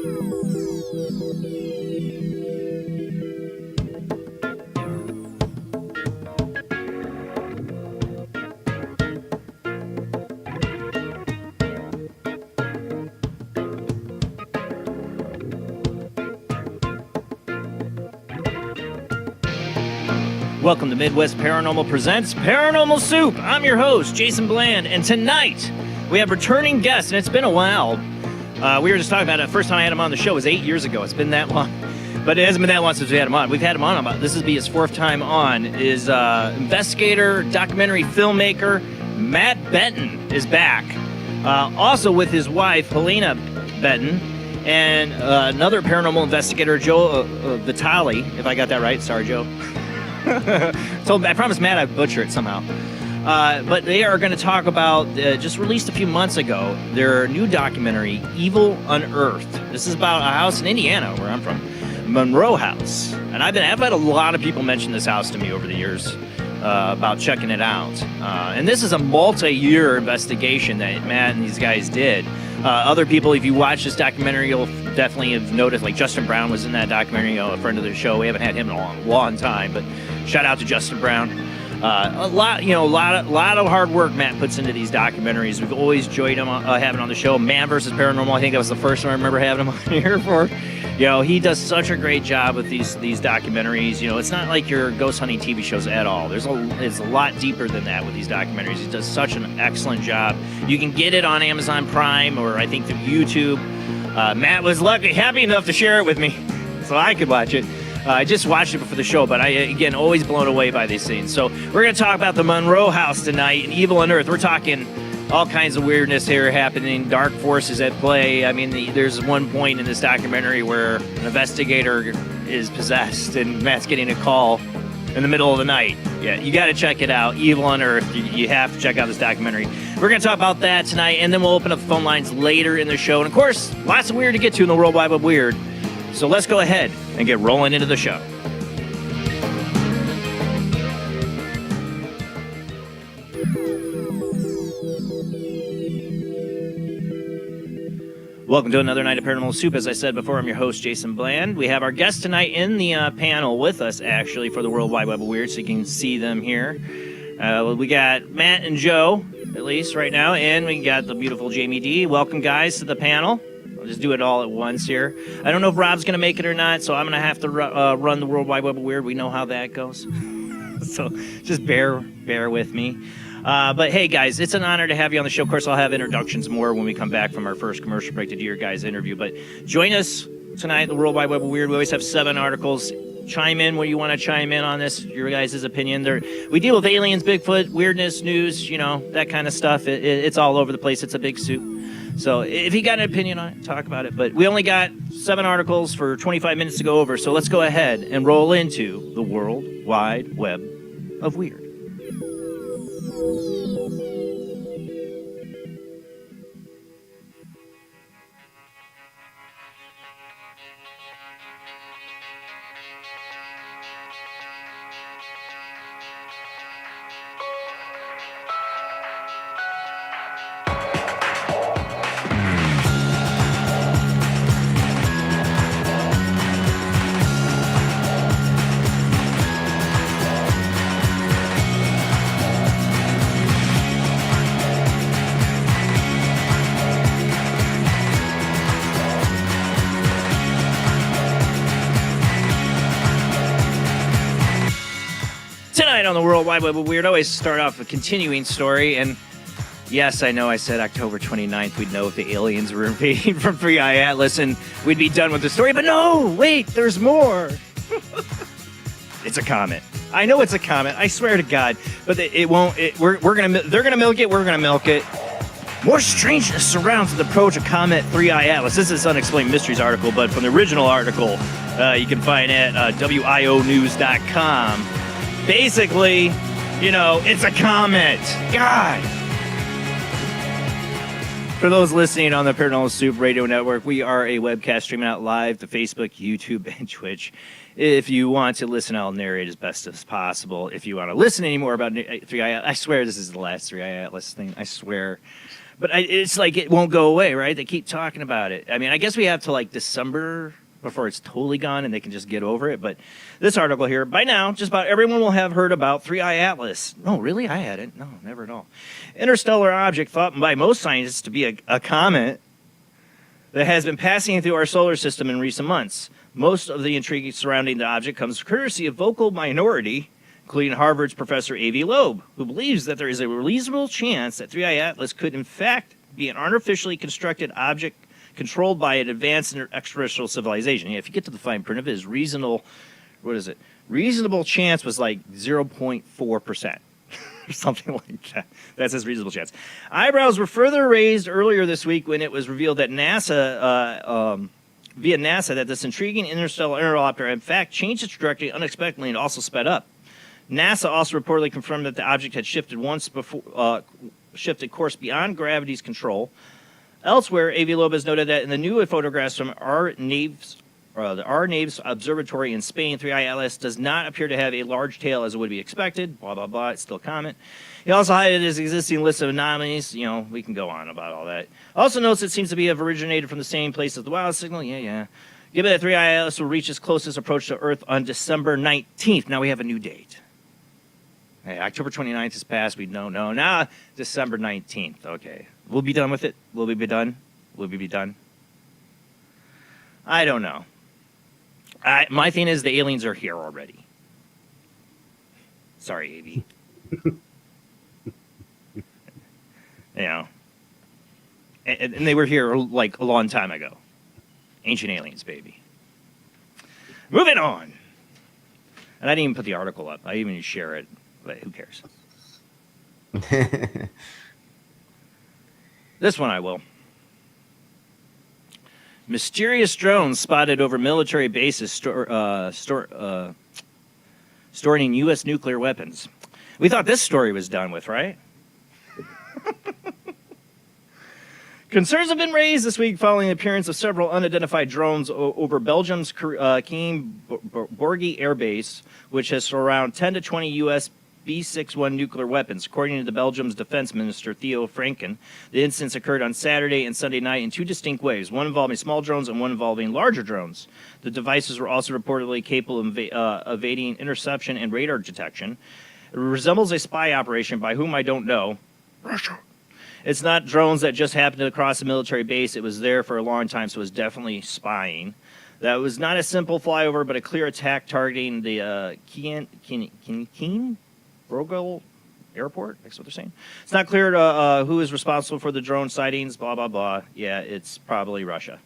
Welcome to Midwest Paranormal Presents Paranormal Soup. I'm your host, Jason Bland, and tonight we have returning guests, and it's been a while. We were just talking about it. First time I had him on the show was 8 years ago. It's been that long, but it hasn't been that long since we had him on. We've had him on about, this will be his fourth time on, is investigator, documentary filmmaker, Matt Benton is back. Also with his wife, Helena Benton, and another paranormal investigator, Joe Vitale, if I got that right. Sorry, Joe. So I promised Matt I'd butcher it somehow. But they are going to talk about, just released a few months ago, their new documentary, Evil Unearthed. This is about a house in Indiana, where I'm from, Monroe House. And I've had a lot of people mention this house to me over the years about checking it out. And this is a multi-year investigation that Matt and these guys did. Other people, if you watch this documentary, you'll definitely have noticed, like Justin Brown was in that documentary, a friend of the show. We haven't had him in a long time, but shout out to Justin Brown. A lot of hard work Matt puts into these documentaries. We've always enjoyed him having on the show. Man vs. Paranormal, I think that was the first one I remember having him on here for. He does such a great job with these documentaries. It's not like your ghost hunting TV shows at all. It's a lot deeper than that with these documentaries. He does such an excellent job. You can get it on Amazon Prime or I think through YouTube. Matt was happy enough to share it with me so I could watch it. I just watched it before the show, but again, always blown away by these scenes. So we're going to talk about the Monroe House tonight and Evil Unearthed. We're talking all kinds of weirdness here happening, dark forces at play. I mean, there's one point in this documentary where an investigator is possessed and Matt's getting a call in the middle of the night. Yeah, you got to check it out. Evil Unearthed. You have to check out this documentary. We're going to talk about that tonight, and then we'll open up the phone lines later in the show. And, of course, lots of weird to get to in the World Wide Web Weird. So let's go ahead and get rolling into the show. Welcome to another night of Paranormal Soup. As I said before, I'm your host, Jason Bland. We have our guests tonight in the panel with us, actually, for the World Wide Web of Weird, so you can see them here. We got Matt and Joe, at least right now, and we got the beautiful Jamie D. Welcome, guys, to the panel. I'll just do it all at once here. I don't know if Rob's going to make it or not, so I'm going to have to run the World Wide Web of Weird. We know how that goes. So just bear with me. But hey, guys, it's an honor to have you on the show. Of course, I'll have introductions more when we come back from our first commercial break to do your guys' interview. But join us tonight at the World Wide Web of Weird. We always have 7 articles. Chime in where you want to chime in on this, your guys' opinion. We deal with aliens, Bigfoot, weirdness, news, that kind of stuff. It's all over the place. It's a big soup. So if you got an opinion on it, talk about it. But we only got 7 articles for 25 minutes to go over. So let's go ahead and roll into the World Wide Web of Weird. On the World Wide Web of Weird, I always start off a continuing story, and yes, I know I said October 29th we'd know if the aliens were invading from Free Eye Atlas and we'd be done with the story, but no, wait, there's more. It's a comet. I know it's a comet, I swear to God, but it won't. They're gonna milk it. We're gonna milk it. More strangeness surrounds the approach of Comet 3i Atlas. This is an Unexplained Mysteries article, but from the original article, you can find it at wionews.com. Basically, it's a comet. God. For those listening on the Paranormal Soup Radio Network, we are a webcast streaming out live to Facebook, YouTube, and Twitch. If you want to listen, I'll narrate as best as possible. If you want to listen any more about 3i Atlas, I swear this is the last 3i Atlas thing. I swear. But it's like it won't go away, right? They keep talking about it. I mean, I guess we have to like December before it's totally gone and they can just get over it. But this article here, by now, just about everyone will have heard about 3i Atlas. No, really? I hadn't. No, never at all. Interstellar object thought by most scientists to be a comet that has been passing through our solar system in recent months. Most of the intrigue surrounding the object comes courtesy of vocal minority, including Harvard's Professor A.V. Loeb, who believes that there is a reasonable chance that 3i Atlas could in fact be an artificially constructed object controlled by an advanced extraterrestrial civilization. Yeah, if you get to the fine print of it, is reasonable, what is it? Reasonable chance was like 0.4%. Or something like that. That says reasonable chance. Eyebrows were further raised earlier this week when it was revealed that NASA, via NASA, that this intriguing interstellar aeroplane in fact changed its trajectory unexpectedly and also sped up. NASA also reportedly confirmed that the object had shifted shifted course beyond gravity's control. Elsewhere, A.V. Loeb has noted that in the new photographs from the R-Naves Observatory in Spain, 3i Atlas does not appear to have a large tail as it would be expected. Blah, blah, blah. It's still a comet. He also highlighted his existing list of anomalies. You know, we can go on about all that. Also notes it seems to be have originated from the same place as the wild signal. Yeah. Given that 3i Atlas will reach its closest approach to Earth on December 19th. Now we have a new date. Hey, October 29th has passed. We don't know. Now, December 19th. Okay. We'll be done with it. Will we be done? Will we be done? I don't know. My thing is the aliens are here already. Sorry, A.V. You know. And they were here like a long time ago. Ancient aliens, baby. Moving on. And I didn't even put the article up. I didn't even share it. But who cares? This one I will. Mysterious drones spotted over military bases storing U.S. nuclear weapons. We thought this story was done with, right? Concerns have been raised this week following the appearance of several unidentified drones over Belgium's Kiem Borgi Air Base, which has around 10 to 20 U.S. B-61 nuclear weapons. According to the Belgium's defense minister, Theo Franken, the incidents occurred on Saturday and Sunday night in two distinct ways, one involving small drones and one involving larger drones. The devices were also reportedly capable of evading interception and radar detection. It resembles a spy operation by whom I don't know. Russia. It's not drones that just happened to cross a military base. It was there for a long time, so it was definitely spying. That was not a simple flyover, but a clear attack targeting the Kien Brogel Airport. That's what they're saying. It's not clear who is responsible for the drone sightings, blah, blah, blah. Yeah, it's probably Russia.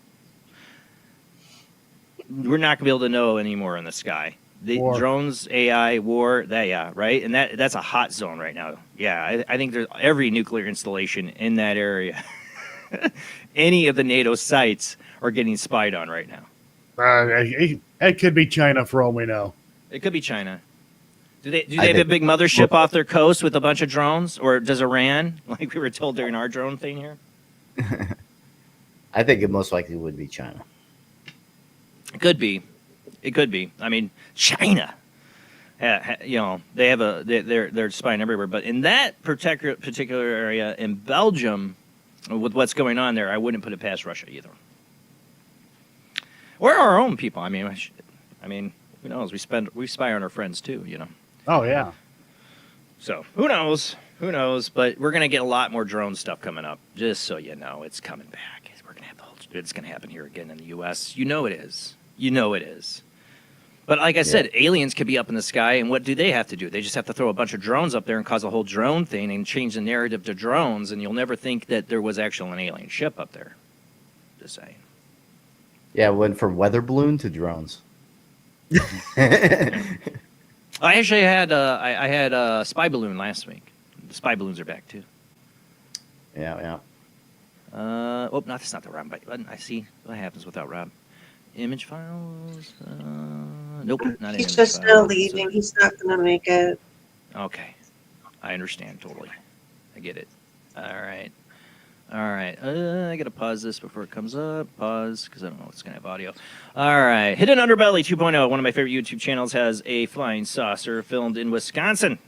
We're not going to be able to know anymore in the sky. The drones, AI, war, yeah, right? And that's a hot zone right now. Yeah, I think there's every nuclear installation in that area. Any of the NATO sites are getting spied on right now. It could be China for all we know. It could be China. Do they have a big mothership off their coast with a bunch of drones? Or does Iran, like we were told during our drone thing here? I think it most likely would be China. It could be. It could be. I mean, China. You know, they have they're spying everywhere. But in that particular area in Belgium, with what's going on there, I wouldn't put it past Russia either. Or our own people. I mean, who knows? We spy on our friends too. You know. Oh yeah. So who knows? Who knows? But we're gonna get a lot more drone stuff coming up. Just so you know, it's coming back. We're gonna have it's gonna happen here again in the U.S. You know it is. You know it is. But like I said, aliens could be up in the sky, and what do they have to do? They just have to throw a bunch of drones up there and cause a whole drone thing and change the narrative to drones, and you'll never think that there was actually an alien ship up there. Just saying. Yeah, it went from weather balloon to drones. I actually had I had a spy balloon last week. The spy balloons are back too. Yeah. Oh, that's not the Rob button. I see what happens without Rob. Image files. Nope, not He's just now leaving. So. He's not going to make it. Okay. I understand totally. I get it. All right. I got to pause this before it comes up. Pause, because I don't know if it's going to have audio. All right. Hidden Underbelly 2.0, one of my favorite YouTube channels, has a flying saucer filmed in Wisconsin.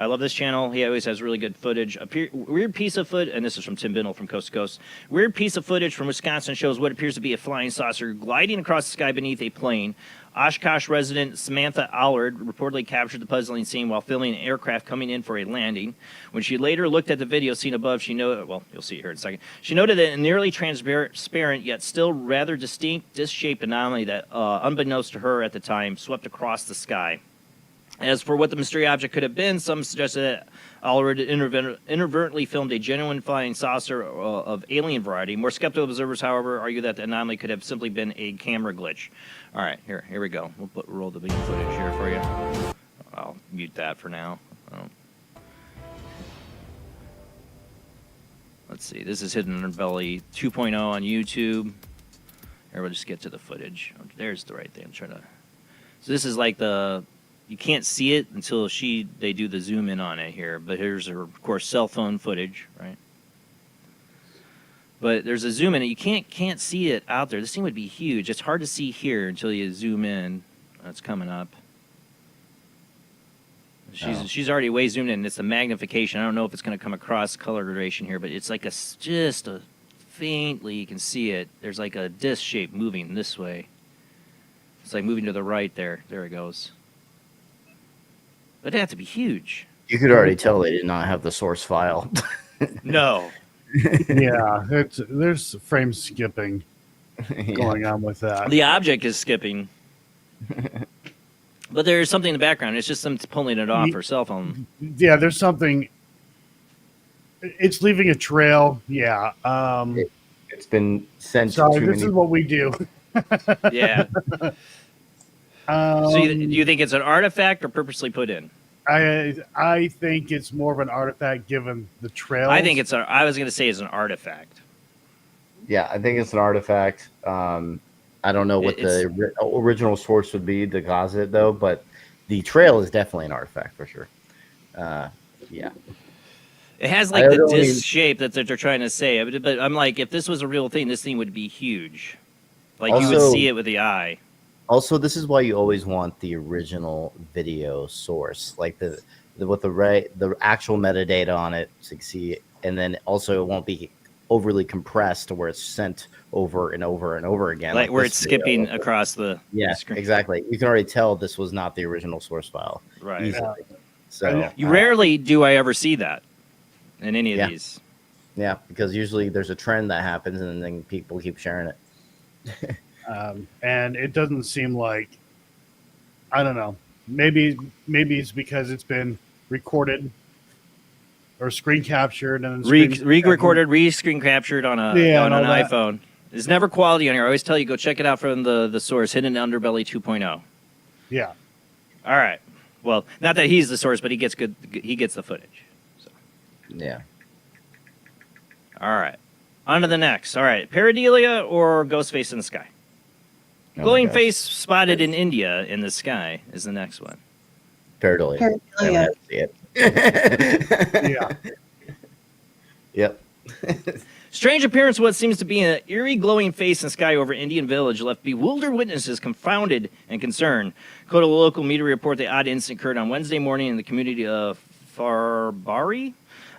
I love this channel. He always has really good footage. Weird piece of footage, and this is from Tim Binnell from Coast to Coast. Weird piece of footage from Wisconsin shows what appears to be a flying saucer gliding across the sky beneath a plane. Oshkosh resident Samantha Allard reportedly captured the puzzling scene while filming an aircraft coming in for a landing. When she later looked at the video seen above, she noted, well, you'll see it here in a second. She noted that a nearly transparent yet still rather distinct disc-shaped anomaly that, unbeknownst to her at the time, swept across the sky. As for what the mystery object could have been, some suggested that Allard inadvertently filmed a genuine flying saucer of alien variety. More skeptical observers, however, argue that the anomaly could have simply been a camera glitch. All right, here we go. We'll roll the video footage here for you. I'll mute that for now. Let's see. This is Hidden Underbelly 2.0 on YouTube. Here, we'll just get to the footage. There's the right thing. I'm trying to. So this is like the. You can't see it until they do the zoom in on it here. But here's, of course, cell phone footage, right? But there's a zoom in it. You can't see it out there. This thing would be huge. It's hard to see here until you zoom in. It's coming up. She's already way zoomed in. It's the magnification. I don't know if it's going to come across color gradation here, but it's like just a faintly you can see it. There's like a disc shape moving this way. It's like moving to the right there. There it goes. But it'd have to be huge. You could already tell they did not have the source file. No. Yeah, there's frame skipping going on with that. The object is skipping. But there's something in the background. It's just them pulling it off her cell phone. Yeah, there's something. It's leaving a trail. Yeah. It's been sent Sorry, to this is what we do. Yeah. So do you think it's an artifact or purposely put in? I think it's more of an artifact given the trail. I think I was going to say it's an artifact. Yeah, I think it's an artifact. I don't know what the original source would be to cause it, though, but the trail is definitely an artifact for sure. Yeah. It has like the disc shape that they're trying to say. But I'm like, if this was a real thing, this thing would be huge. Like you would see it with the eye. Also, this is why you always want the original video source, like the actual metadata on it, so you can see it, and then also it won't be overly compressed to where it's sent over and over and over again, like where it's skipping across the screen. Exactly. You can already tell this was not the original source file, right? Easily. So you rarely do I ever see that in any of these. Yeah, because usually there's a trend that happens, and then people keep sharing it. And it doesn't seem like, I don't know, maybe it's because it's been recorded or screen captured and re-recorded, re-screen captured on an iPhone. There's never quality on here. I always tell you, go check it out from the source, Hidden Underbelly 2.0. Yeah. All right. Well, not that he's the source, but he gets the footage. So. Yeah. All right. On to the next. All right. Pareidolia or Ghostface in the sky? Glowing face spotted in India in the sky is the next one. Pareidolia. Pareidolia. See it. Yeah. Yep. Strange appearance of what seems to be an eerie glowing face in the sky over Indian village left bewildered witnesses confounded and concerned. Quote a local media report, the odd incident occurred on Wednesday morning in the community of Farbari.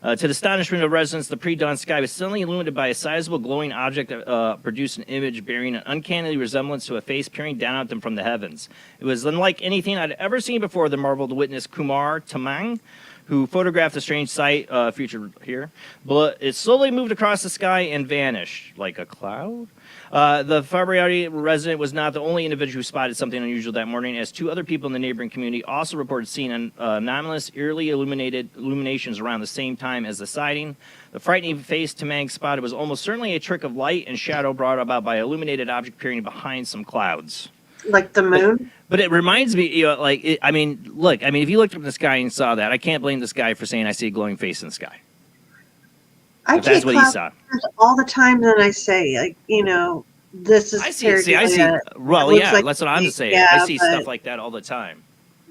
To the astonishment of residents, the pre-dawn sky was suddenly illuminated by a sizable glowing object that produced an image bearing an uncanny resemblance to a face peering down at them from the heavens. It was unlike anything I'd ever seen before, the marveled witness Kumar Tamang, who photographed the strange sight featured here. But it slowly moved across the sky and vanished like a cloud. The Farbari resident was not the only individual who spotted something unusual that morning, as two other people in the neighboring community also reported seeing anomalous, eerily illuminations around the same time as the sighting. The frightening face Tamang spotted was almost certainly a trick of light and shadow brought about by an illuminated object peering behind some clouds. Like the moon? But it reminds me, look, if you looked up in the sky and saw that, I can't blame this guy for saying I see a glowing face in the sky. That's what he saw all the time. Then I say, this is. I see. Well, yeah, like that's what I'm saying. Yeah, I see stuff like that all the time.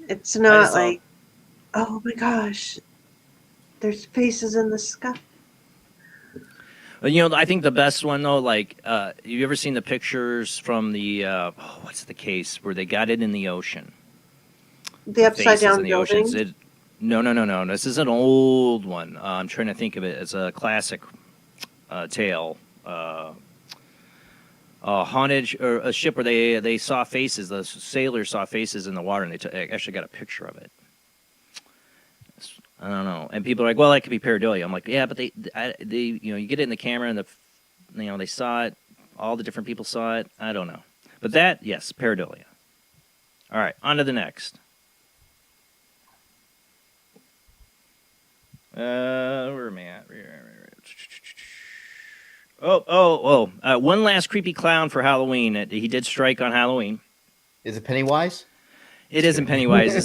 It's not like, oh my gosh, there's faces in the sky. I think the best one though, have you ever seen the pictures from the what's the case where they got it in the ocean? The upside down building. No. This is an old one. I'm trying to think of it as a classic tale. Haunted or a ship where they saw faces. The sailors saw faces in the water, and they actually got a picture of it. I don't know. And people are like, "Well, that could be pareidolia." I'm like, "Yeah, but they you get it in the camera, and they saw it. All the different people saw it. I don't know, but that, yes, pareidolia." All right, on to the next. Where am I at? One last creepy clown for Halloween. He did strike on Halloween. Is it Pennywise? It isn't Pennywise.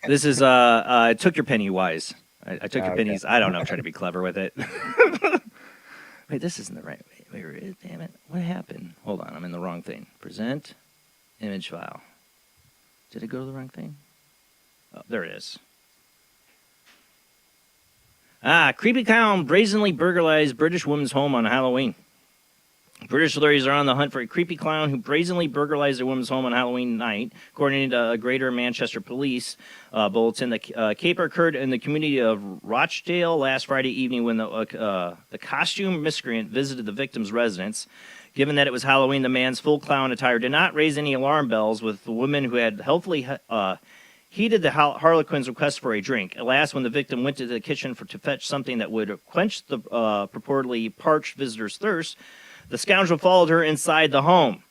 I took your Pennywise. I took your pennies. I don't know. I'm trying to be clever with it. Wait, this isn't the right way. Wait, damn it. What happened? Hold on. I'm in the wrong thing. Present image file. Did it go to the wrong thing? Oh, there it is. Creepy clown brazenly burglarized British woman's home on Halloween. British authorities are on the hunt for a creepy clown who brazenly burglarized a woman's home on Halloween night. According to a Greater Manchester Police bulletin, the caper occurred in the community of Rochdale last Friday evening when the costume miscreant visited the victim's residence. Given that it was Halloween, the man's full clown attire did not raise any alarm bells, with the woman who had helpfully heeded the Harlequin's request for a drink. At last, when the victim went to the kitchen to fetch something that would quench the purportedly parched visitor's thirst, the scoundrel followed her inside the home.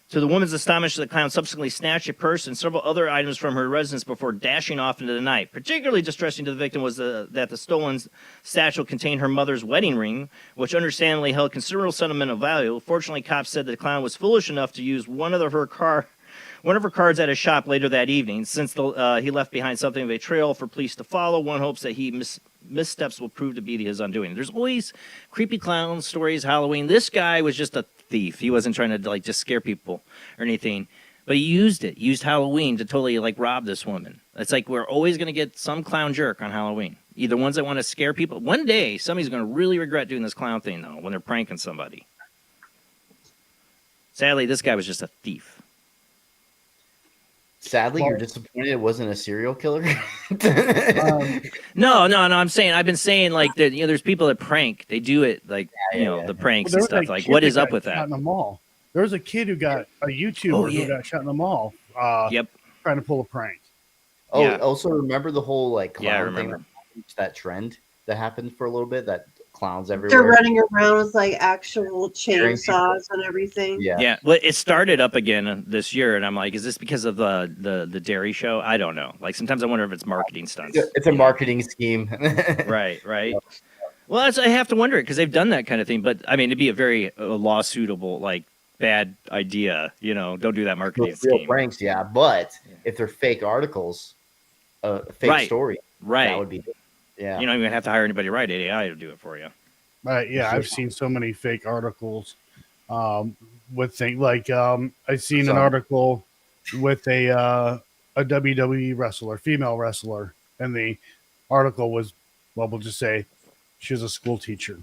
To the woman's astonishment, the clown subsequently snatched a purse and several other items from her residence before dashing off into the night. Particularly distressing to the victim was that the stolen satchel contained her mother's wedding ring, which understandably held considerable sentimental value. Fortunately, cops said the clown was foolish enough to use one of her cards at his shop later that evening. Since he left behind something of a trail for police to follow, one hopes that missteps will prove to be his undoing. There's always creepy clown stories, Halloween. This guy was just a thief. He wasn't trying to just scare people or anything, but he used Halloween to totally rob this woman. It's like we're always going to get some clown jerk on Halloween. Either ones that want to scare people. One day, somebody's going to really regret doing this clown thing, though, when they're pranking somebody. Sadly, this guy was just a thief. Sadly, you're disappointed it wasn't a serial killer? No. I've been saying there's people that prank. They do it the pranks and stuff. What is up with that? In the mall. There was a kid who got a YouTuber who got shot in the mall. Trying to pull a prank. Oh, yeah. Also remember the whole clown thing, that trend that happened for a little bit, that clowns everywhere. They're running around with actual chainsaws and everything. Yeah. Well, it started up again this year, and I'm like, is this because of the dairy show? I don't know. Sometimes I wonder if it's marketing stunts. It's a marketing scheme. Right. Well, I have to wonder it because they've done that kind of thing. But I mean, it'd be a very lawsuitable bad idea. Don't do that marketing scheme. Real pranks, yeah. But if they're fake articles, fake story, that would be. Yeah. You don't even have to hire anybody to write AI to do it for you. Right. Yeah, I've seen so many fake articles with things I've seen an article with a WWE wrestler, female wrestler, and the article was, we'll just say she was a school teacher,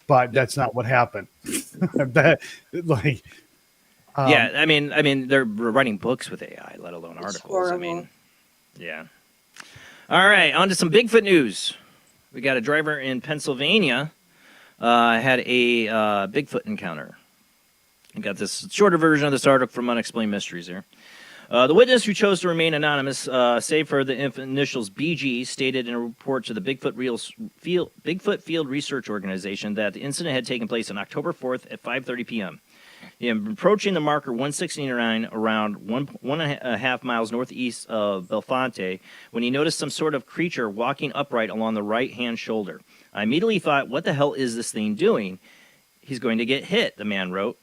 but that's not what happened. I mean, they're writing books with AI, let alone articles. Horrible. I mean, yeah. All right, on to some Bigfoot news. We got a driver in Pennsylvania had a Bigfoot encounter. We got this shorter version of this article from Unexplained Mysteries here. The witness, who chose to remain anonymous, save for the initials BG, stated in a report to the Bigfoot Field Research Organization that the incident had taken place on October 4th at 5:30 p.m. Approaching the marker 169 around 1.5 miles northeast of Bellefonte when he noticed some sort of creature walking upright along the right-hand shoulder. I immediately thought, what the hell is this thing doing? He's going to get hit, the man wrote.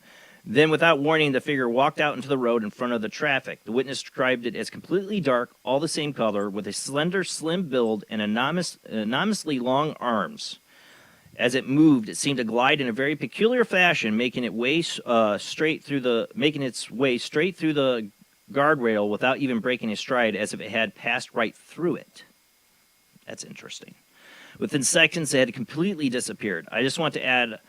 Then, without warning, the figure walked out into the road in front of the traffic. The witness described it as completely dark, all the same color, with a slender, slim build and enormously long arms. As it moved, it seemed to glide in a very peculiar fashion, making its way straight through the guardrail without even breaking a stride, as if it had passed right through it. That's interesting. Within seconds, it had completely disappeared. I just want to add,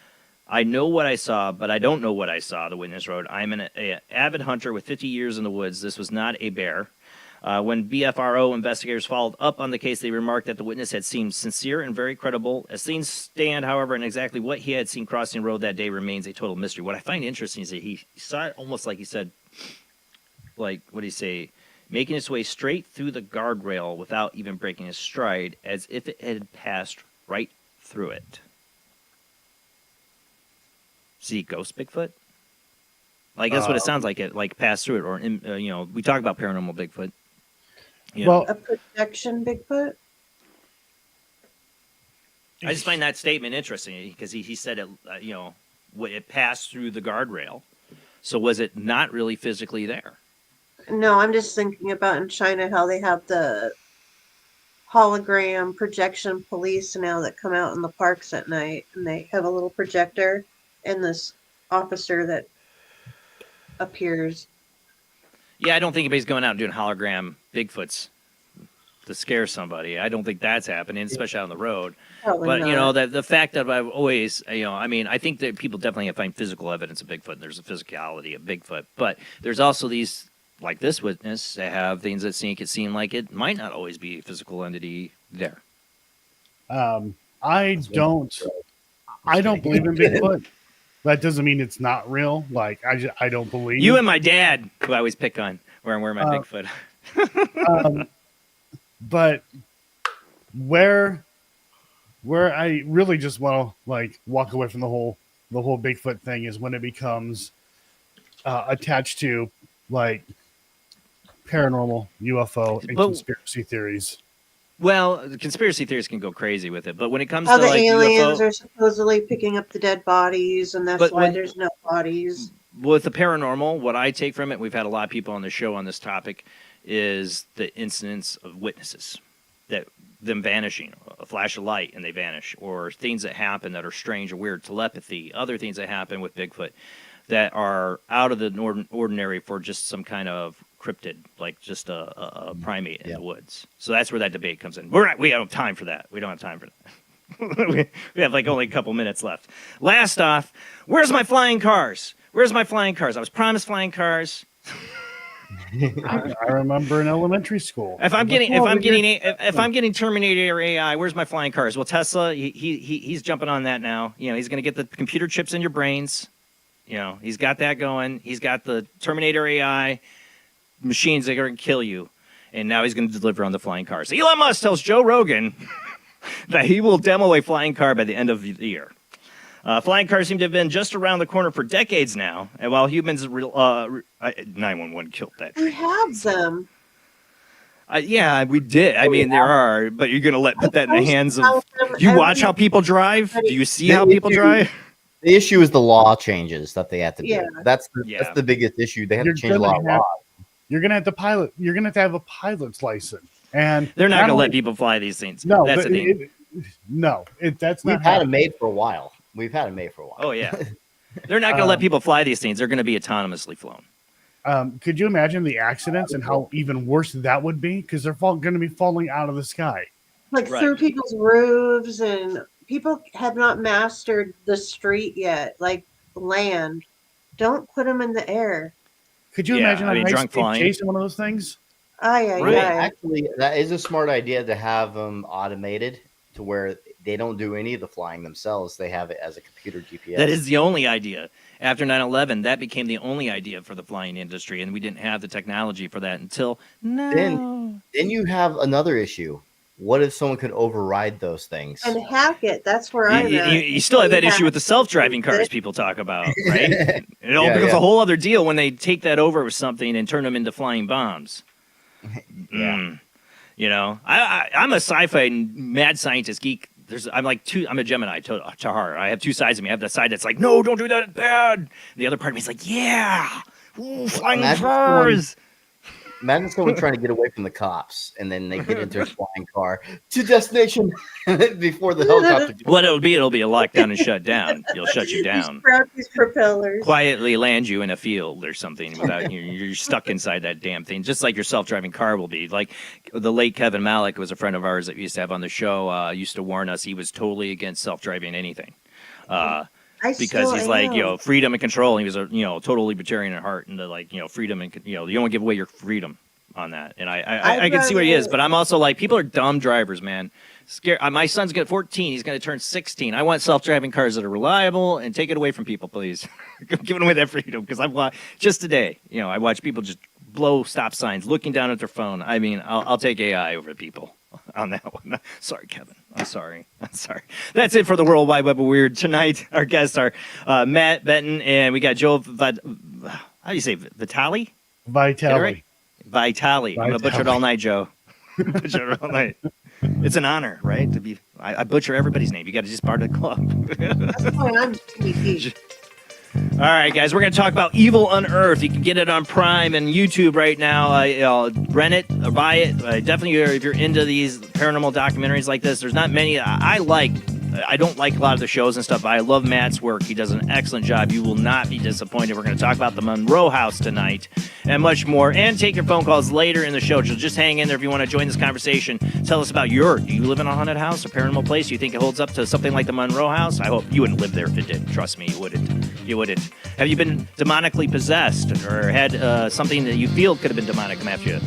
I know what I saw, but I don't know what I saw, the witness wrote. I'm an avid hunter with 50 years in the woods. This was not a bear. When BFRO investigators followed up on the case, they remarked that the witness had seemed sincere and very credible. As things stand, however, and exactly what he had seen crossing the road that day remains a total mystery. What I find interesting is that he saw it almost like he said, like, what did he say? Making its way straight through the guardrail without even breaking his stride, as if it had passed right through it. See, ghost Bigfoot? Like, that's what it sounds like. It like passed through it, or we talk about paranormal Bigfoot. You know. Well, A projection Bigfoot? I just find that statement interesting because he said it, it passed through the guardrail. So was it not really physically there? No, I'm just thinking about in China how they have the hologram projection police now that come out in the parks at night, and they have a little projector and this officer that appears. Yeah, I don't think anybody's going out and doing hologram Bigfoots to scare somebody. I don't think that's happening, especially out on the road. Probably But, not. the fact that I've always, I think that people definitely find physical evidence of Bigfoot, and there's a physicality of Bigfoot. But there's also these, like this witness, that have things that seem like it might not always be a physical entity there. I don't believe in Bigfoot. That doesn't mean it's not real. Like, I don't believe. You and my dad, who I always pick on, where I'm wearing my Bigfoot. But where I really just want to like walk away from the whole Bigfoot thing is when it becomes attached to like paranormal, UFO, and conspiracy theories. Well, the conspiracy theories can go crazy with it, but when it comes How to the like aliens UFO, are supposedly picking up the dead bodies, and that's why there's no bodies. with the paranormal, what I take from it, we've had a lot of people on the show on this topic, is the incidents of witnesses, that them vanishing, a flash of light and they vanish, or things that happen that are strange or weird, telepathy, other things that happen with Bigfoot that are out of the ordinary for just some kind of cryptid, like just a primate in the woods. So that's where that debate comes in. We don't have time for that. We don't have time for that. we have like only a couple minutes left. Last off, where's my flying cars? Where's my flying cars? I was promised flying cars. I remember in elementary school. If I'm getting Terminator AI, where's my flying cars? Well, Tesla, he's jumping on that now. He's going to get the computer chips in your brains. He's got that going. He's got the Terminator AI machines that are going to kill you, and now he's going to deliver on the flying cars. Elon Musk tells Joe Rogan that he will demo a flying car by the end of the year. Flying cars seem to have been just around the corner for decades now, and while humans 911 killed that. We have them. Yeah, we did. I mean, there are, but you're going to put that in the hands of. Do you watch how people drive? Do you see how people drive? The issue is the law changes that they have to do. Yeah. That's the biggest issue. They have to change a lot of laws. You're gonna have to pilot. You're gonna have to have a pilot's license, and they're not going to let people fly these things. No, that's the thing. That's not. We've had them made for a while. Oh yeah, they're not going to let people fly these things. They're going to be autonomously flown. Could you imagine the accidents and how even worse that would be? Because they're going to be falling out of the sky, like through people's roofs, and people have not mastered the street yet, like land. Don't put them in the air. Could you imagine a high speed chasing one of those things? Actually, that is a smart idea to have them automated to where they don't do any of the flying themselves. They have it as a computer GPS. That is the only idea. After 9/11, that became the only idea for the flying industry, and we didn't have the technology for that until now. Then you have another issue. What if someone could override those things and hack it? That's where I'm at. You still have that issue with the self-driving cars people talk about, right? It all becomes a whole other deal when they take that over with something and turn them into flying bombs. I'm a sci-fi mad scientist geek. I'm a Gemini to heart. I have two sides of me. I have the side that's like, no, don't do that, it's bad. And the other part of me is like, yeah, flying cars. Imagine someone trying to get away from the cops, and then they get into a flying car to destination before the helicopter. What it'll be a lockdown and shut down. You'll shut you down. Grab these propellers. Quietly land you in a field or something without you're stuck inside that damn thing. Just like your self-driving car will be. Like the late Kevin Malick was a friend of ours that we used to have on the show. Used to warn us he was totally against self-driving anything. Because he's like, freedom and control. He was a total libertarian at heart, and freedom and you don't give away your freedom. on that, and I can see what he is, but I'm also like, people are dumb drivers, man. My son's got 14. He's going to turn 16. I want self-driving cars that are reliable, and take it away from people, please. Giving away that freedom, because just today, I watch people just blow stop signs, looking down at their phone. I mean, I'll take AI over people on that one. Sorry, Kevin. I'm sorry. That's it for the World Wide Web of Weird tonight. Our guests are Matt Benton, and we got Joe. How do you say Vitale? Vitale. Vitale. I'm gonna butcher it all night, Joe. Butcher it all night. It's an honor, right? To be. I butcher everybody's name. You got to just part of the club. That's why I'm PvP. All right, guys, we're going to talk about Evil Unearthed. You can get it on Prime and YouTube right now. Rent it or buy it. Definitely, if you're into these paranormal documentaries like this, there's not many I don't like a lot of the shows and stuff, but I love Matt's work. He does an excellent job. You will not be disappointed. We're going to talk about the Monroe House tonight and much more, and take your phone calls later in the show. So just hang in there if you want to join this conversation. Tell us about do you live in a haunted house, a paranormal place? Do you think it holds up to something like the Monroe House? I hope you wouldn't live there if it did. Trust me, you wouldn't. Have you been demonically possessed or had something that you feel could have been demonic come after you?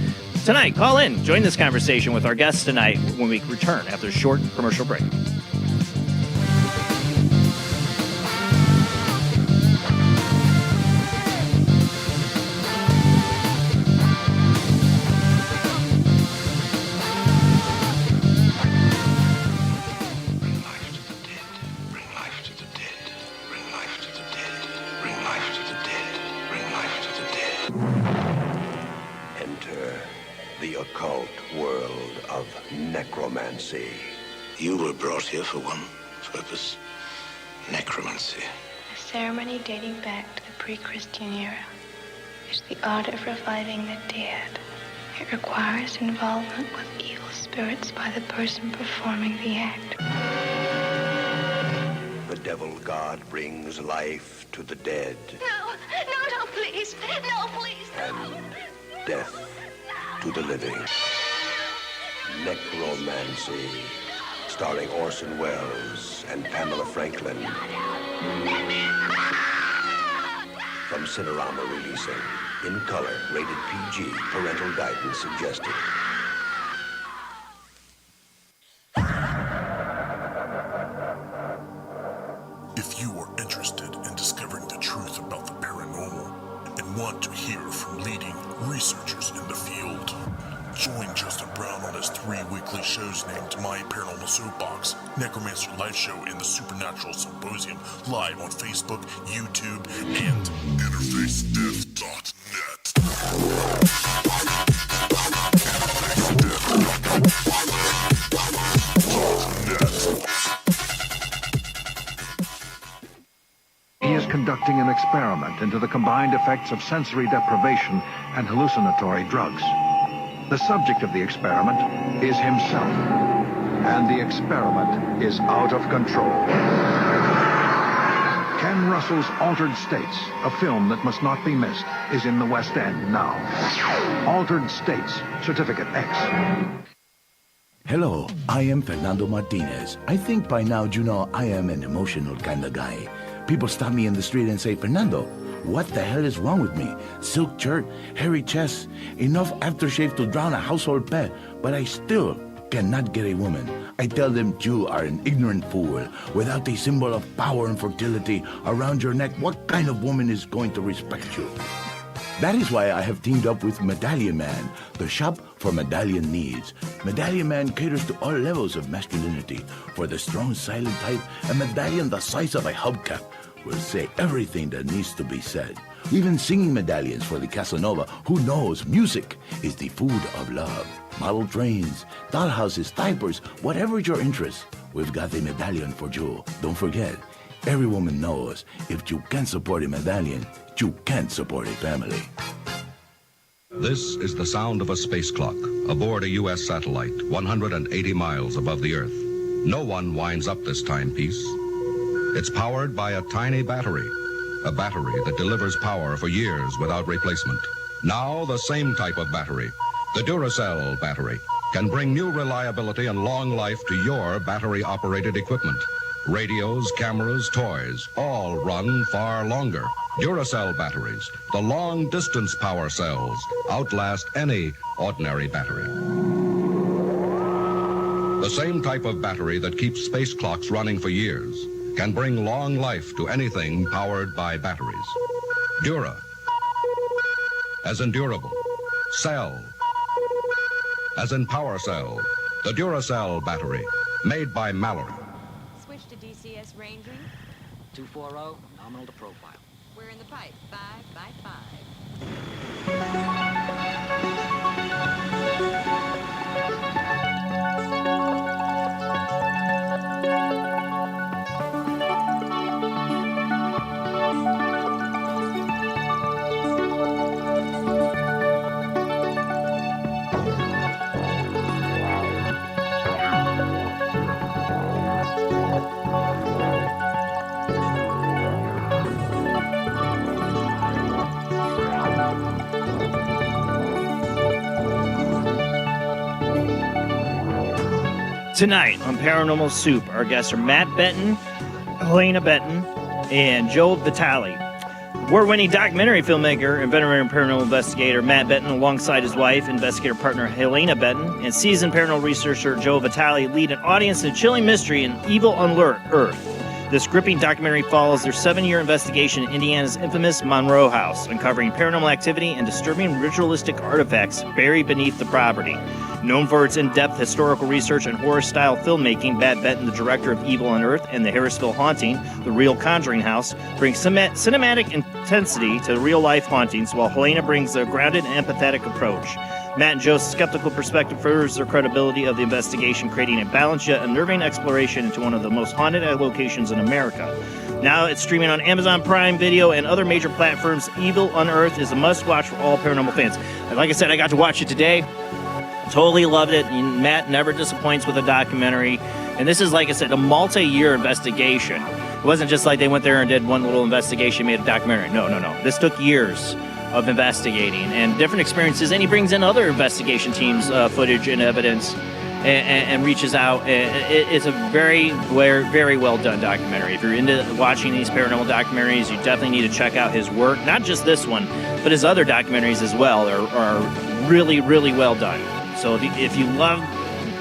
Tonight, call in. Join this conversation with our guests tonight when we return after a short commercial break. Necromancy. You were brought here for one purpose. Necromancy. A ceremony dating back to the pre-Christian era. It's the art of reviving the dead. It requires involvement with evil spirits by the person performing the act. The devil god brings life to the dead. No, please. No, please, no. And death to the living. Necromancy, starring Orson Welles and Pamela Franklin. From Cinerama releasing, in color, rated PG, parental guidance suggested. If you are interested in discovering the truth about the paranormal and want to hear from leading researchers in the field, join Justin Brown on his 3 weekly shows named My Paranormal Soapbox, Necromancer Live Show, and the Supernatural Symposium, live on Facebook, YouTube, and InterfaceDeath.net. He is conducting an experiment into the combined effects of sensory deprivation and hallucinatory drugs. The subject of the experiment is himself, and the experiment is out of control. Ken Russell's Altered States, a film that must not be missed, is in the West End now. Altered States, Certificate X. Hello, I am Fernando Martinez. I think by now you know I am an emotional kind of guy. People stop me in the street and say, Fernando, what the hell is wrong with me? Silk shirt, hairy chest, enough aftershave to drown a household pet, but I still cannot get a woman. I tell them you are an ignorant fool. Without a symbol of power and fertility around your neck, what kind of woman is going to respect you? That is why I have teamed up with Medallion Man, the shop for medallion needs. Medallion Man caters to all levels of masculinity. For the strong, silent type, a medallion the size of a hubcap will say everything that needs to be said. Even singing medallions for the Casanova, who knows music is the food of love. Model trains, dollhouses, diapers, whatever your interest, we've got a medallion for you. Don't forget, every woman knows if you can't support a medallion, you can't support a family. This is the sound of a space clock aboard a U.S. satellite 180 miles above the Earth. No one winds up this timepiece. It's powered by a tiny battery, a battery that delivers power for years without replacement. Now the same type of battery, the Duracell battery, can bring new reliability and long life to your battery-operated equipment. Radios, cameras, toys, all run far longer. Duracell batteries, the long-distance power cells, outlast any ordinary battery. The same type of battery that keeps space clocks running for years can bring long life to anything powered by batteries. Dura, as in durable. Cell, as in power cell. The Duracell battery, made by Mallory. Switch to DCS ranging. 240, nominal to profile. We're in the pipe. 5 by 5. Tonight on Paranormal Soup, our guests are Matt Benton, Helena Benton, and Joe Vitale. Award-winning documentary filmmaker and veteran paranormal investigator Matt Benton, alongside his wife, investigator partner Helena Benton, and seasoned paranormal researcher Joe Vitale, lead an audience in a chilling mystery in Evil Unearthed. This gripping documentary follows their 7-year investigation in Indiana's infamous Monroe House, uncovering paranormal activity and disturbing ritualistic artifacts buried beneath the property. Known for its in-depth historical research and horror-style filmmaking, Matt Benton, the director of Evil Unearthed and the Harrisville Haunting, the real Conjuring house, brings cinematic intensity to real-life hauntings, while Helena brings a grounded and empathetic approach. Matt and Joe's skeptical perspective furthers their credibility of the investigation, creating a balanced yet unnerving exploration into one of the most haunted locations in America. Now it's streaming on Amazon Prime Video and other major platforms. Evil Unearthed is a must-watch for all paranormal fans. And like I said, I got to watch it today. Totally loved it. Matt never disappoints with a documentary. And this is, like I said, a multi-year investigation. It wasn't just like they went there and did one little investigation, made a documentary. No. This took years of investigating and different experiences. And he brings in other investigation teams' footage and evidence and reaches out. It's a very, very, very well done documentary. If you're into watching these paranormal documentaries, you definitely need to check out his work. Not just this one, but his other documentaries as well are really, really well done. So if you love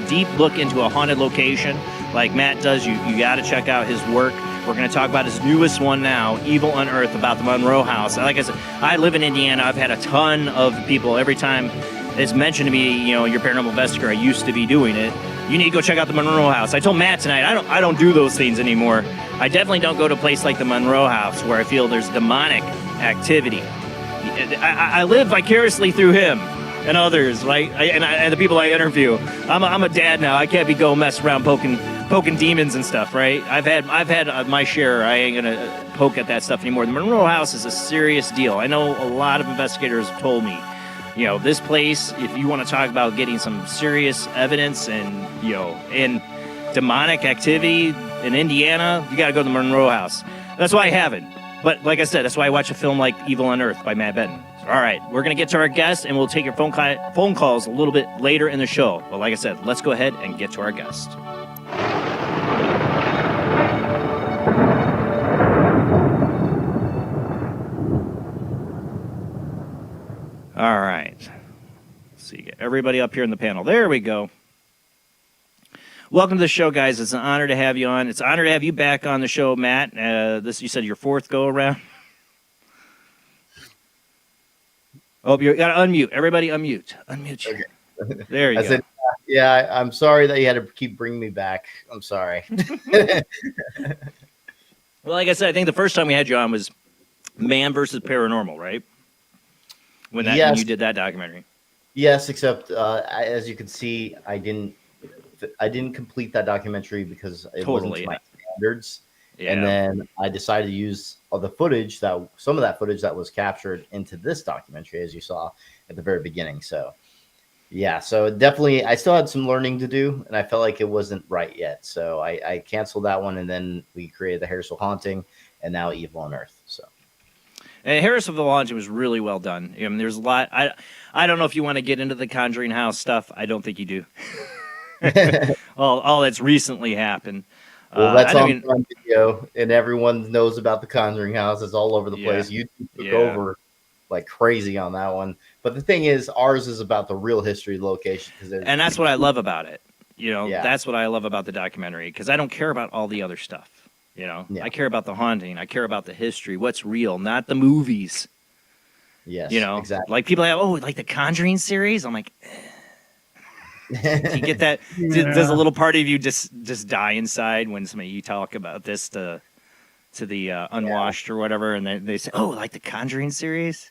deep look into a haunted location like Matt does, you got to check out his work. We're going to talk about his newest one now, Evil Unearthed, about the Monroe House. Like I said, I live in Indiana. I've had a ton of people every time it's mentioned to me, you're a paranormal investigator. I used to be doing it. You need to go check out the Monroe House. I told Matt tonight, I don't do those things anymore. I definitely don't go to a place like the Monroe House where I feel there's demonic activity. I live vicariously through him and others, right? And the people I interview. I'm a dad now. I can't be going mess around poking demons and stuff, right? I've had my share. I ain't gonna poke at that stuff anymore. The Monroe House is a serious deal. I know a lot of investigators have told me, this place, if you want to talk about getting some serious evidence and and demonic activity in Indiana, you got to go to the Monroe House. That's why I haven't. But like I said, that's why I watch a film like Evil Unearthed by Matt Benton. All right, we're going to get to our guest, and we'll take your phone calls a little bit later in the show. But like I said, let's go ahead and get to our guest. All right. Let's see. Get everybody up here in the panel. There we go. Welcome to the show, guys. It's an honor to have you on. It's an honor to have you back on the show, Matt. This, you said, your fourth go-around? Oh, you got to unmute. Everybody unmute. Unmute you. Okay. There you go. Yeah, I'm sorry that you had to keep bringing me back. I'm sorry. Well, like I said, I think the first time we had you on was Man versus Paranormal, right? When you did that documentary. Yes, except as you can see, I didn't complete that documentary because it wasn't to my standards. Yeah. And then I decided to use some of that footage that was captured into this documentary, as you saw at the very beginning. So, yeah, so definitely I still had some learning to do, and I felt like it wasn't right yet. So I canceled that one, and then we created the Harrisville Haunting, and now Evil Unearthed. So. And Harrisville Haunting was really well done. I mean, there's a lot. I don't know if you want to get into the Conjuring house stuff. I don't think you do. all that's recently happened. Well, that's I on mean, Prime Video, and everyone knows about the Conjuring house. It's all over the place. YouTube took over like crazy on that one. But the thing is, ours is about the real history of the location and that's what I love about it. You know, Yeah. that's what I love about the documentary because I don't care about all the other stuff. You know, Yeah. I care about the haunting. I care about the history, what's real, not the movies. Yes, You know, exactly. like people have, like the Conjuring series. I'm like, do you get that? Does a little part of you just die inside when you talk about this to the unwashed or whatever, and they say, oh, like the Conjuring series?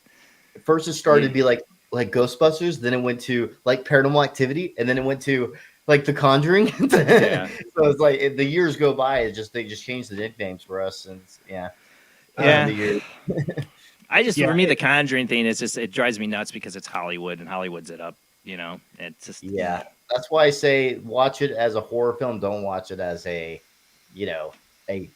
At first, it started to be like Ghostbusters, then it went to like Paranormal Activity, and then it went to like The Conjuring. Yeah. So it's like the years go by. They just changed the nicknames for us, and Yeah. the years. For me, the Conjuring thing is just, it drives me nuts because it's Hollywood and Hollywood's it up. You know, it's just That's why I say watch it as a horror film. Don't watch it as a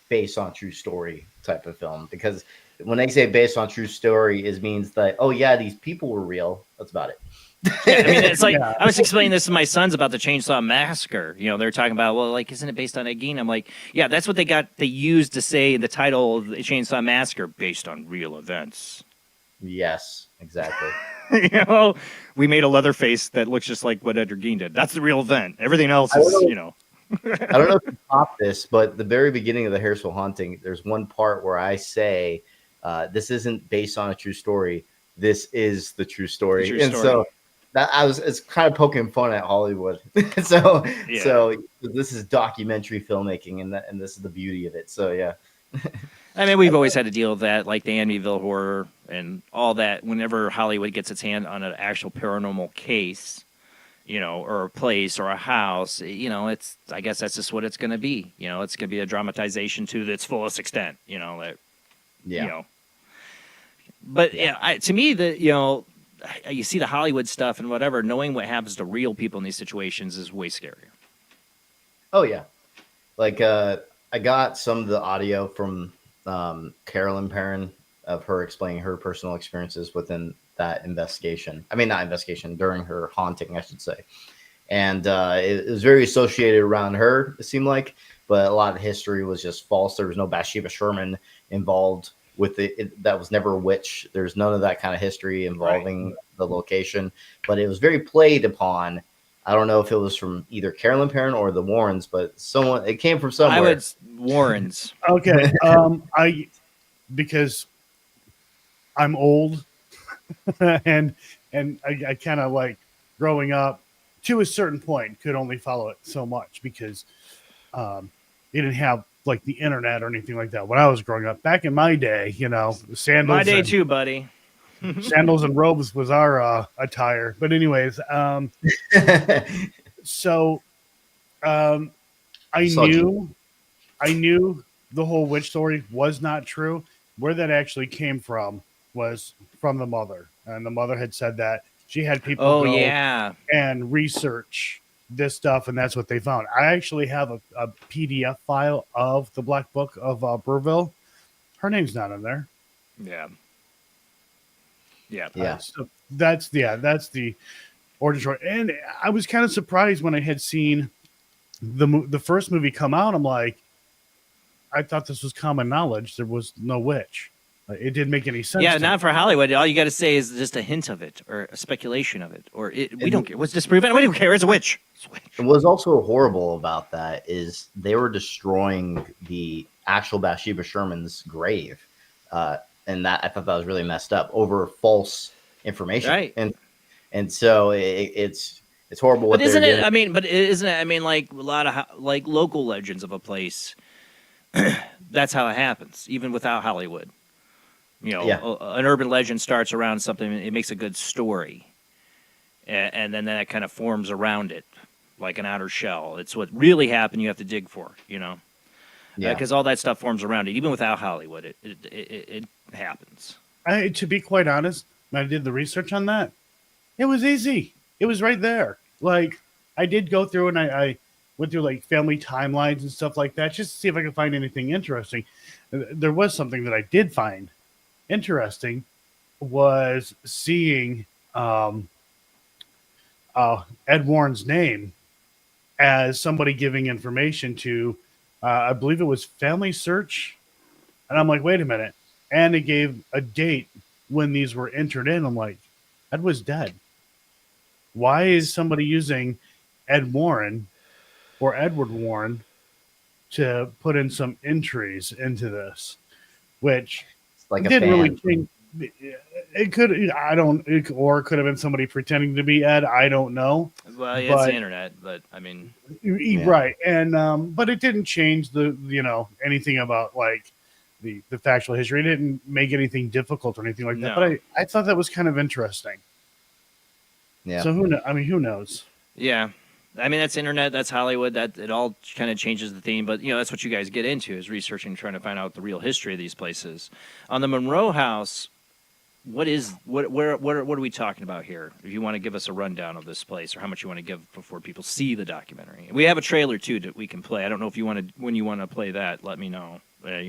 based on true story type of film, because when they say based on true story, it means that, oh yeah, these people were real. That's about it. I mean, it's like I was explaining this to my sons about the Chainsaw Massacre. You know, they're talking about, well, like, isn't it based on Agin? I'm like, yeah, that's what they used to say in the title of the Chainsaw Massacre, based on real events. Yes, exactly. You know, we made a Leatherface that looks just like what Edgar Gein did. That's the real event. Everything else is, you know. I don't know if you caught this, but the very beginning of the Harrisville haunting, there's one part where I say, this isn't based on a true story. This is the true story. So it's kind of poking fun at Hollywood. So this is documentary filmmaking, and this is the beauty of it. So yeah. I mean, we've always had to deal with that, like the Amityville horror and all that. Whenever Hollywood gets its hand on an actual paranormal case, you know, or a place or a house, you know, I guess that's just what it's going to be. You know, it's going to be a dramatization to its fullest extent. You know that. Yeah. You know. But to me, you see the Hollywood stuff and whatever. Knowing what happens to real people in these situations is way scarier. Oh yeah, like I got some of the audio from Carolyn Perrin of her explaining her personal experiences within that investigation. I mean, not investigation, during her haunting, I should say. And it was very associated around her, it seemed like, but a lot of history was just false. There was no Bathsheba Sherman involved with it. That was never a witch. There's none of that kind of history involving the location, but it was very played upon. I don't know if it was from either Carolyn Perrin or the Warrens, but it came from somewhere. I would Warrens. Okay. Because I'm old and I kind of like growing up to a certain point could only follow it so much because you didn't have like the internet or anything like that when I was growing up. Back in my day, you know, sandals. My day too, buddy. Sandals and robes was our attire. But anyways, so I knew the whole witch story was not true. Where that actually came from was from the mother. And the mother had said that she had people go and research this stuff, and that's what they found. I actually have a PDF file of the Black Book of Burville. Her name's not in there. So that's the origin story. And I was kind of surprised when I had seen the first movie come out. I'm like, I thought this was common knowledge. There was no witch. It didn't make any sense. Yeah, not for Hollywood. All you got to say is just a hint of it or a speculation of it. Or we don't care. What's disproven? We don't care. It's a witch. And what's also horrible about that is they were destroying the actual Bathsheba Sherman's grave. And that I thought that was really messed up over false information. Right. And so it's horrible. But isn't it? I mean, like a lot of like local legends of a place. That's how it happens, even without Hollywood. You know, an urban legend starts around something. It makes a good story, and then that kind of forms around it, like an outer shell. It's what really happened. You have to dig for, you know, because all that stuff forms around it. Even without Hollywood, it happens. To be quite honest, when I did the research on that, it was easy. It was right there. Like I did go through and I went through like family timelines and stuff like that just to see if I could find anything interesting. There was something that I did find interesting was seeing Ed Warren's name as somebody giving information to I believe it was Family Search. And I'm like, wait a minute. And it gave a date when these were entered in. I'm like, Ed was dead. Why is somebody using Ed Warren or Edward Warren to put in some entries into this? Which Like a didn't fan. really change. It could, I don't, or it could have been somebody pretending to be Ed. I don't know. Well, it's the internet, but I mean, right. And, but it didn't change anything about like the factual history. It didn't make anything difficult or anything like that. But I thought that was kind of interesting. Yeah. So who knows? Yeah. I mean, that's internet, that's Hollywood, that it all kind of changes the theme, but that's what you guys get into is researching, trying to find out the real history of these places. On the Monroe House, what are we talking about here? If you want to give us a rundown of this place, or how much you want to give before people see the documentary. We have a trailer too that we can play. I don't know if when you want to play that, let me know. When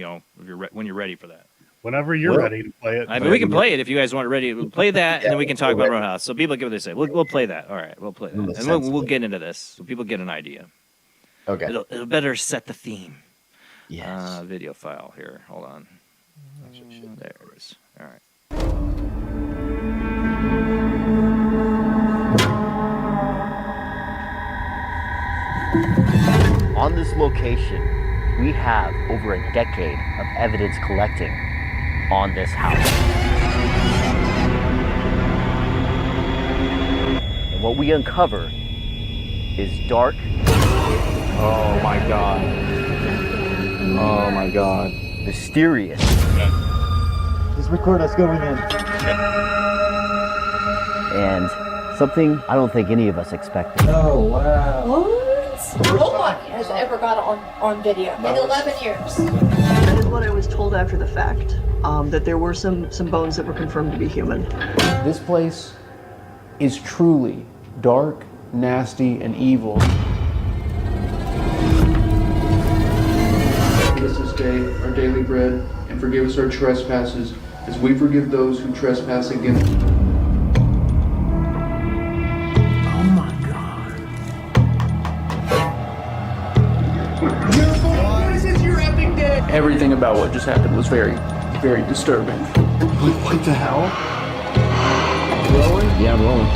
you're ready for that. Whenever you're ready to play it. I mean, we can play it if you guys want to ready to play that, and then we can talk about Monroe House. So people give what they say. We'll play that. All right, we'll play that, and we'll get into this so people get an idea. Okay. It'll better set the theme. Yes. Video file here. Hold on. There it is. All right. On this location, we have over a decade of evidence collecting on this house. And what we uncover is dark. Oh my God. Oh my God. Mysterious. Just record us going in. And something I don't think any of us expected. Oh, wow. What? Nobody has ever got on video in 11 years. That is what I was told after the fact, that there were some bones that were confirmed to be human. This place is truly dark, nasty, and evil. Give us this day our daily bread, and forgive us our trespasses, as we forgive those who trespass against us. Oh my God. This is your epic day! Everything about what just happened was very, very disturbing. What the hell? Rolling? Yeah, I'm rolling.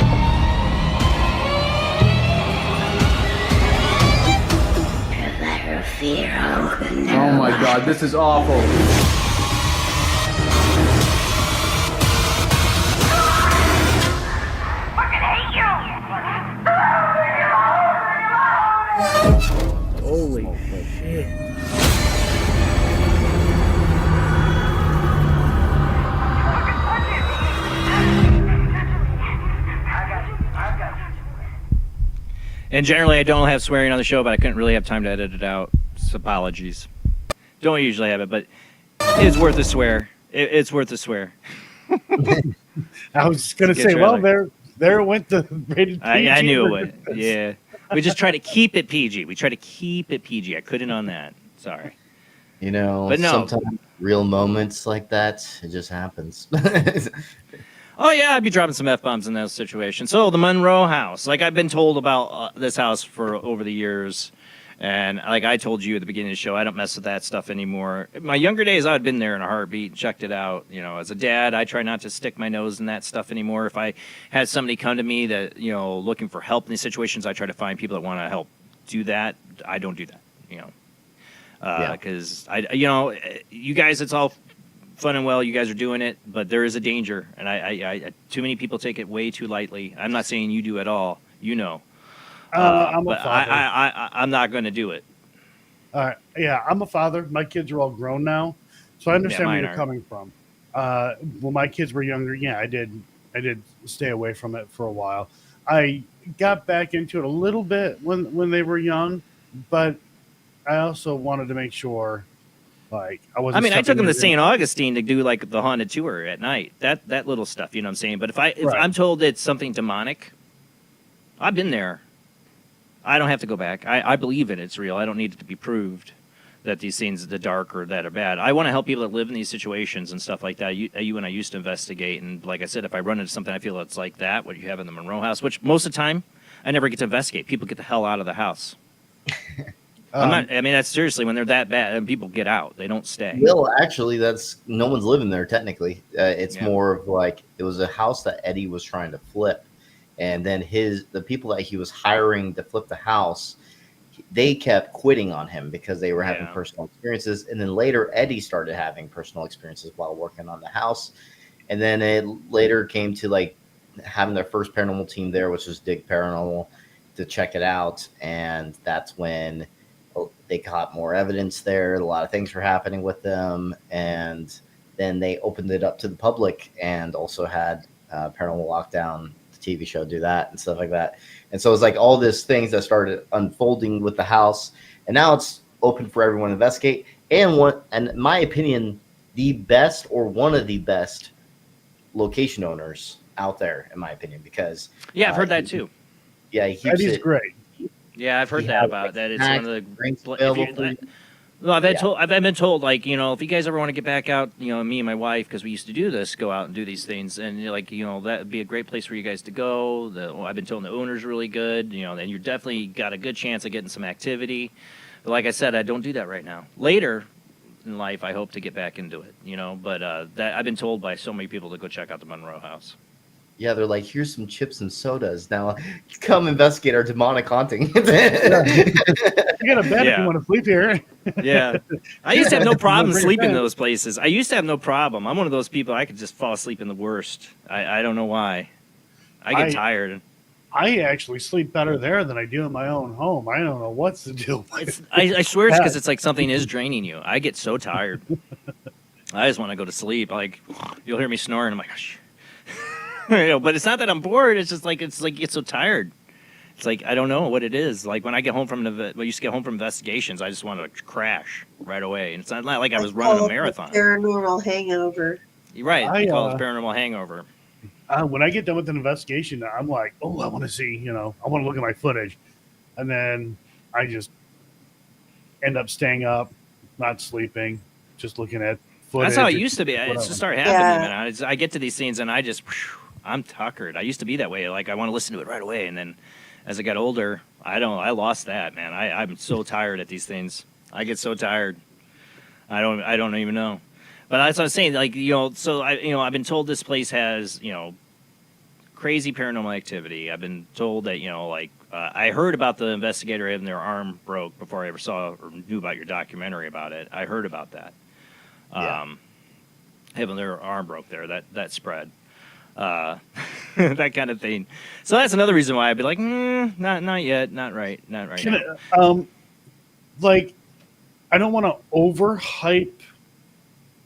Oh my God, this is awful. Holy shit. And generally, I don't have swearing on the show, but I couldn't really have time to edit it out. So apologies. Don't usually have it, but it's worth a swear. It's worth a swear. I was just gonna say, well, there went the rated PG. I knew it would. Yeah, we just try to keep it PG. We try to keep it PG. I couldn't on that. Sorry. But no. Sometimes real moments like that, it just happens. Oh, yeah, I'd be dropping some F-bombs in those situations. So, the Monroe House. Like, I've been told about this house for over the years. And like I told you at the beginning of the show, I don't mess with that stuff anymore. In my younger days, I'd been there in a heartbeat and checked it out. As a dad, I try not to stick my nose in that stuff anymore. If I had somebody come to me that, looking for help in these situations, I try to find people that want to help do that. I don't do that, because you guys, it's all fun and well. You guys are doing it, but there is a danger, and I too many people take it way too lightly. I'm not saying you do at all. I'm a but father. I'm not going to do it. Yeah, I'm a father. My kids are all grown now, so I understand where mine you're are. coming from. When my kids were younger, yeah, I did stay away from it for a while. I got back into it a little bit when they were young, but I also wanted to make sure, like, I wasn't. I took them to St. Augustine to do like the haunted tour at night. That little stuff, you know what I'm saying? But if I'm told it's something demonic, I've been there. I don't have to go back. I believe it's real. I don't need it to be proved that these things, the dark or that are bad. I want to help people that live in these situations and stuff like that. You and I used to investigate, and like I said, if I run into something I feel it's like that, what you have in the Monroe House, which most of the time I never get to investigate. People get the hell out of the house. I'm not. I mean, that's seriously when they're that bad, and people get out. They don't stay. Well, actually, that's no one's living there technically. It's more of like it was a house that Eddie was trying to flip, and then the people that he was hiring to flip the house, they kept quitting on him because they were having personal experiences. And then later, Eddie started having personal experiences while working on the house, and then it later came to like having their first paranormal team there, which was Dig Paranormal, to check it out, and that's when they caught more evidence there. A lot of things were happening with them, and then they opened it up to the public and also had Paranormal Lockdown, the TV show, do that and stuff like that. And so it's like all these things that started unfolding with the house, and now it's open for everyone to investigate. And in my opinion, the best or one of the best location owners out there, in my opinion, because I've heard that too. Yeah, he keeps Eddie's it great. Yeah, I've heard that about that. It's one of the. I've been told, like, you know, if you guys ever want to get back out, you know, me and my wife, because we used to do this, go out and do these things, and like, you know, that would be a great place for you guys to go. I've been told the owner's really good, you know, and you're definitely got a good chance of getting some activity. But like I said, I don't do that right now. Later in life, I hope to get back into it, you know. But that I've been told by so many people to go check out the Monroe House. Yeah, they're like, here's some chips and sodas. Now, come investigate our demonic haunting. You got a bed if you want to sleep here. Yeah. I used to have no problem sleeping in those places. I used to have no problem. I'm one of those people, I could just fall asleep in the worst. I don't know why. I get tired. I actually sleep better there than I do in my own home. I don't know what's the deal. I swear it's because it's like something is draining you. I get so tired. I just want to go to sleep. Like, you'll hear me snoring. I'm like, oh, shit. You know, but it's not that I'm bored. It's just like get so tired. It's like I don't know what it is. Like when I get home from used to get home from investigations, I just want to crash right away. And it's not like I was running a marathon. Paranormal hangover. You're right. I call it paranormal hangover. When I get done with an investigation, I'm like, oh, I want to see. You know, I want to look at my footage, and then I just end up staying up, not sleeping, just looking at footage. That's how it used to be. It's just started happening. Man. I get to these scenes and I'm tuckered. I used to be that way. Like I want to listen to it right away. And then as I got older, I lost that, man. I'm so tired at these things. I get so tired. I don't even know. But that's what I'm saying. Like, you know, so I've been told this place has, you know, crazy paranormal activity. I've been told that, you know, like I heard about the investigator having their arm broke before I ever saw or knew about your documentary about it. I heard about that. Having their arm broke there, that spread. That kind of thing. So that's another reason why I'd be like, not yet, not right now. Like, I don't want to overhype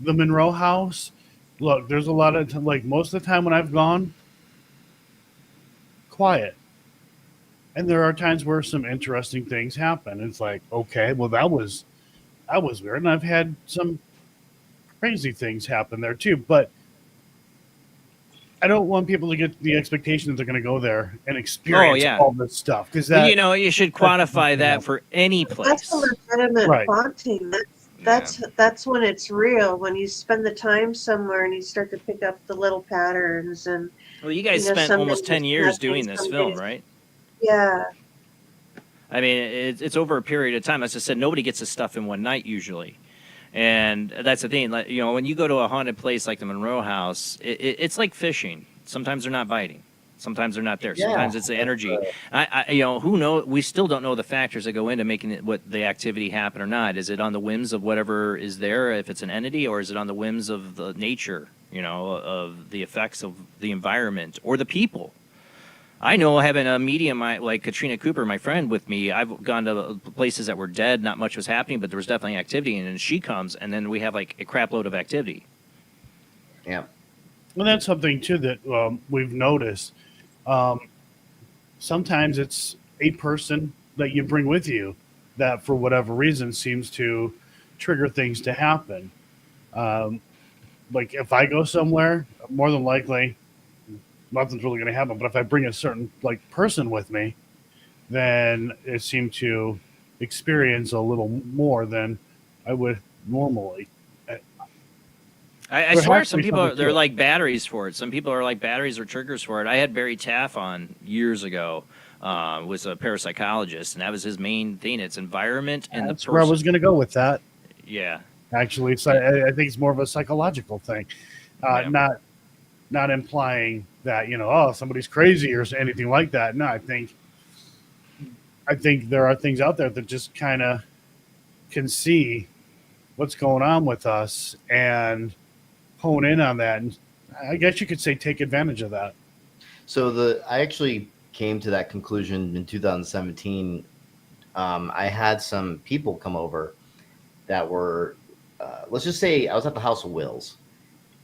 the Monroe House. Look, there's a lot of like most of the time when I've gone, quiet, and there are times where some interesting things happen. It's like, okay, well that was weird, and I've had some crazy things happen there too, but I don't want people to get the expectation that they're going to go there and experience all this stuff. Because you know, you should quantify that for any place. That's a legitimate haunting. That's when it's real. When you spend the time somewhere and you start to pick up the little patterns and. Well, you guys spent almost 10 years doing this film, right? Yeah. I mean, it's over a period of time. As I said, nobody gets this stuff in one night usually. And that's the thing, like, you know, when you go to a haunted place like the Monroe House, it's like fishing. Sometimes they're not biting. Sometimes they're not there. Sometimes it's the energy. You know, who knows? We still don't know the factors that go into making what the activity happen or not. Is it on the whims of whatever is there, if it's an entity, or is it on the whims of the nature, you know, of the effects of the environment or the people? I know having a medium like Katrina Cooper, my friend, with me, I've gone to places that were dead, not much was happening, but there was definitely activity, and then she comes, and then we have like a crap load of activity. Yeah. Well, that's something, too, that we've noticed. Sometimes it's a person that you bring with you that, for whatever reason, seems to trigger things to happen. Like, if I go somewhere, more than likely, nothing's really going to happen. But if I bring a certain person with me, then it seemed to experience a little more than I would normally. I swear some people, they're like batteries for it. Some people are like batteries or triggers for it. I had Barry Taff on years ago was a parapsychologist, and that was his main thing. It's environment and That's the person. where I was going to go with that. Yeah. Actually, I think it's more of a psychological thing, not implying that somebody's crazy or anything like that. No, I think there are things out there that just kind of can see what's going on with us and hone in on that, and I guess you could say take advantage of that. So I actually came to that conclusion in 2017. I had some people come over that were, let's just say I was at the House of Wills.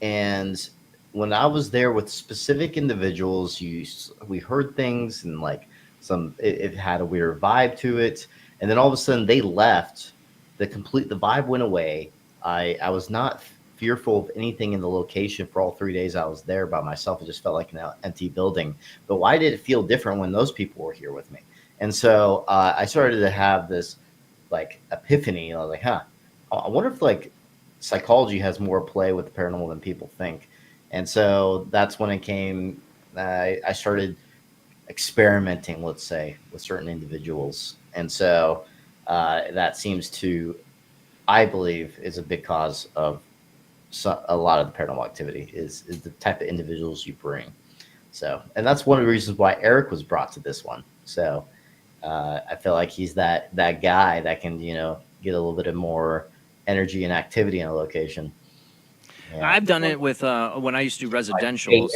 And when I was there with specific individuals, we heard things and like it had a weird vibe to it. And then all of a sudden they left. The vibe went away. I was not fearful of anything in the location for all 3 days I was there by myself. It just felt like an empty building. But why did it feel different when those people were here with me? And so I started to have this like epiphany. I was like, I wonder if like psychology has more play with the paranormal than people think. And so that's when it came. I started experimenting, let's say, with certain individuals. And so that seems to, I believe, is a big cause of a lot of the paranormal activity is the type of individuals you bring. So, and that's one of the reasons why Eric was brought to this one. So I feel like he's that guy that can, get a little bit of more energy and activity in a location. Yeah. I've done it with when I used to do residential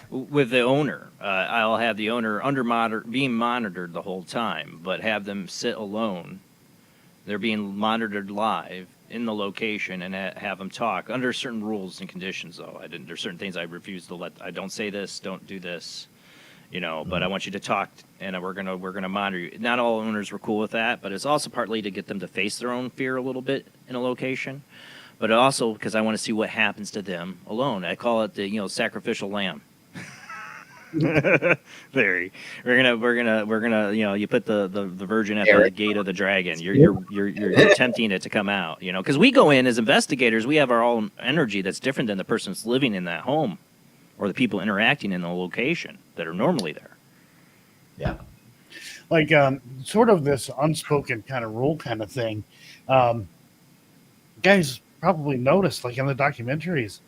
with the owner. I'll have the owner being monitored the whole time, but have them sit alone. They're being monitored live in the location and have them talk under certain rules and conditions. Though there's certain things I refuse to let. I don't say this, don't do this, But I want you to talk, and we're gonna monitor you. Not all owners were cool with that, but it's also partly to get them to face their own fear a little bit in a location, but also because I want to see what happens to them alone. I call it the sacrificial lamb. Very. We're gonna you put the virgin at the gate of the dragon. You're tempting it to come out, because we go in as investigators. We have our own energy that's different than the person that's living in that home or the people interacting in the location that are normally there. Yeah. Like sort of this unspoken kind of rule kind of thing. Guys probably noticed, like in the documentaries,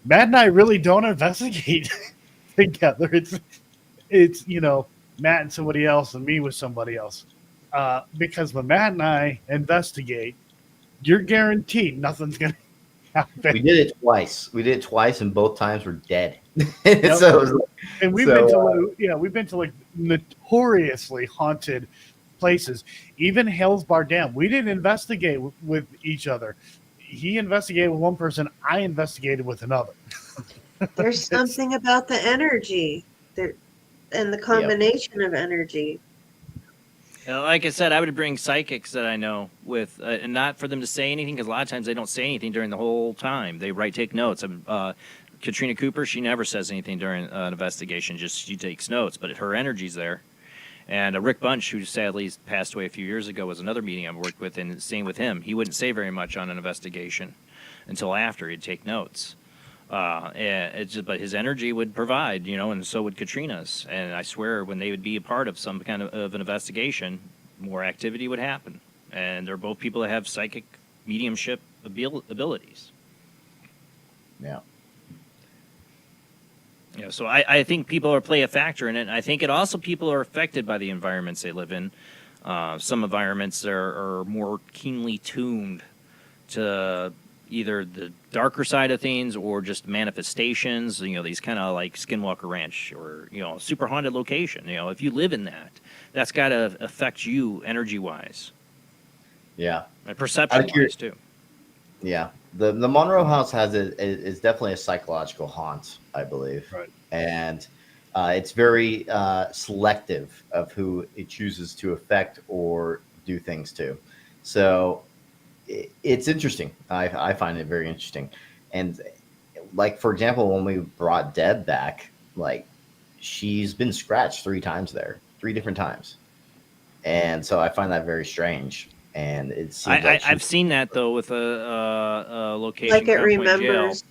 Matt and I really don't investigate together. It's Matt and somebody else and me with somebody else. Because when Matt and I investigate, you're guaranteed nothing's gonna happen. We did it twice, and both times we're dead. Yep. So and we've been to like notoriously haunted places. Even Hell's Bar Dam. We didn't investigate with each other. He investigated with one person. I investigated with another. There's something about the energy there and the combination of energy. Like I said, I would bring psychics that I know with, and not for them to say anything, because a lot of times they don't say anything during the whole time. They take notes. Katrina Cooper, she never says anything during an investigation. Just she takes notes, but her energy's there. And Rick Bunch, who sadly passed away a few years ago, was another meeting I worked with, and same with him. He wouldn't say very much on an investigation until after he'd take notes. But his energy would provide, and so would Katrina's. And I swear, when they would be a part of some kind of an investigation, more activity would happen. And they're both people that have psychic mediumship abilities. Yeah. Yeah, so I think people play a factor in it. I think people are affected by the environments they live in. Some environments are more keenly tuned to either the darker side of things or just manifestations. These kind of like Skinwalker Ranch or super haunted location. If you live in that, that's got to affect you energy wise. Yeah, and perception wise too. Yeah. The Monroe House is definitely a psychological haunt, I believe. Right. And it's very selective of who it chooses to affect or do things to. So it's interesting. I find it very interesting. And like, for example, when we brought Deb back, like she's been scratched 3 times there, 3 different times. And so I find that very strange. And it's I've seen that though with a location like it remembers.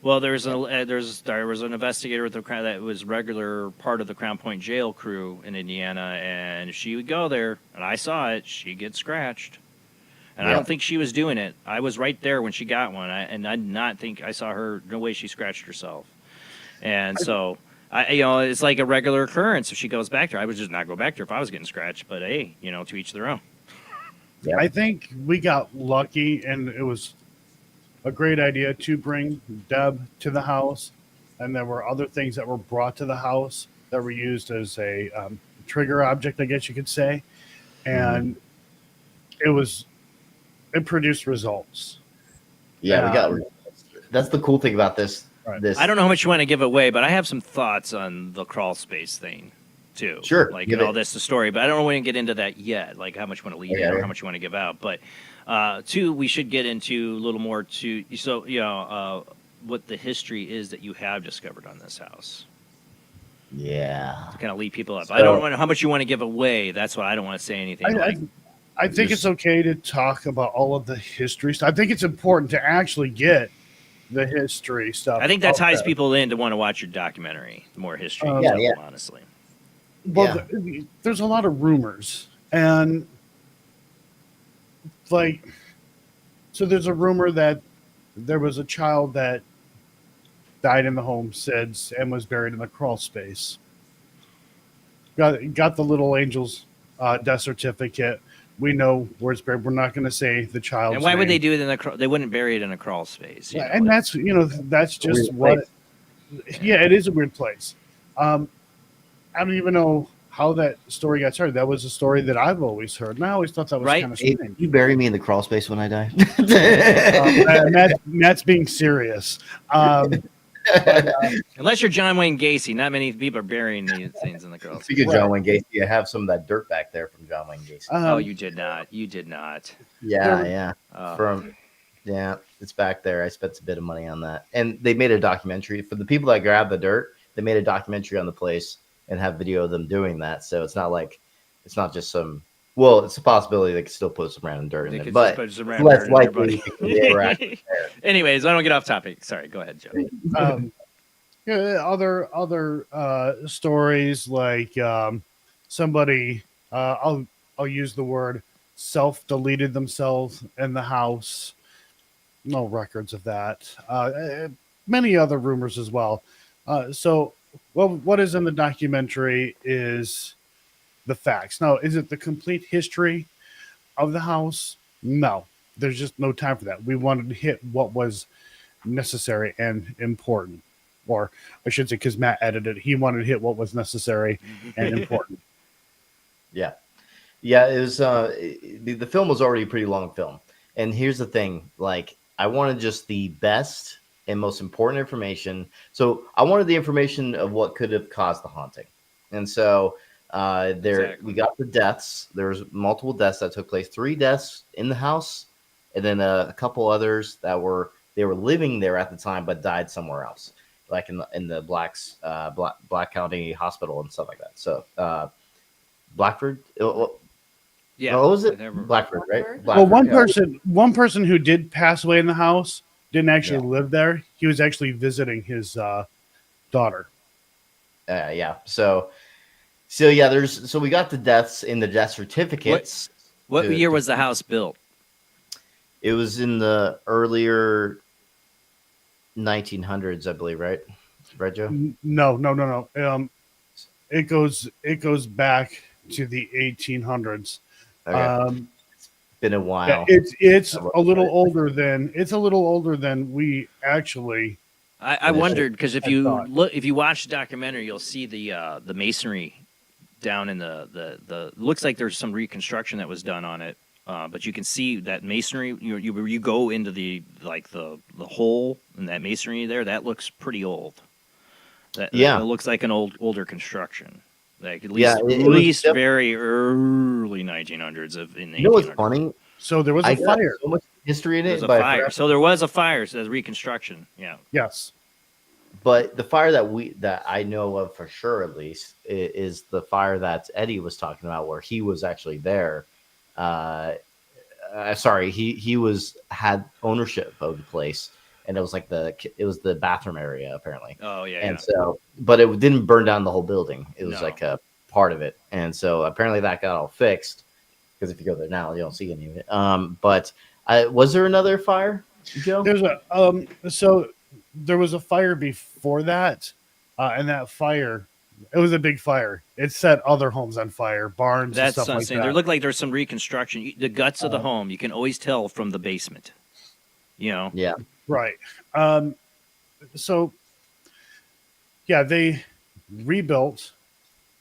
Well, there was an investigator with the Crown that was regular part of the Crown Point jail crew in Indiana, and she would go there, and I saw it. She'd get scratched, and I don't think she was doing it. I was right there when she got one, and I did not think I saw her. No way she scratched herself, and so it's like a regular occurrence. If she goes back there, I would just not go back there if I was getting scratched. But hey, to each their own. Yeah. I think we got lucky, and it was a great idea to bring Deb to the house, and there were other things that were brought to the house that were used as a trigger object, I guess you could say, and it produced results. Yeah, we got results. That's the cool thing about this. Right. This I don't know how much you want to give away, but I have some thoughts on the crawl space thing too. Sure, like give all it. the story, but I don't want to get into that yet. Like how much you want to leave in or how much you want to give out. But two, we should get into a little more what the history is that you have discovered on this house. Yeah, to kind of lead people up. So, I don't know how much you want to give away. That's why I don't want to say anything. I think it's okay to talk about all of the history stuff. I think it's important to actually get the history stuff. I think that ties people in to want to watch your documentary. The more history, honestly. Well, there's a lot of rumors, and so there's a rumor that there was a child that died in the home, SIDS, and was buried in the crawl space. Got the little angel's death certificate. We know where it's buried. We're not going to say the child's And why would name. they do it in the? They wouldn't bury it in a crawl space. Yeah, and that's just what. Yeah, it is a weird place. I don't even know how that story got started. That was a story that I've always heard, and I always thought that was kind of strange. Hey, you bury me in the crawl space when I die. That's being serious. Unless you're John Wayne Gacy, not many people are burying these things in the crawl space. Speaking of John Wayne Gacy, I have some of that dirt back there from John Wayne Gacy. Oh, you did not. You did not. Yeah. It's back there. I spent a bit of money on that, and they made a documentary for the people that grabbed the dirt. They made a documentary on the place and have video of them doing that. So it's not just some. Well, it's a possibility they could still put some random dirt in it, but less likely. Anyways, I don't get off topic. Sorry, go ahead, Joe. Other stories like somebody. I'll use the word self-deleted themselves in the house. No records of that. Many other rumors as well. What is in the documentary is the facts. Now, is it the complete history of the house? No, there's just no time for that. We wanted to hit what was necessary and important, or I should say, because Matt edited, he wanted to hit what was necessary and important. Yeah. It was the film was already a pretty long film, and here's the thing: I wanted just the best and most important information. So I wanted the information of what could have caused the haunting, and so. We got the deaths. There was multiple deaths that took place. 3 deaths in the house, and then a couple others that were living there at the time but died somewhere else, like in the Black County Hospital and stuff like that. So Blackford, what was it? Blackford, right? Blackford, well, one person who did pass away in the house didn't actually live there. He was actually visiting his daughter. So we got the deaths in the death certificates. What year was the house built? It was in the earlier 1900s, I believe, right? Right, Joe? No. It goes back to the 1800s. Okay. It's been a while. It's a little older than we actually. I wondered because if you watch the documentary, you'll see the masonry down in the looks like there's some reconstruction that was done on it, but you can see that masonry. You go into the hole in that masonry there. That looks pretty old. That looks like an older construction. Like at least very early 1900s in the. You know what's funny? So there was a fire. So much history in it. There's a fire. So there was a fire. So there's reconstruction. Yeah. Yes. But the fire that I know of for sure, at least, is the fire that Eddie was talking about, where he was actually there. He had ownership of the place, and it was like the bathroom area apparently. Oh yeah. And so, but it didn't burn down the whole building. It was No. like a part of it, and so apparently that got all fixed. Because if you go there now, you don't see any of it. But was there another fire, Joe? There's a so there was a fire before that, and that fire, it was a big fire. It set other homes on fire, barns, That's and stuff like insane. that. There looked like there's some reconstruction. The guts of the home, you can always tell from the basement. You know. Yeah. Right. So yeah, they rebuilt.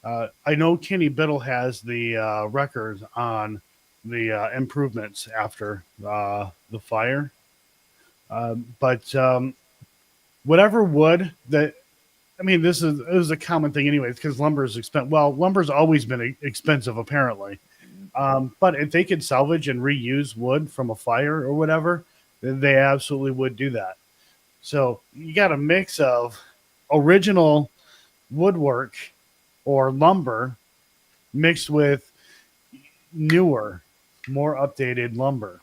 I know Kenny Biddle has the records on the improvements after the fire. But whatever wood that, I mean, this is a common thing anyways, because lumber is expensive. Well, lumber's always been expensive apparently. But if they could salvage and reuse wood from a fire or whatever, then they absolutely would do that. So you got a mix of original woodwork or lumber mixed with newer, more updated lumber.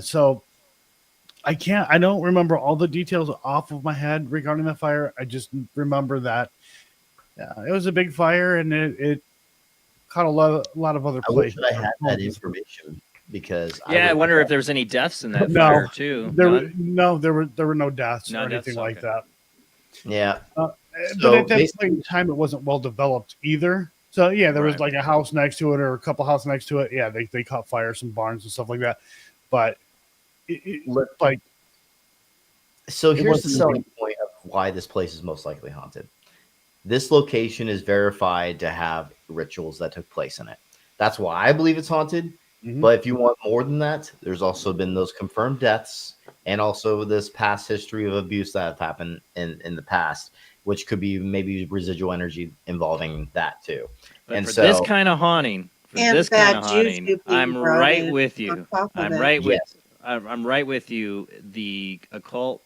So I don't remember all the details off of my head regarding the fire. I just remember that it was a big fire and it caught a lot of other I wish places. I had that information because I wonder if there's any deaths in that fire too. There were no deaths No or anything deaths? like Okay. that. Yeah. But at that point in time, it wasn't well developed either. So yeah, there was Right. like a house next to it or a couple houses next to it. Yeah, they caught fire, some barns and stuff like that. But like, so it here's the wasn't- selling point of why this place is most likely haunted. This location is verified to have rituals that took place in it. That's why I believe it's haunted. Mhm. But if you want more than that, there's also been those confirmed deaths and also this past history of abuse that have happened in the past, which could be maybe residual energy involving that too. But and for so this kind of haunting, And this bad kind of juju haunting, being I'm brought right in with on you. top of I'm it. right with. Yes. I'm right with you. The occult,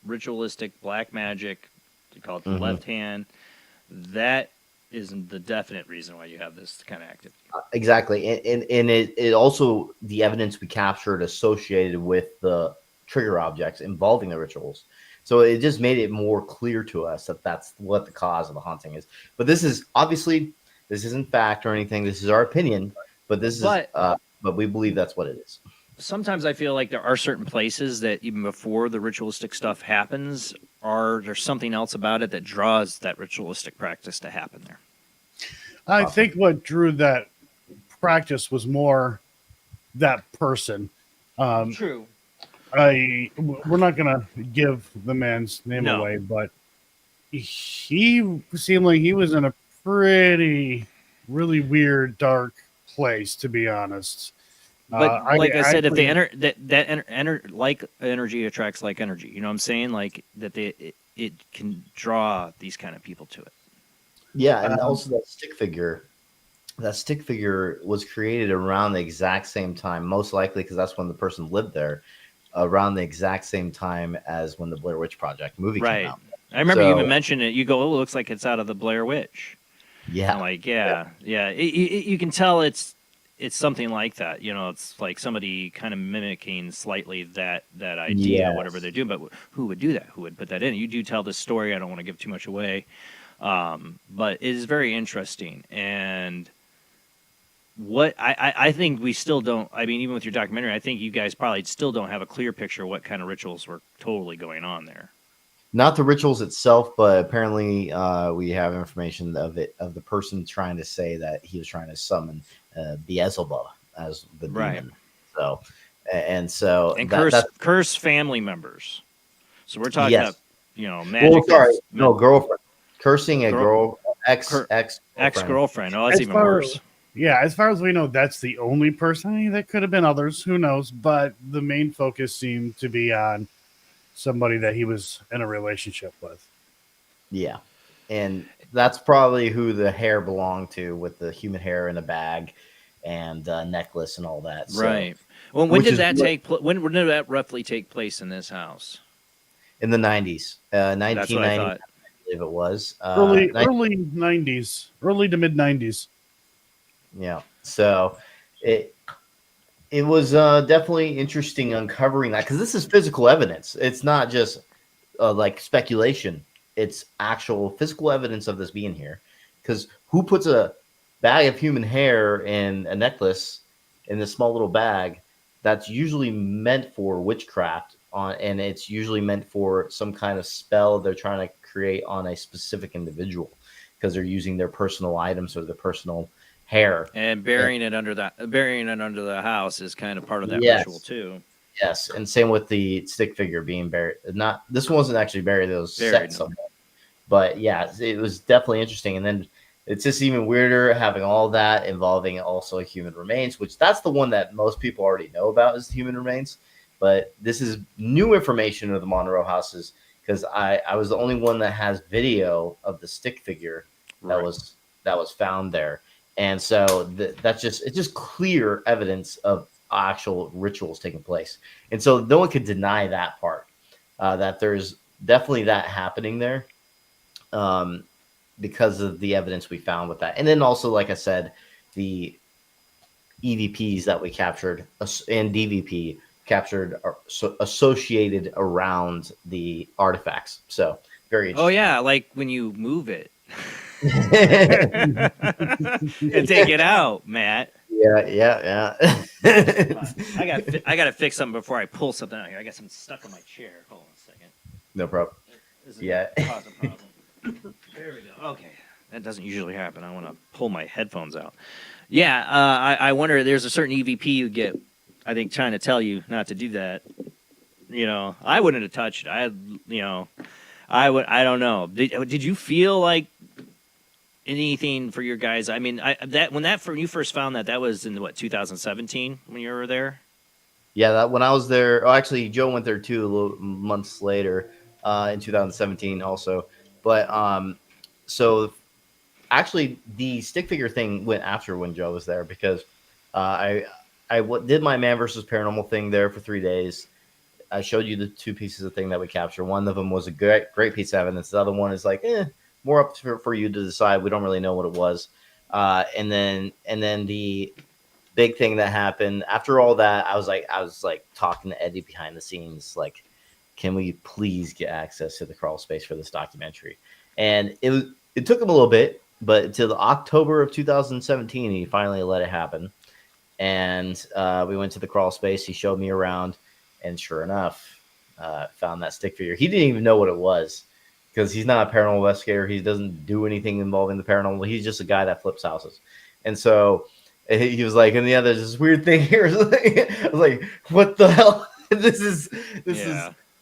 ritualistic black magic, they call it the Mm-hmm. left hand. That isn't the definite reason why you have this kind of activity. Exactly. And it also the evidence we captured associated with the trigger objects involving the rituals. So it just made it more clear to us that that's what the cause of the haunting is. But this is obviously this isn't fact or anything. This is our opinion, but but we believe that's what it is. Sometimes I feel like there are certain places that even before the ritualistic stuff happens, there's something else about it that draws that ritualistic practice to happen there. I think what drew that practice was more that person. True. We're not gonna give the man's name No. away, but he seemed like he was in a pretty, really weird, dark place, to be honest. But like I said, if they actually- enter like energy attracts like energy. You know what I'm saying? Like that it can draw these kind of people to it. Yeah, and also that stick figure was created around the exact same time, most likely because that's when the person lived there, around the exact same time as when the Blair Witch Project movie came out. I remember you So- even mentioned it. You go, "Oh, it looks like it's out of the Blair Witch." Yeah. I'm like, yeah. You can tell it's something like that. You know, it's like somebody kind of mimicking slightly that idea, Yes. whatever they're doing. But who would do that? Who would put that in? You do tell this story. I don't want to give too much away, but it is very interesting. And what I think we still don't. I mean, even with your documentary, I think you guys probably still don't have a clear picture of what kind of rituals were totally going on there. Not the rituals itself, but apparently we have information of the person trying to say that he was trying to summon Beelzebub as the Right. demon. So and curse family members. So we're talking Yes. about, magic. Well, sorry, that's- no girlfriend cursing a ex-girlfriend. Oh, that's As even far- worse. Yeah, as far as we know, that's the only person. I mean, there could have been others. Who knows? But the main focus seemed to be on somebody that he was in a relationship with. Yeah, and that's probably who the hair belonged to, with the human hair in a bag and necklace and all that. So, Right. Well, when which did is that what- take? When did that roughly take place in this house? in the 90s, That's what I 1990, thought. I believe it was Early 90s. early to mid 90s. Yeah. So it was definitely interesting uncovering that, because this is physical evidence. It's not just like speculation. It's actual physical evidence of this being here. Because who puts a bag of human hair in a necklace in this small little bag that's usually meant for witchcraft and it's usually meant for some kind of spell they're trying to create on a specific individual, because they're using their personal items or their personal hair, and burying it under the house is kind of part of that Yes. ritual too. Yes, and same with the stick figure being buried. Not this one wasn't actually buried; it was Buried, set somewhere. But yeah, it was definitely interesting. And then it's just even weirder having all that involving also human remains, which that's the one that most people already know about is the human remains. But this is new information of the Monroe houses, because I was the only one that has video of the stick figure that was found there. And so it's just clear evidence of actual rituals taking place. And so no one could deny that part, that there's definitely that happening there, because of the evidence we found with that. And then also, like I said, the EVPs that we captured and DVP captured are associated around the artifacts. So very interesting. Oh yeah, like when you move it and take it out, Matt. Yeah. I got to fix something before I pull something out here. I got something stuck on my chair. Hold on a second. No problem. This is Yeah. gonna cause a problem. There we go. Okay. That doesn't usually happen. I want to pull my headphones out. Yeah, I wonder, there's a certain EVP you get, I think, trying to tell you not to do that. You know, I wouldn't have touched it. I don't know. Did you feel like anything for your guys? I mean, when you first found that was in what, 2017 when you were there? Yeah, when I was there. Oh, actually, Joe went there too a little months later, in 2017 also. But so actually, the stick figure thing went after when Joe was there, because I did my Man versus Paranormal thing there for 3 days. I showed you the two pieces of thing that we captured. One of them was a great piece of evidence. The other one is like, more up for you to decide. We don't really know what it was. And then the big thing that happened after all that, I was like talking to Eddie behind the scenes, like, can we please get access to the crawl space for this documentary? And it took him a little bit, but until October of 2017, he finally let it happen. And we went to the crawl space. He showed me around, and sure enough, found that stick figure. He didn't even know what it was, because he's not a paranormal investigator. He doesn't do anything involving the paranormal. He's just a guy that flips houses. And so he was like, and yeah, there's this weird thing here. I was like, what the hell? This is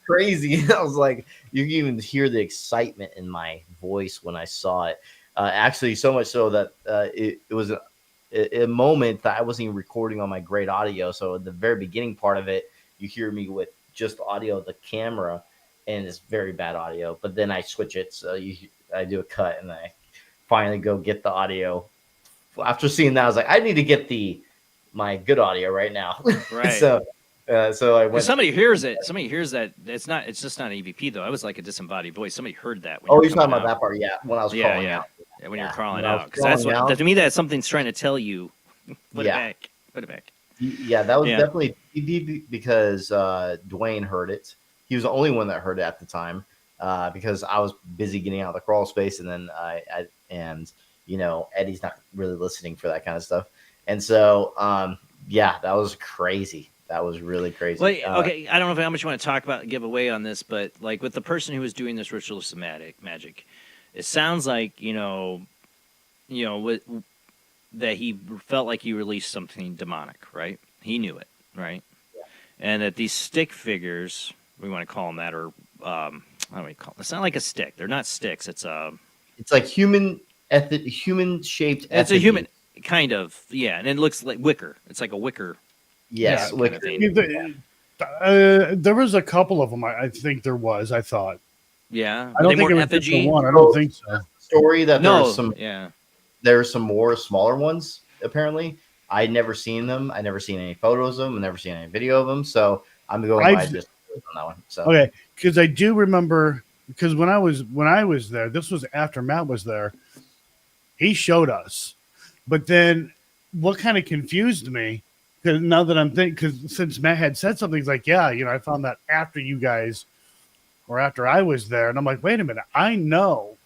crazy. I was like, you can even hear the excitement in my voice when I saw it. Actually, so much so that it was a moment that I wasn't even recording on my great audio. So at the very beginning part of it, you hear me with just audio of the camera, and it's very bad audio. But then I switch it, so I do a cut, and I finally go get the audio. After seeing that, I was like, I need to get my good audio right now. Right. So I went. Somebody hears it. Somebody hears that. It's just not an EVP though. I was like a disembodied voice. Somebody heard that. Oh, you're talking about that part, yeah. When I was crawling out. Yeah, when you're crawling out, because that's what to me that's something's trying to tell you. Put it back. Yeah, that was definitely EVP, because Dwayne heard it. He was the only one that heard it at the time, because I was busy getting out of the crawl space, and then Eddie's not really listening for that kind of stuff. And so, that was crazy. That was really crazy. Well, okay, I don't know how much you want to talk about, give away on this, but like with the person who was doing this ritualistic magic, it sounds like that he felt like he released something demonic, right? He knew it, right? Yeah. And that these stick figures, we want to call them that, or how do we call them? It's not like a stick. They're not sticks. It's like human shaped. It's a human kind of, yeah, and it looks like wicker. It's like a wicker. Yes, wicker. There was a couple of them. I think there was. I thought. Yeah, I don't think it was just the one. I don't think so. Story that No. There's some more smaller ones. Apparently, I'd never seen them. I never seen any photos of them. Never seen any video of them. So I'm going by just on that one. So okay, because I do remember, because when I was there, this was after Matt was there. He showed us, but then what kind of confused me Because now that I'm thinking, because since Matt had said something, he's like, yeah, I found that after you guys, or after I was there, and I'm like, wait a minute, I know,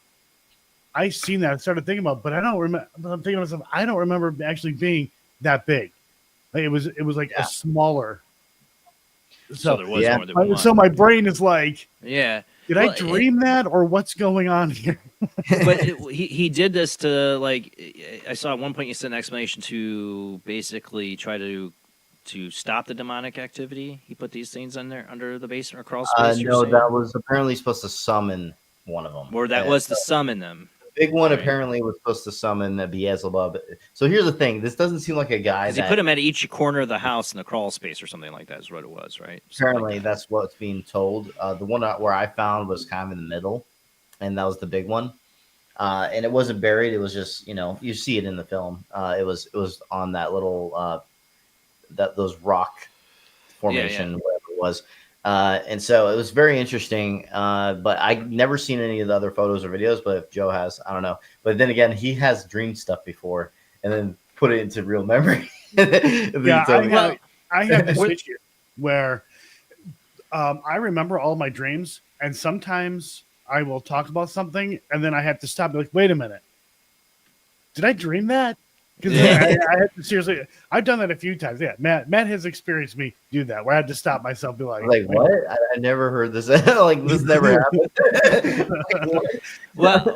I seen that. I started thinking about, but I don't remember. I'm thinking to myself, I don't remember actually being that big. Like it was like a smaller. So there was more than one. So my brain is like, yeah. Did I dream that, or what's going on here? But he did this to, like, I saw at one point you said an explanation to basically try to stop the demonic activity. He put these things under the basement or crawl space. No, that was apparently supposed to summon one of them. Or that was to summon them. The big one apparently was supposed to summon the Beelzebub. So here's the thing: this doesn't seem like a guy. He put him at each corner of the house in the crawl space or something like that. Is what it was, right? Apparently, that's what's being told. The one where I found was kind of in the middle, and that was the big one. And it wasn't buried; it was just you see it in the film. It was on that little those rock formation, whatever it was. And so it was very interesting, but I've never seen any of the other photos or videos, but if Joe has, I don't know. But then again, he has dreamed stuff before and then put it into real memory. I have this issue where I remember all my dreams, and sometimes I will talk about something, and then I have to stop and be like, wait a minute. Did I dream that? Because I have to seriously, I've done that a few times. Yeah, Matt has experienced me do that, where I had to stop myself and be like, what? I never heard this. Like, this never happened. Well,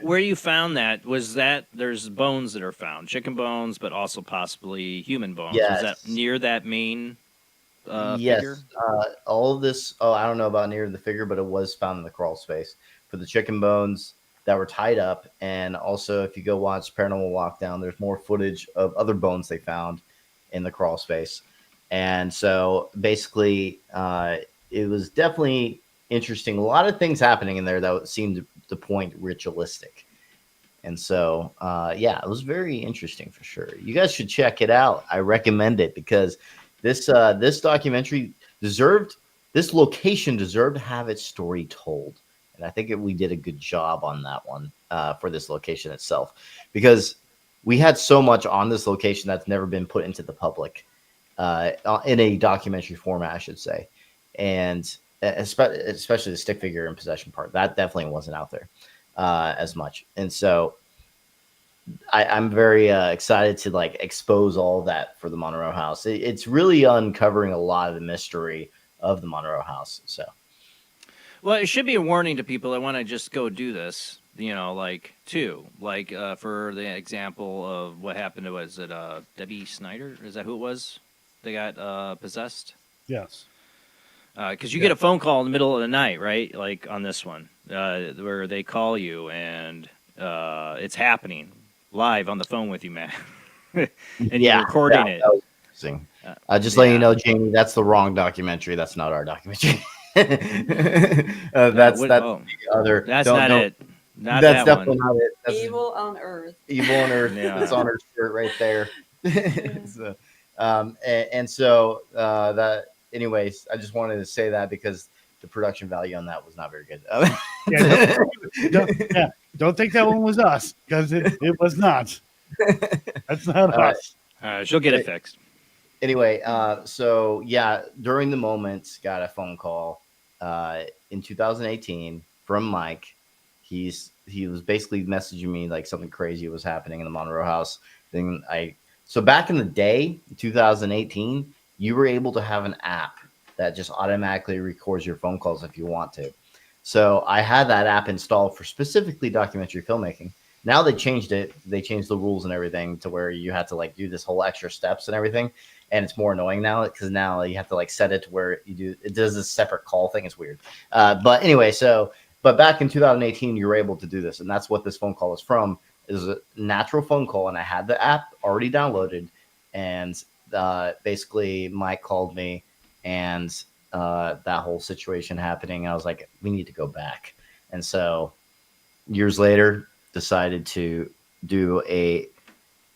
where you found that, was that there's bones that are found, chicken bones, but also possibly human bones. Yes. Was that near that main yes. figure? All of this, I don't know about near the figure, but it was found in the crawl space for the chicken bones that were tied up. And also, if you go watch Paranormal Lockdown, there's more footage of other bones they found in the crawl space. And so basically, it was definitely interesting. A lot of things happening in there that seemed to point ritualistic. And so, it was very interesting for sure. You guys should check it out. I recommend it because this documentary this location deserved to have its story told. And I think we did a good job on that one for this location itself, because we had so much on this location that's never been put into the public in a documentary format, I should say. And especially the stick figure and possession part, that definitely wasn't out there as much. And so I'm very excited to expose all that for the Monroe House. It's really uncovering a lot of the mystery of the Monroe House. So. Well, it should be a warning to people that want to just go do this, for the example of what happened to, was it Debbie Snyder? Is that who it was? They got possessed? Yes. Because you get a phone call in the middle of the night, right? Like on this one, where they call you and it's happening live on the phone with you, man. And you're recording it. That was interesting. Just letting you know, Jamie, that's the wrong documentary. That's not our documentary. That's the other. That's not it. Not that's that definitely one. not it. That's Evil on Earth. Evil on Earth. Yeah. It's on her shirt right there. So, so that. Anyways, I just wanted to say that because the production value on that was not very good. Don't think that one was us, because it was not. That's not us. She'll get it fixed. Anyway, during the moment, got a phone call in 2018 from Mike. He was basically messaging me like something crazy was happening in the Monroe House. So back in the day, 2018, you were able to have an app that just automatically records your phone calls if you want to. So I had that app installed for specifically documentary filmmaking. Now they changed it. They changed the rules and everything to where you had to do this whole extra steps and everything. And it's more annoying now because now you have to set it to where it does this separate call thing. It's weird. But anyway, but back in 2018, you were able to do this. And that's what this phone call is from. It was a natural phone call. And I had the app already downloaded. And basically Mike called me and that whole situation happening. I was like, we need to go back. And so years later, decided to do a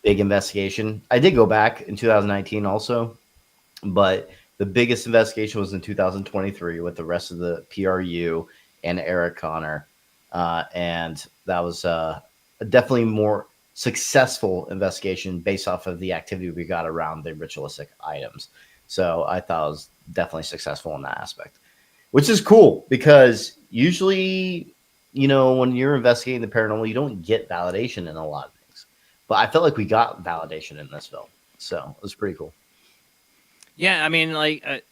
big investigation. I did go back in 2019 also, but the biggest investigation was in 2023 with the rest of the PRU and Eric Connor. And that was definitely more successful investigation based off of the activity we got around the ritualistic items. So I thought it was definitely successful in that aspect, which is cool because usually, when you're investigating the paranormal, you don't get validation in a lot of things. But I felt like we got validation in this film. So it was pretty cool. Yeah, I mean, like,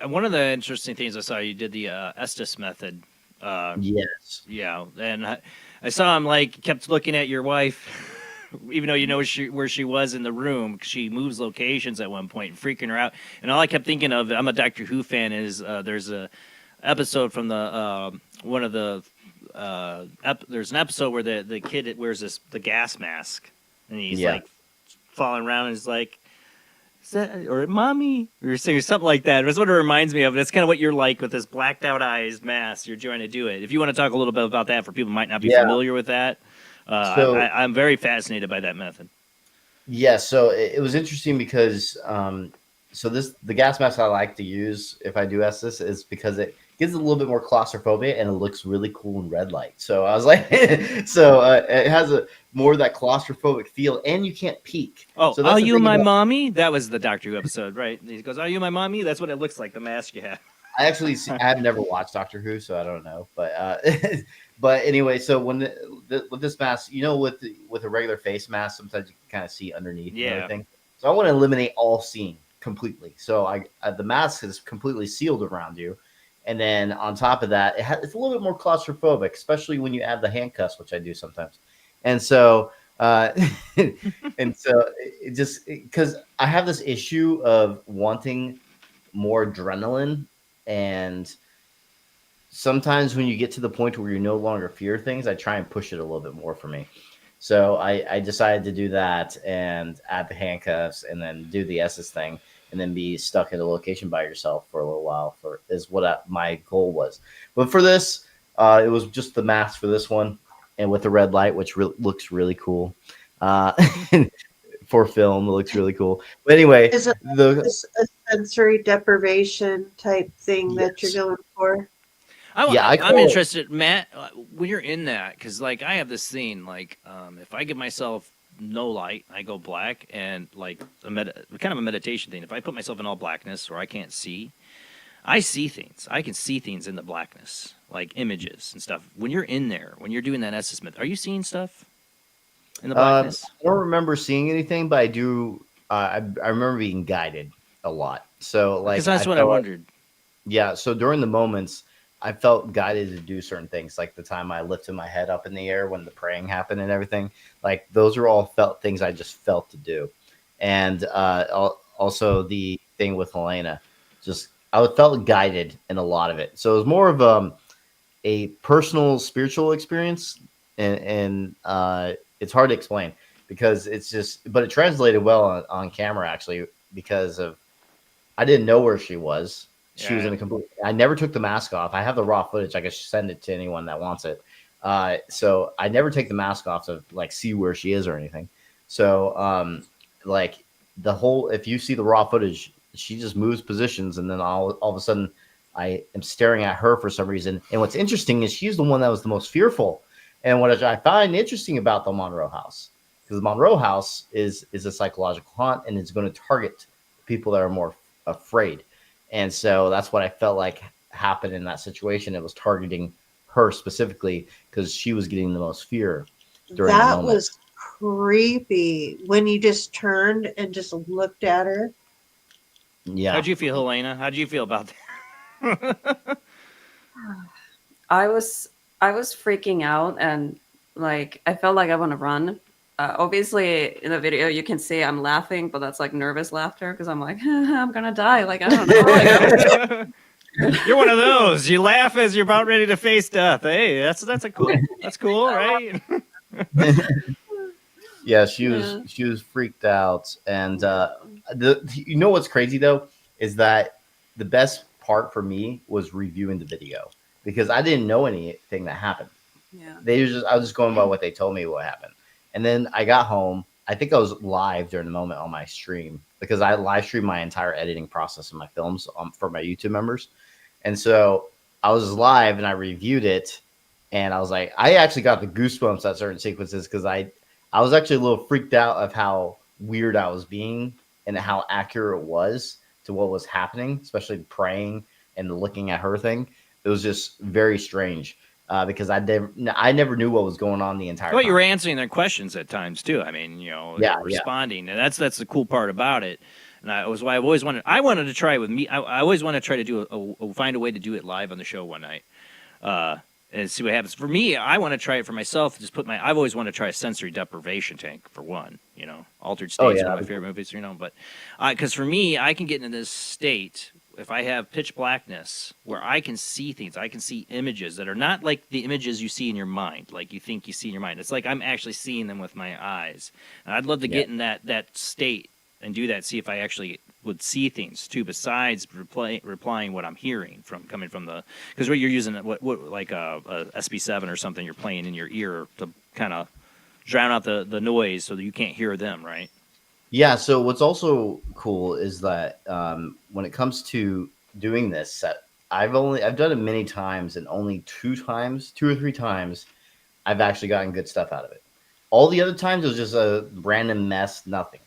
one of the interesting things I saw, you did the Estes method. Yes. Yeah, and I saw him, like, kept looking at your wife, even though you know where she was in the room. She moves locations at one point, freaking her out. And all I kept thinking of, I'm a Doctor Who fan, is there's a episode from the one of the there's an episode where the kid wears the gas mask, and he's like falling around, and he's like, "Is that, or mommy?" or something like that. That's what it reminds me of. That's kind of what you're like with this blacked out eyes mask. You're trying to do it. If you want to talk a little bit about that for people who might not be familiar with that, I'm very fascinated by that method. Yeah, so it was interesting because the gas mask I like to use if I do Estes is because it gives it a little bit more claustrophobia and it looks really cool in red light. So I was like, it has a more of that claustrophobic feel, and you can't peek. Oh, so are you my mommy? That was the Doctor Who episode, right? He goes, "Are you my mommy?" That's what it looks like, the mask you have. I have never watched Doctor Who, so I don't know. But but anyway, so when with this mask, with a regular face mask, sometimes you can kind of see underneath and everything. So I want to eliminate all seeing completely. So the mask is completely sealed around you. And then on top of that, it's a little bit more claustrophobic, especially when you add the handcuffs, which I do sometimes. And so, it just because I have this issue of wanting more adrenaline, and sometimes when you get to the point where you no longer fear things, I try and push it a little bit more for me. So I decided to do that and add the handcuffs, and then do the Estes thing, and then be stuck in a location by yourself for a little while is what my goal was. But for this, it was just the mask for this one, and with the red light, which looks really cool. For film, it looks really cool. But anyway, is it a sensory deprivation type thing that you're going for? I'm interested, Matt, when you're in that, because like I have this thing, like if I give myself no light, I go black, and like kind of a meditation thing. If I put myself in all blackness or I can't see, I see things. I can see things in the blackness, like images and stuff. When you're in there, when you're doing that Estes method, are you seeing stuff in the blackness? I don't remember seeing anything, but I do. I remember being guided a lot. So like, because that's what I wondered. Yeah. So during the moments, I felt guided to do certain things, like the time I lifted my head up in the air when the praying happened and everything. Like those are all things I just felt to do. And also the thing with Helena, I felt guided in a lot of it. So it was more of a personal spiritual experience, and it's hard to explain because but it translated well on camera actually, because I didn't know where she was. She was in a complete. I never took the mask off. I have the raw footage. I can send it to anyone that wants it. So I never take the mask off to like see where she is or anything. So like if you see the raw footage, she just moves positions, and then all of a sudden I am staring at her for some reason. And what's interesting is she's the one that was the most fearful. And what I find interesting about the Monroe house, because the Monroe house is a psychological haunt, and it's going to target people that are more afraid. And so that's what I felt like happened in that situation. It was targeting her specifically because she was getting the most fear during the moment. That was creepy when you just turned and just looked at her. Yeah. How'd you feel, Helena? How'd you feel about that? I was freaking out, and like I felt like I want to run. Obviously, in the video, you can see I'm laughing, but that's like nervous laughter because I'm like, I'm gonna die. Like I don't know. You're one of those. You laugh as you're about ready to face death. Hey, that's cool, right? Yeah, she was freaked out, and you know what's crazy though is that the best part for me was reviewing the video because I didn't know anything that happened. Yeah, I was just going by what they told me what happened. And then I got home. I think I was live during the moment on my stream because I live stream my entire editing process of my films for my YouTube members. And so I was live and I reviewed it, and I was like, I actually got the goosebumps at certain sequences because I I was actually a little freaked out of how weird I was being and how accurate it was to what was happening, especially praying and the looking at her thing. It was just very strange because I never knew what was going on the entire Well, time. you were answering their questions at times too. I mean, Yeah, responding, and that's the cool part about it. And I've always wanted. I wanted to try it with me. I always want to try to do find a way to do it live on the show one night, and see what happens. For me, I want to try it for myself. Just I've always wanted to try a sensory deprivation tank for one. Altered States, one of my favorite movies. But because for me, I can get into this state if I have pitch blackness where I can see things. I can see images that are not like the images you see in your mind, like you think you see in your mind. It's like I'm actually seeing them with my eyes. And I'd love to get in that state and do that, see if I actually would see things too, besides replying what I'm hearing coming from because what you're using, what like a SB7 or something you're playing in your ear to kind of drown out the noise so that you can't hear them, right? Yeah. So what's also cool is that when it comes to doing this set, I've done it many times, and only 2 or 3 times, I've actually gotten good stuff out of it. All the other times it was just a random mess, nothing.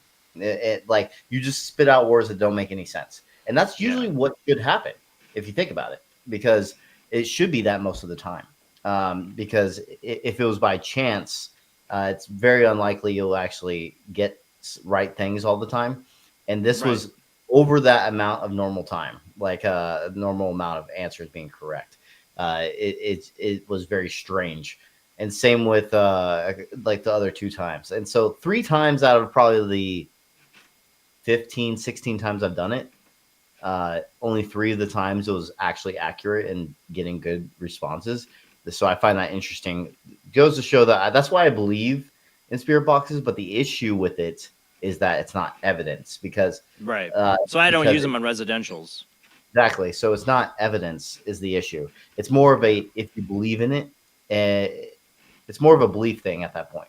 Like you just spit out words that don't make any sense, and that's usually what should happen if you think about it, because it should be that most of the time. Because if it was by chance, it's very unlikely you'll actually get right things all the time, and this was over that amount of normal time, like a normal amount of answers being correct. It was very strange. And same with like the other 2 times. And so 3 times out of probably the 15, 16 times I've done it, only 3 of the times it was actually accurate and getting good responses. So I find that interesting. It goes to show that that's why I believe in spirit boxes, but the issue with it is that it's not evidence because so I don't use them on residentials. Exactly. So it's not evidence is the issue. It's more of if you believe in it, it's more of a belief thing at that point.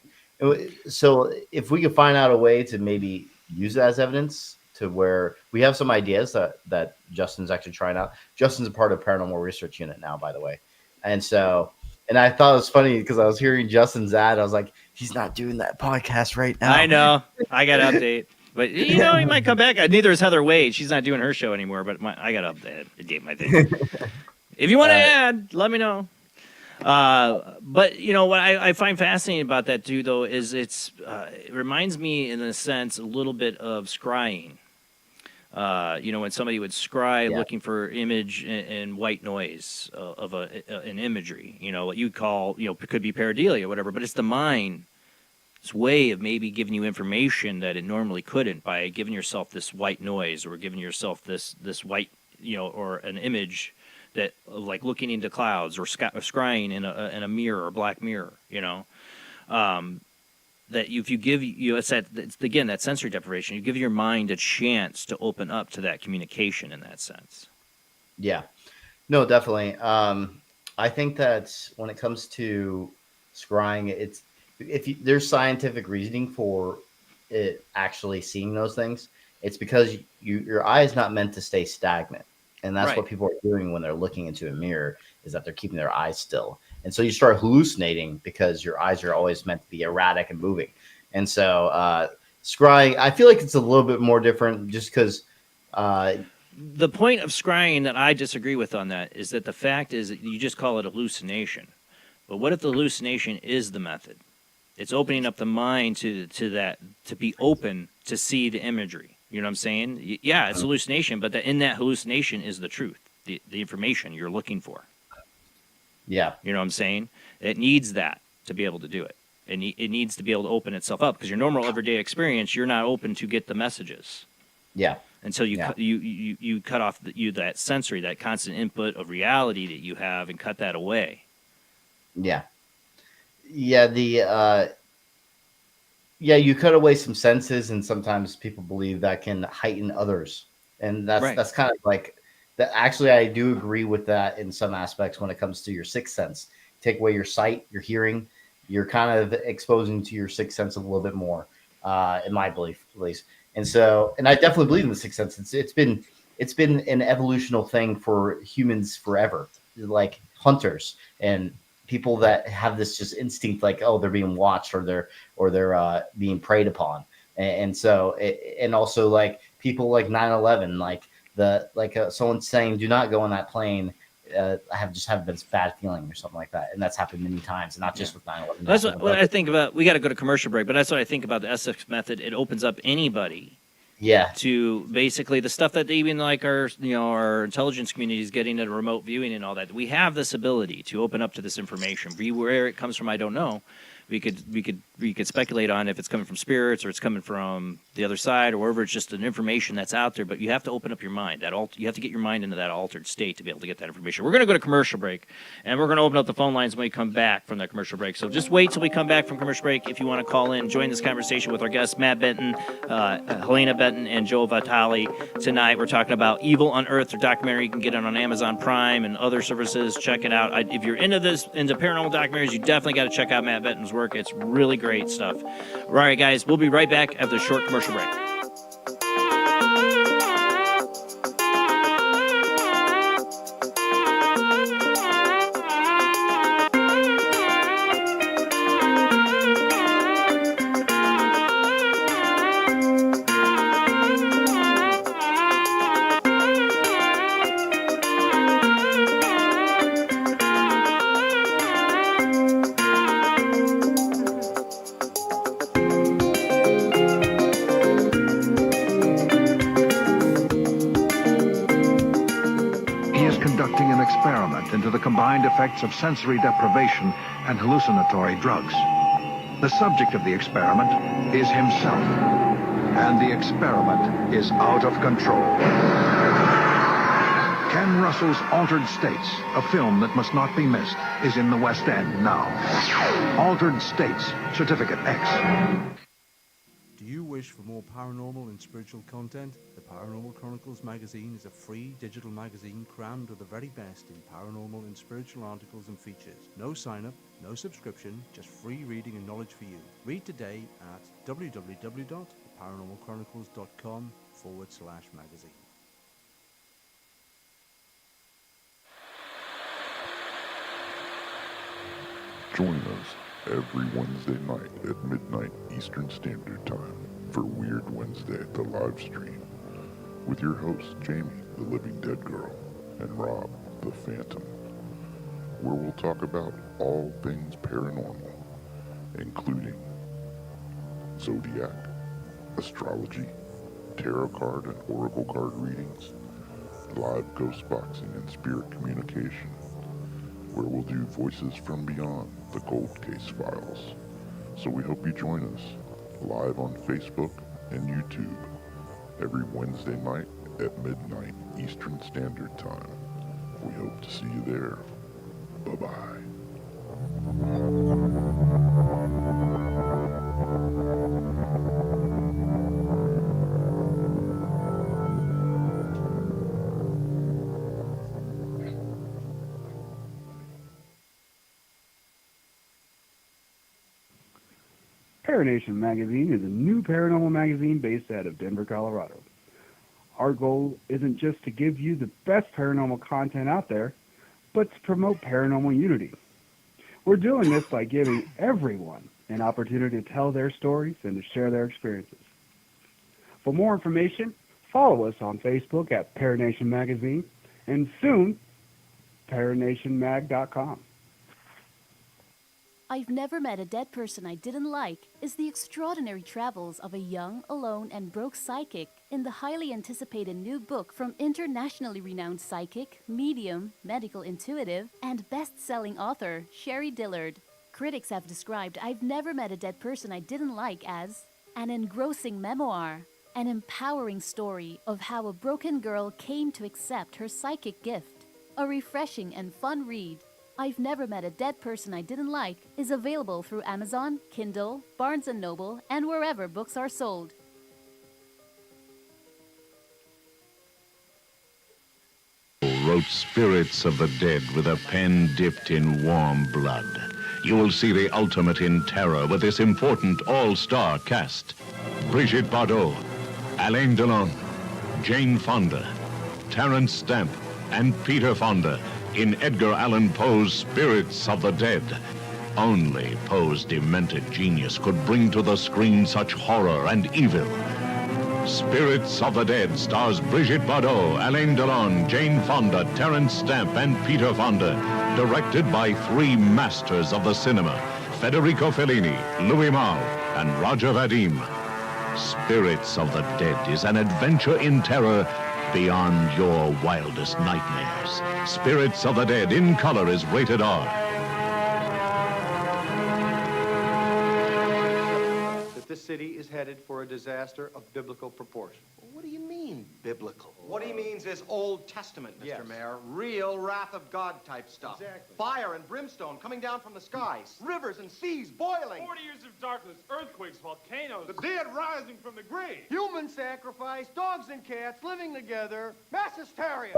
So if we could find out a way to maybe use it as evidence to where we have some ideas that Justin's actually trying out. Justin's a part of Paranormal Research Unit now, by the way. And so, and I thought it was funny because I was hearing Justin's ad. I was like, he's not doing that podcast right now. I know. I got to update. But, he might come back. Neither is Heather Wade. She's not doing her show anymore, but I got to update my thing. If you want to add, let me know. But what I find fascinating about that too, though, is it reminds me in a sense a little bit of scrying. When somebody would scry looking for image and white noise of an imagery, what you'd call, could be pareidolia or whatever, but it's the mind's way of maybe giving you information that it normally couldn't by giving yourself this white noise or giving yourself this white, or an image that like looking into clouds or scrying in a mirror or black mirror, that if you give it's again that sensory deprivation, you give your mind a chance to open up to that communication in that sense. Yeah, no, definitely. I think that when it comes to scrying, there's scientific reasoning for it actually seeing those things. It's because your eye is not meant to stay stagnant. And that's what people are doing when they're looking into a mirror, is that they're keeping their eyes still. And so you start hallucinating because your eyes are always meant to be erratic and moving. And so scrying, I feel like it's a little bit more different just because... the point of scrying that I disagree with on that is that the fact is that you just call it hallucination. But what if the hallucination is the method? It's opening up the mind to that, to be open to see the imagery. You know what I'm saying? Yeah, it's hallucination, but in that hallucination is the truth, the information you're looking for. Yeah. You know what I'm saying? It needs that to be able to do it. And it needs to be able to open itself up because your normal everyday experience, you're not open to get the messages. Yeah. Until you cut off that sensory, that constant input of reality that you have and cut that away. Yeah. Yeah, you cut away some senses, and sometimes people believe that can heighten others, and that's kind of like that. Actually, I do agree with that in some aspects when it comes to your sixth sense. Take away your sight, your hearing, you're kind of exposing to your sixth sense a little bit more, in my belief, at least. And so, and I definitely believe in the sixth sense. It's been an evolutional thing for humans forever, like hunters and people that have this just instinct, like, oh, they're being watched or they're being preyed upon. And so, and also like people like 9/11, like someone saying, do not go on that plane. I have this bad feeling or something like that. And that's happened many times, and not just with 9/11. That's what I think about. We got to go to commercial break, but that's what I think about the SX method. It opens up anybody. Yeah. To basically the stuff that even like our intelligence community is getting at remote viewing and all that. We have this ability to open up to this information. Where it comes from, I don't know. We could speculate on if it's coming from spirits or it's coming from the other side or wherever. It's just an information that's out there, but you have to open up your mind. You have to get your mind into that altered state to be able to get that information. We're going to go to commercial break, and we're going to open up the phone lines when we come back from that commercial break. So just wait till we come back from commercial break if you want to call in, join this conversation with our guests, Matt Benton, Helena Benton, and Joe Vitale. Tonight we're talking about Evil Unearthed, their documentary. You can get it on Amazon Prime and other services. Check it out. If you're into paranormal documentaries, you definitely got to check out Matt Benton's work. It's really great stuff. All right, guys, we'll be right back after a short commercial break. Into the combined effects of sensory deprivation and hallucinatory drugs. The subject of the experiment is himself, and the experiment is out of control. Ken Russell's Altered States, a film that must not be missed, is in the West End now. Altered States, Certificate X. Do you wish for more paranormal and spiritual content? The Paranormal Chronicles magazine is a free digital magazine crammed with the very best in paranormal and spiritual articles and features. No sign-up, no subscription, just free reading and knowledge for you. Read today at www.paranormalchronicles.com/magazine. Join us every Wednesday night at midnight Eastern Standard Time for Weird Wednesday at the live stream with your hosts Jamie, the Living Dead Girl, and Rob, the Phantom, where we'll talk about all things paranormal, including zodiac, astrology, tarot card and oracle card readings, live ghost boxing and spirit communication, where we'll do Voices from Beyond, the Cold Case Files. So we hope you join us live on Facebook and YouTube every Wednesday night at midnight Eastern Standard Time. We hope to see you there. Bye-bye. Paranation Magazine is a new paranormal magazine based out of Denver, Colorado. Our goal isn't just to give you the best paranormal content out there, but to promote paranormal unity. We're doing this by giving everyone an opportunity to tell their stories and to share their experiences. For more information, follow us on Facebook at Paranation Magazine and soon, paranationmag.com. I've Never Met a Dead Person I Didn't Like is the extraordinary travels of a young, alone, and broke psychic in the highly anticipated new book from internationally renowned psychic, medium, medical intuitive, and best-selling author Sherry Dillard. Critics have described I've Never Met a Dead Person I Didn't Like as an engrossing memoir, an empowering story of how a broken girl came to accept her psychic gift, a refreshing and fun read. I've Never Met a Dead Person I Didn't Like is available through Amazon, Kindle, Barnes & Noble, and wherever books are sold. Wrote Spirits of the Dead with a pen dipped in warm blood. You will see the ultimate in terror with this important all-star cast. Brigitte Bardot, Alain Delon, Jane Fonda, Terence Stamp, and Peter Fonda in Edgar Allan Poe's Spirits of the Dead. Only Poe's demented genius could bring to the screen such horror and evil. Spirits of the Dead stars Brigitte Bardot, Alain Delon, Jane Fonda, Terence Stamp, and Peter Fonda. Directed by three masters of the cinema, Federico Fellini, Louis Malle, and Roger Vadim. Spirits of the Dead is an adventure in terror beyond your wildest nightmares. Spirits of the Dead in color is rated R. That this city is headed for a disaster of biblical proportion. What do you mean, biblical? What he means is Old Testament, Mr. Mayor. Real wrath of God type stuff. Exactly. Fire and brimstone coming down from the skies. Rivers and seas boiling. 40 years of darkness, earthquakes, volcanoes. The dead rising from the grave. Human sacrifice, dogs and cats living together. Mass hysteria.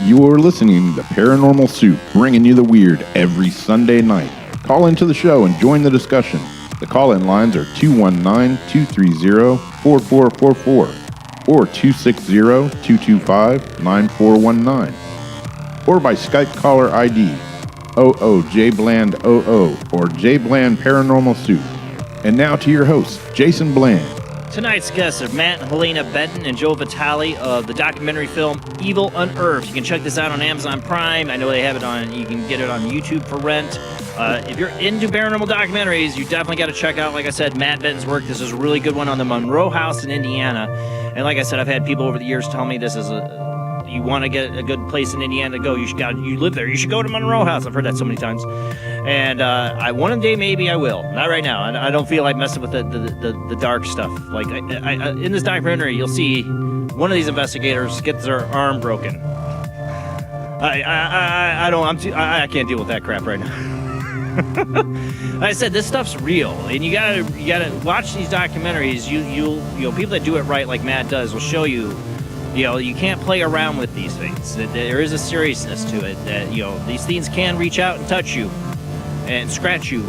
You're listening to Paranormal Soup, bringing you the weird every Sunday night. Call into the show and join the discussion. The call-in lines are 219-230-4444 or 260-225-9419 or by Skype caller ID oojblandoo or jblandparanormalsoup. And now to your host, Jason Bland. Tonight's guests are Matt and Helena Benton and Joe Vitale of the documentary film Evil Unearthed. You can check this out on Amazon Prime. I know they have it on, you can get it on YouTube for rent. If you're into paranormal documentaries, you definitely got to check out, like I said, Matt Benton's work. This is a really good one on the Monroe House in Indiana. And like I said, I've had people over the years tell me this is you want to get a good place in Indiana to go, you live there, you should go to Monroe House. I've heard that so many times. And one day maybe I will. Not right now. I don't feel like messing with the dark stuff. Like I in this documentary, you'll see one of these investigators gets their arm broken. I can't deal with that crap right now. Like I said, this stuff's real, and you gotta watch these documentaries. You know, people that do it right, like Matt does, will show you. You know, you can't play around with these things. There is a seriousness to it that, you know, these things can reach out and touch you and scratch you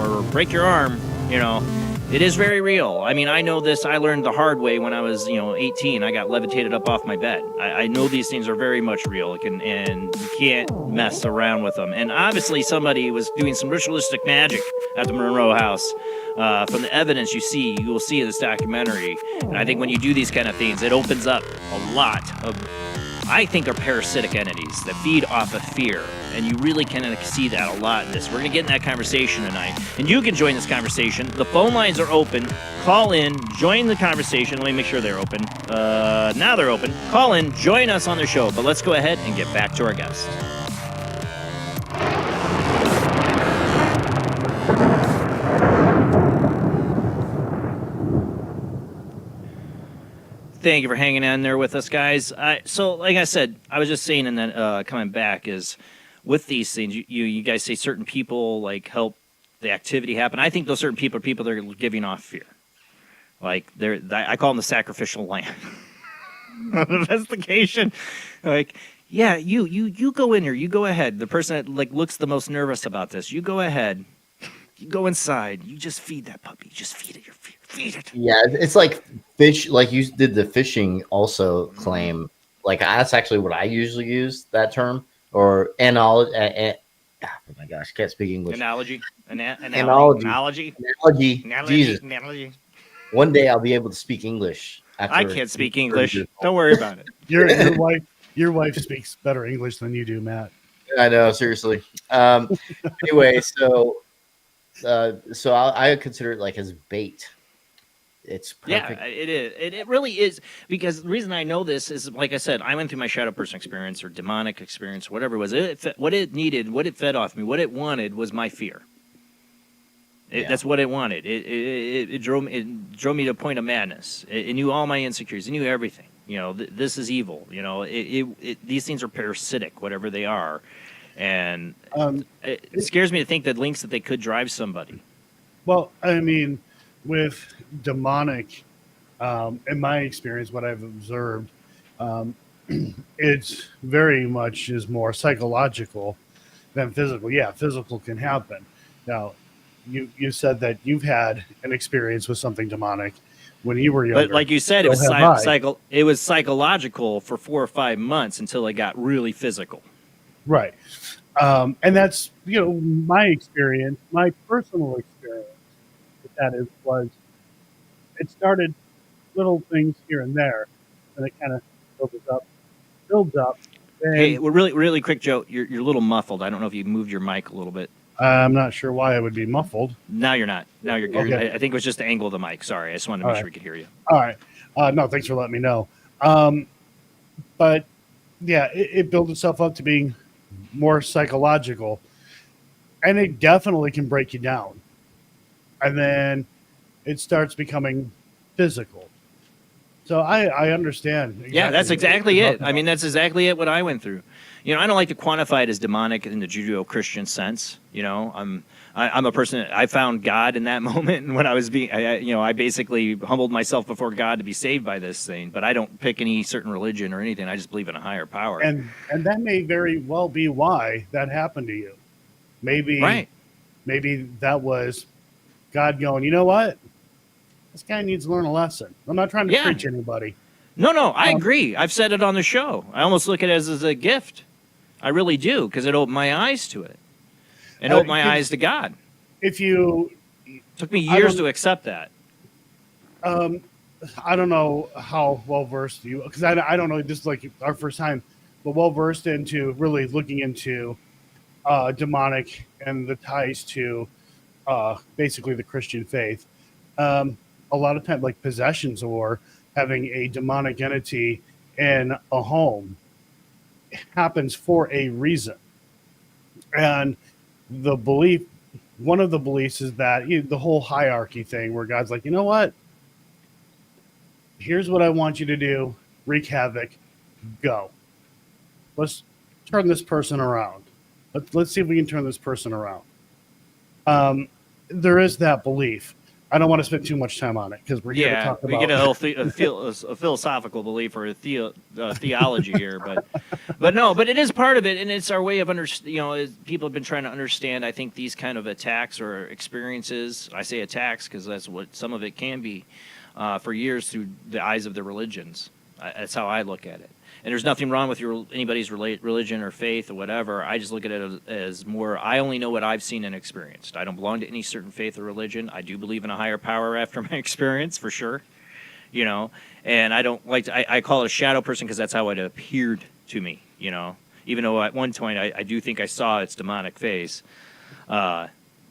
or break your arm. You know, it is very real. I mean, I know this. I learned the hard way when I was, 18. I got levitated up off my bed. I know these things are very much real, and you can't mess around with them. And obviously somebody was doing some ritualistic magic at the Monroe House. From the evidence you will see in this documentary. And I think when you do these kind of things, it opens up a lot of, I think, are parasitic entities that feed off of fear. And you really can see that a lot in this. We're going to get in that conversation tonight. And you can join this conversation. The phone lines are open. Call in, join the conversation. Let me make sure they're open. Now they're open. Call in, join us on the show. But let's go ahead and get back to our guest. Thank you for hanging in there with us, guys. So, like I said, I was just saying, and then coming back is with these things, you guys say certain people like help the activity happen. I think those certain people are people that are giving off fear. Like I call them the sacrificial lamb. Investigation. Like, yeah, you go in here. You go ahead. The person that like looks the most nervous about this, you go ahead. You go inside. You just feed that puppy. Just feed it your fear. Feed it. Yeah, it's like fish. Like you did the fishing also claim. Like that's actually what I usually use that term or analogy. Oh my gosh, can't speak English. Analogy. Analogy. Jesus. Analogy. One day I'll be able to speak English. I can't speak English. Don't worry about it. Your wife speaks better English than you do, Matt. I know, seriously. Anyway, so I consider it like as bait. It's perfect. Yeah, it is. It really is, because the reason I know this is, like I said, I went through my shadow person experience or demonic experience, whatever it was. What it needed, what it fed off me, what it wanted was my fear. That's what it wanted. It drove me to a point of madness. It knew all my insecurities. It knew everything. You know, this is evil. You know, these things are parasitic, whatever they are, and it scares me to think that links that they could drive somebody. Well, I mean, with demonic In my experience, what I've observed, it's very much is more psychological than physical. Yeah, physical can happen. Now, you said that you've had an experience with something demonic when you were younger. But like you said, it was psychological for 4 or 5 months until it got really physical. Right. And that's, my experience, my personal experience with that was it started little things here and there, and it kind of builds up. And Hey, well, really quick, Joe, you're a little muffled. I don't know if you moved your mic a little bit. I'm not sure why I would be muffled. Now you're not. Now you're good. Okay. I think it was just the angle of the mic. Sorry, I just wanted to make sure we could hear you. All right. No, thanks for letting me know. But yeah, it built itself up to being more psychological, and it definitely can break you down. And then it starts becoming physical. So I understand. Yeah, that's exactly it. I mean, that's exactly it. What I went through. I don't like to quantify it as demonic in the Judeo-Christian sense. I'm a person. I found God in that moment, and when I was I basically humbled myself before God to be saved by this thing. But I don't pick any certain religion or anything. I just believe in a higher power. And that may very well be why that happened to you. Maybe that was God going, you know what? This guy needs to learn a lesson. I'm not trying to preach anybody. No, I agree. I've said it on the show. I almost look at it as a gift. I really do, because it opened my eyes to it. And opened my eyes to God. It took me years to accept that. I don't know how well versed you, because I don't know. This is like our first time, but well versed into really looking into demonic and the ties to basically the Christian faith. A lot of times, like possessions or having a demonic entity in a home happens for a reason. And the belief, one of the beliefs is that the whole hierarchy thing where God's like, you know what? Here's what I want you to do. Wreak havoc. Go. Let's turn this person around. Let's see if we can turn this person around. There is that belief. I don't want to spend too much time on it because we're here to talk about. We get a philosophical belief or a theology here, but it is part of it, and it's our way of people have been trying to understand. I think these kind of attacks or experiences. I say attacks because that's what some of it can be for years through the eyes of the religions. That's how I look at it. And there's nothing wrong with anybody's religion or faith or whatever. I just look at it as more, I only know what I've seen and experienced. I don't belong to any certain faith or religion. I do believe in a higher power after my experience, for sure. And I don't like to, I call it a shadow person because that's how it appeared to me, Even though at one point I do think I saw its demonic face.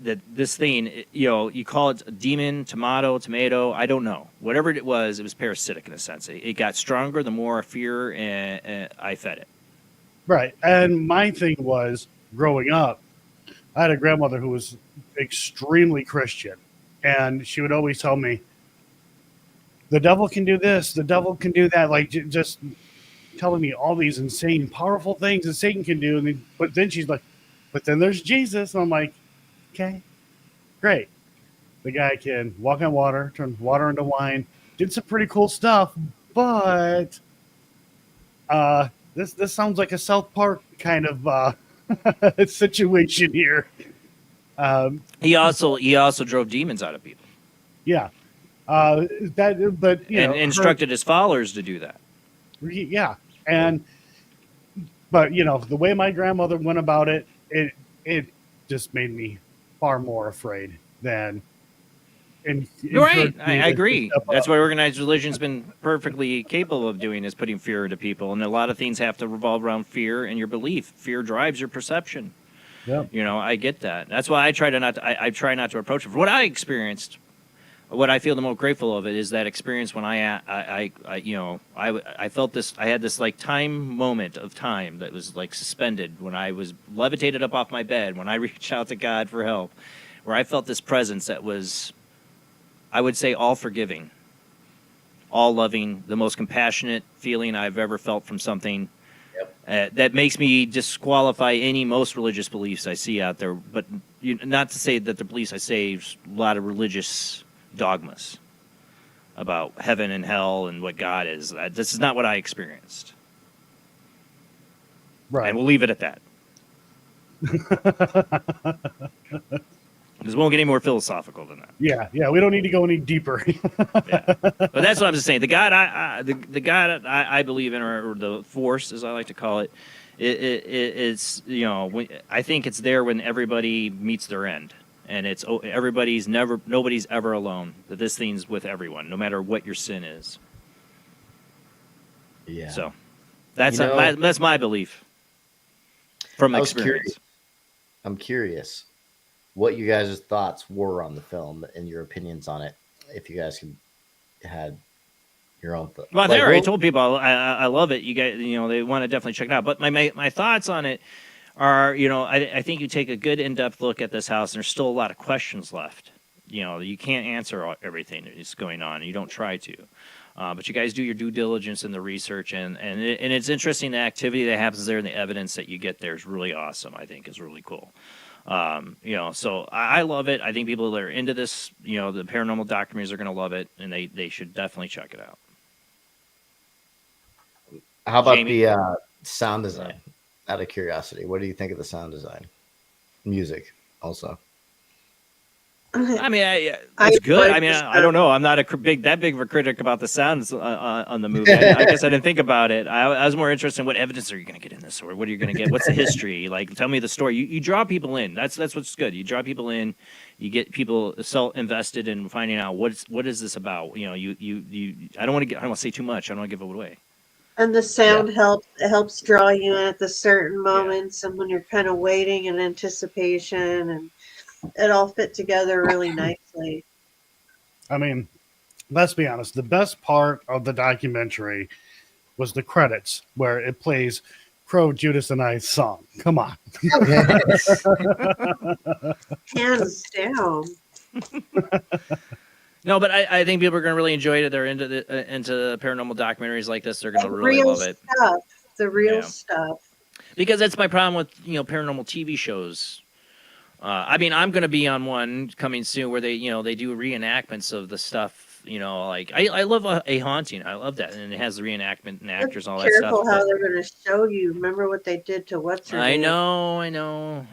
That this thing, you call it a demon, tomato, I don't know. Whatever it was parasitic in a sense. It got stronger the more fear and I fed it. Right. And my thing was, growing up, I had a grandmother who was extremely Christian. And she would always tell me, the devil can do this, the devil can do that. Like, just telling me all these insane, powerful things that Satan can do. But then she's like, but then there's Jesus. And I'm like, okay, great. The guy can walk on water, turn water into wine, did some pretty cool stuff, but this sounds like a South Park kind of situation here. He also drove demons out of people. Yeah, and instructed his followers to do that. Yeah, but the way my grandmother went about it, it just made me far more afraid than. You're right. I agree. That's what organized religion's been perfectly capable of doing, is putting fear into people. And a lot of things have to revolve around fear and your belief. Fear drives your perception. Yeah. I get that. That's why I try not to approach it. What I experienced, what I feel the most grateful of it is that experience when I felt this. I had this like time moment of time that was like suspended when I was levitated up off my bed when I reached out to God for help, where I felt this presence that was, I would say, all forgiving, all loving, the most compassionate feeling I've ever felt from something. Yep. That makes me disqualify most religious beliefs I see out there, but not to say that the beliefs I say is a lot of religious dogmas. about heaven and hell and what God is. This is not what I experienced. Right. And we'll leave it at that. Because we won't get any more philosophical than that. Yeah. We don't need to go any deeper. But that's what I'm just saying. The God the God I believe in, or the Force, as I like to call it, it's I think it's there when everybody meets their end, and it's nobody's ever alone. That this thing's with everyone, no matter what your sin is. Yeah. So that's my belief from experience. I'm curious what you guys' thoughts were on the film and your opinions on it. If you guys had your own thoughts. Well, I already told people I love it. You guys, they want to definitely check it out. But my thoughts on it are, I think you take a good in-depth look at this house, and there's still a lot of questions left. You can't answer everything that's going on. You don't try to. But you guys do your due diligence in the research, and it's interesting. The activity that happens there and the evidence that you get there is really awesome. I think is really cool. So I love it. I think people that are into this, the paranormal documentaries are going to love it, and they should definitely check it out. How about Jamie? the sound design? Out of curiosity, what do you think of the sound design? Music also. I mean, it's good. I mean, I don't know. I'm not that big of a critic about the sounds on the movie. I guess I didn't think about it. I was more interested in what evidence are you going to get in this, or what are you going to get? What's the history? Like, tell me the story. You draw people in. That's what's good. You draw people in. You get people so invested in finding out what is this about. I don't want to say too much. I don't want to give it away. And the sound helps draw you in at the certain moments, and when you're kind of waiting in anticipation, and it all fit together really nicely. I mean, let's be honest. The best part of the documentary was the credits, where it plays Crow, Judas, and I's song. Come on. Hands down. No, but I think people are going to really enjoy it. They're into paranormal documentaries like this. They're going to really love it. The real stuff. Because that's my problem with paranormal TV shows. I mean, I'm going to be on one coming soon where they do reenactments of the stuff. Like I love a haunting. I love that, and it has the reenactment and actors and all that stuff. Careful how they're going to show you. Remember what they did to what's her name? I know.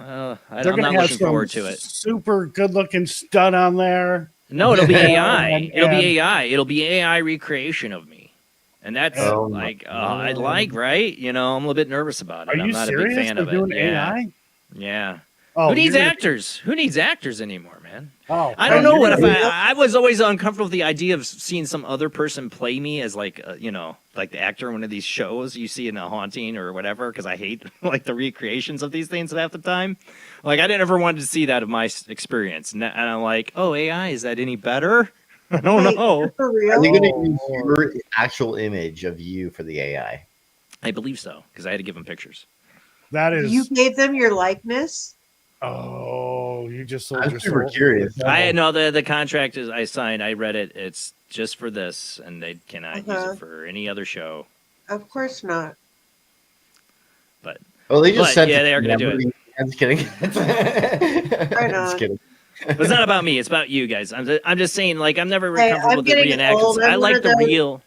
I'm not looking forward to it. Super good-looking stud on there. No, it'll be AI. It'll be AI recreation of me, and that's I like, right? I'm a little bit nervous about it. Are I'm you not serious? a big fan They're of doing it. AI? Yeah. Oh, Who needs actors? Who needs actors anymore, man? Oh, I don't know what if I was always uncomfortable with the idea of seeing some other person play me as like the actor in one of these shows you see in a haunting or whatever, because I hate like the recreations of these things half the time. Like I didn't ever want to see that of my experience, and I'm like, oh, AI, is that any better? I don't know. For real? Are they going to use your actual image of you for the AI? I believe so, because I had to give them pictures. That is. You gave them your likeness? Oh, you just sold I'm your super soul. curious. I know the contract is I signed. I read it. It's just for this, and they cannot use it for any other show. Of course not. But they just said they are going to do it. I'm just kidding. Right on. Just kidding. But it's not about me. It's about you guys. I'm just saying, like, I'm never really comfortable I'm with the getting old. reenactments. I like the real.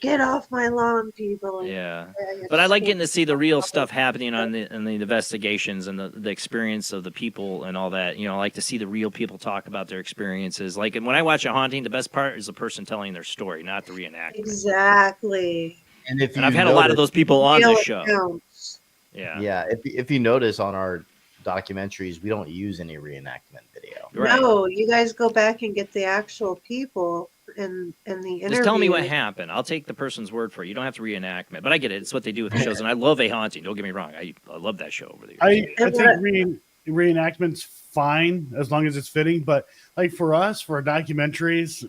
Get off my lawn, people. Yeah, but I like getting to see the real stuff happening in the investigations and the experience of the people and all that. I like to see the real people talk about their experiences. Like, and when I watch a haunting, the best part is the person telling their story, not the reenactment. Exactly. And I've had a lot of those people on the show. Accounts. Yeah. If you notice on our documentaries, we don't use any reenactment video. Right. No, you guys go back and get the actual people and the interview. Just tell me what happened. I'll take the person's word for it. You don't have to reenact it. But I get it. It's what they do with the shows. And I love A Haunting. Don't get me wrong. I love that show over the years. I think reenactment's fine as long as it's fitting. But like for us, for documentaries,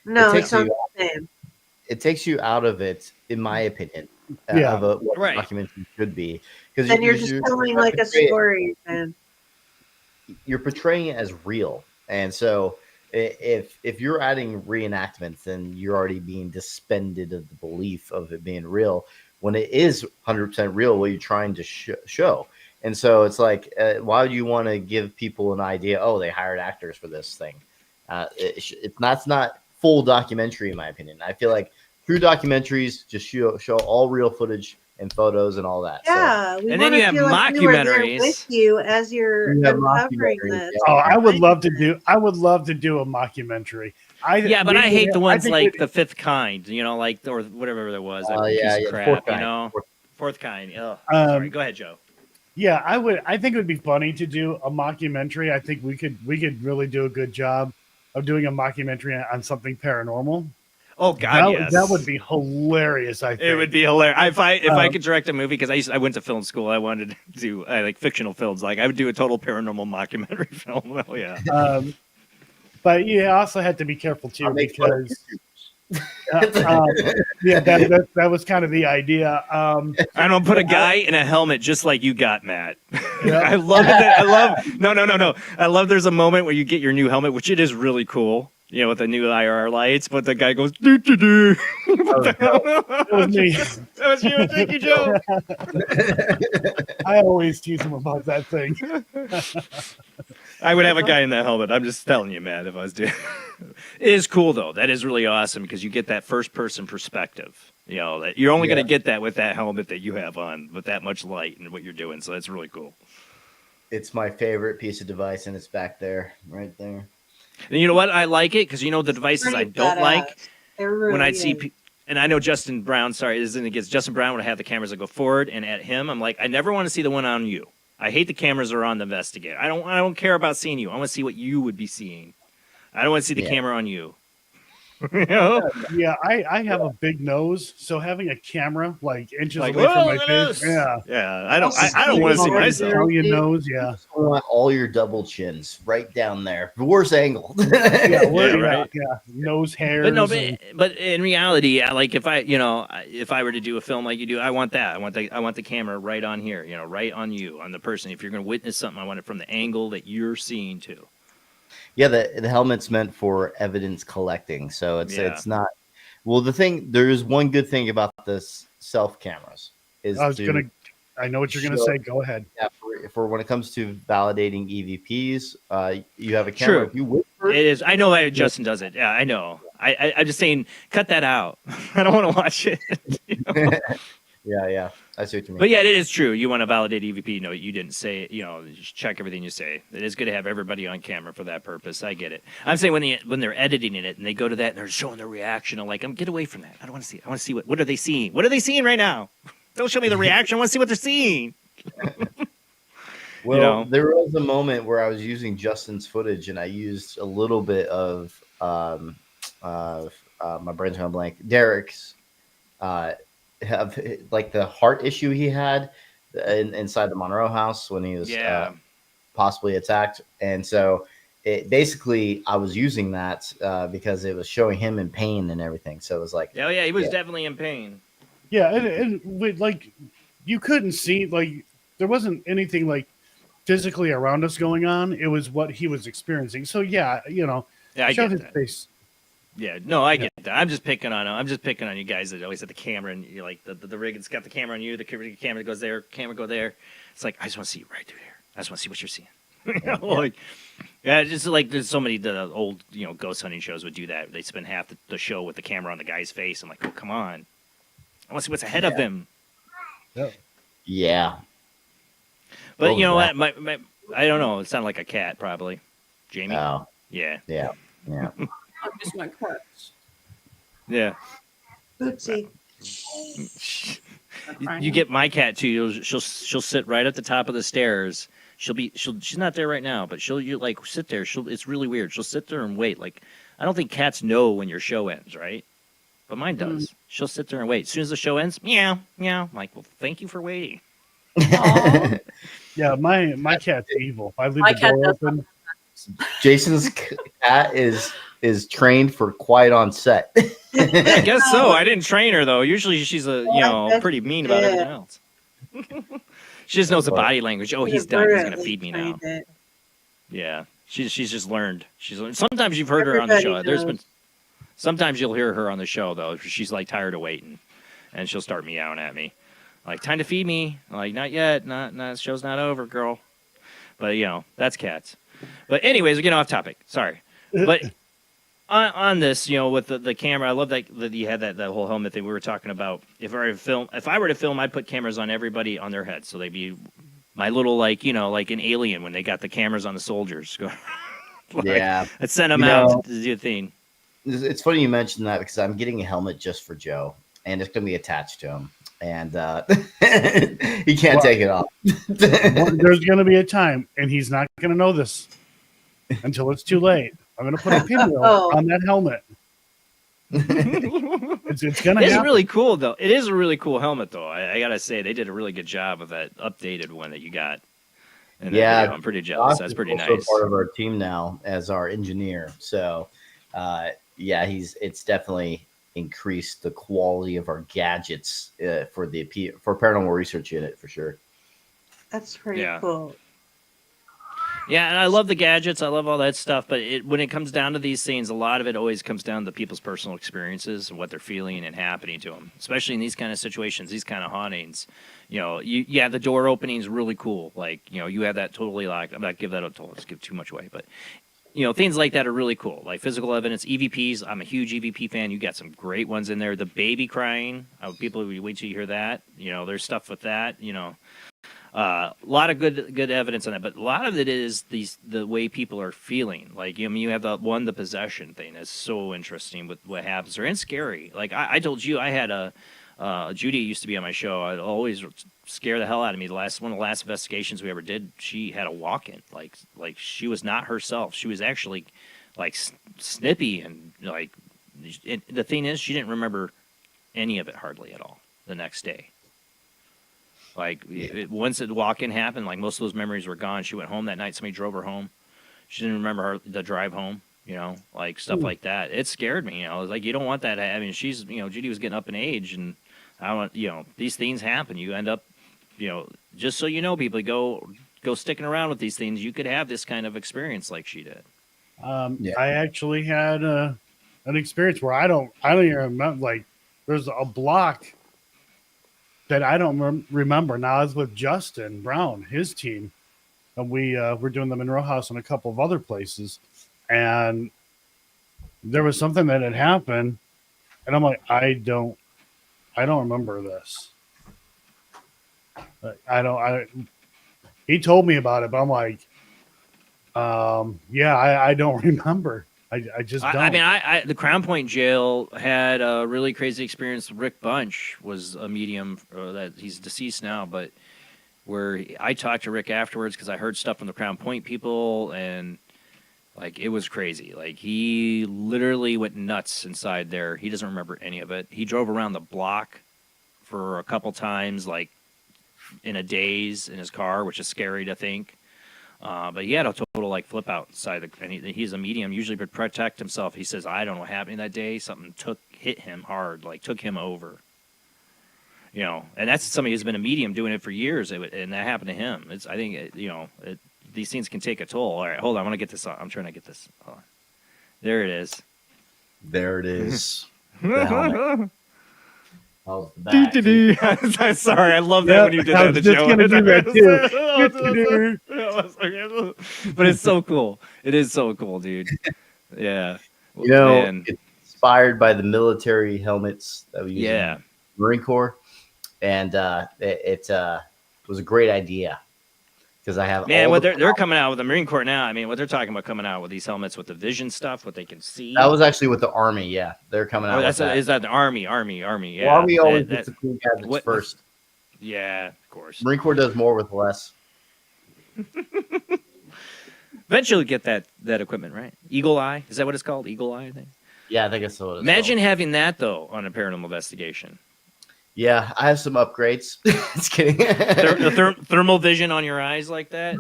no, it's not the same. It takes you out of it, in my opinion, Yeah. of what a documentary should be. Because Then you're just telling like a story, man. You're portraying it as real, and so if you're adding reenactments, then you're already being suspended of the belief of it being real when it is 100% real. What you're trying to show, and so it's like, why do you want to give people an idea? Oh, they hired actors for this thing. It's not full documentary, in my opinion. I feel like true documentaries just show all real footage and photos and all that. Yeah, So. we And then you have feel like we were there mockumentaries. with you as you're uncovering this. Oh, I would love to do a mockumentary. But I hate the ones think like The Fifth Kind, like, or whatever there was. That piece of crap, Fourth Kind. Oh, sorry. Go ahead, Joe. Yeah, I think it would be funny to do a mockumentary. I think we could really do a good job of doing a mockumentary on something paranormal. Oh God, yes, that would be hilarious. I think it would be hilarious if I could direct a movie, because I went to film school. I wanted to do like fictional films. Like I would do a total paranormal mockumentary film. Oh yeah. But you also had to be careful too, because that was kind of the idea. I don't put a guy in a helmet just like you got, Matt. I love that. No. I love there's a moment where you get your new helmet, which it is really cool. With the new IR lights, but the guy goes, doo-doo-doo. That was me. That was you. Thank you, Joe. I always tease him about that thing. I would have a guy in that helmet. I'm just telling you, man, if I was doing it is cool, though. That is really awesome, because you get that first-person perspective. That you're only going to get that with that helmet that you have on, with that much light and what you're doing. So that's really cool. It's my favorite piece of device, and it's back there, right there. And you know what? I like it because the devices I don't like when I see, and I know Justin Brown. Sorry, this isn't against Justin Brown. Would have the cameras that go forward, and at him, I'm like, I never want to see the one on you. I hate the cameras that are on the investigator. I don't care about seeing you. I want to see what you would be seeing. I don't want to see the camera on you. Yeah, I have a big nose, so having a camera inches away from my face. Yeah. I don't want to see myself. Your nose, yeah. I want all your double chins right down there, the worst angle. Right. Yeah, nose hairs. But in reality, if I were to do a film like you do, I want that. I want the camera right on here. Right on you, on the person. If you're going to witness something, I want it from the angle that you're seeing too. Yeah, the helmet's meant for evidence collecting, so it's not. Well, there is one good thing about this self cameras is I know what you're gonna say. Go ahead. Yeah, for when it comes to validating EVPs, you have a camera. True. If you whisper, it is. I know that Justin does it. Yeah, I know. I'm just saying, cut that out. I don't want to watch it. Yeah. I see what you mean. But yeah, it is true. You want to validate EVP. No, you didn't say it. Just check everything you say. It is good to have everybody on camera for that purpose. I get it. I'm saying when they're editing it and they go to that and they're showing their reaction, I'm like, get away from that. I don't want to see it. I want to see what are they seeing? What are they seeing right now? Don't show me the reaction. I want to see what they're seeing. Well, there was a moment where I was using Justin's footage and I used a little bit of my brain's going blank. Derek's. Have the heart issue he had inside the Monroe house when he was possibly attacked, and so I was using that because it was showing him in pain and everything. So it was like, he was definitely in pain. Yeah, and you couldn't see there wasn't anything physically around us going on. It was what he was experiencing. So I showed get his that. face. Yeah, no, I get that. I'm just picking on you guys that always have the camera and you're like the rig has got the camera on you, the camera goes there, camera go there. It's like I just want to see you right through there. I just want to see what you're seeing. Just like there's so many the old ghost hunting shows would do that. They spend half the show with the camera on the guy's face. I'm like, oh come on, I want to see what's ahead of them. Yeah. But you know what? My I don't know. It sounded like a cat, probably. Jamie. Oh. Yeah. Just my cats. Yeah. Bootsy. You get my cat too. She'll sit right at the top of the stairs. She's not there right now, but she'll sit there. It's really weird. She'll sit there and wait. I don't think cats know when your show ends, right? But mine does. She'll sit there and wait. As soon as the show ends, meow, meow. I'm like, well, thank you for waiting. Yeah, my cat's evil. I leave the door open. Jason's cat is trained for quiet on set. I guess so. I didn't train her though. Usually she's pretty mean about everything else. She just knows the body language. Oh, he's done. He's gonna feed me now. Yeah, she's just learned. Sometimes you've heard her on the show. Sometimes you'll hear her on the show though. She's tired of waiting, and she'll start meowing at me, time to feed me. I'm like, not yet. Not show's not over, girl. But that's cats. But anyways, we're getting off topic. Sorry. But on this, with the camera, I love that you had that whole helmet thing we were talking about. If I were to film, I'd put cameras on everybody on their head, so they'd be my little like an Alien when they got the cameras on the soldiers. Yeah, I'd send them out to do a thing. It's funny you mentioned that because I'm getting a helmet just for Joe, and it's going to be attached to him, and he can't take it off. There's going to be a time, and he's not going to know this until it's too late. I'm going to put a pinwheel on that helmet. It's going to happen. It's really cool, though. It is a really cool helmet, though. I got to say, they did a really good job of that updated one that you got. Yeah, I'm pretty jealous. That's pretty also nice. Part of our team now as our engineer. So, yeah, it's definitely increased the quality of our gadgets for Paranormal Research Unit for sure. That's pretty cool. Yeah, and I love the gadgets. I love all that stuff. But when it comes down to these things, a lot of it always comes down to people's personal experiences and what they're feeling and happening to them, especially in these kind of situations, these kind of hauntings. The door opening is really cool. Like, you have that totally locked. I'm not give that a total. Let's give too much away, but things like that are really cool. Like physical evidence, EVPs. I'm a huge EVP fan. You got some great ones in there. The baby crying. People, wait till you hear that. There's stuff with that. A lot of good evidence on that, but a lot of it is the way people are feeling. Like, you have the possession thing is so interesting with what happens there and scary. Like I told you, I had Judy used to be on my show. I'd always scare the hell out of me. One of the last investigations we ever did, she had a walk-in. Like she was not herself. She was actually like snippy and like. The thing is, she didn't remember any of it hardly at all the next day. Like, once the walk-in happened, like, most of those memories were gone. She went home that night. Somebody drove her home. She didn't remember the drive home, like, stuff like that. It scared me, It was like, you don't want that. I mean, she's, Judy was getting up in age, and I want, these things happen. You end up, just so you know, people, go sticking around with these things. You could have this kind of experience like she did. I actually had an experience where I don't even remember, like, there's a block that I don't remember. Now, I was with Justin Brown, his team, and we were doing the Monroe House and a couple of other places, and there was something that had happened, and I'm like, I don't remember this. He told me about it, but I'm like, I don't remember. I just don't. I mean, the Crown Point Jail had a really crazy experience. Rick Bunch was a medium that he's deceased now, but where I talked to Rick afterwards because I heard stuff from the Crown Point people, and like it was crazy. Like he literally went nuts inside there. He doesn't remember any of it. He drove around the block for a couple times, like in a daze in his car, which is scary to think. But he had a total like flip out side, and he's a medium, usually to protect himself. He says, "I don't know what happened that day. Something hit him hard, like took him over." And that's somebody who's been a medium doing it for years, and that happened to him. I think these things can take a toll. All right, hold on, I want to get this on. I'm trying to get this. Hold on. There it is. There it is. The helmet. Oh, back. I'm sorry, I love that when you did that. I was just going to do that too. But it's so cool. It is so cool, dude. Yeah. It's inspired by the military helmets that we use in the Marine Corps, and it was a great idea. Because I have they're coming out with the Marine Corps now. I mean, what they're talking about coming out with these helmets with the vision stuff, what they can see. That was actually with the Army. Yeah, they're coming out. Is that the Army? Yeah, well, Army always gets the cool gadgets first. Yeah, of course. Marine Corps does more with less. Eventually, get that equipment right. Eagle Eye, is that what it's called? Eagle Eye, I think. Yeah, I think it's so. Imagine having that though on a paranormal investigation. Yeah, I have some upgrades. Just kidding. Thermal vision on your eyes like that.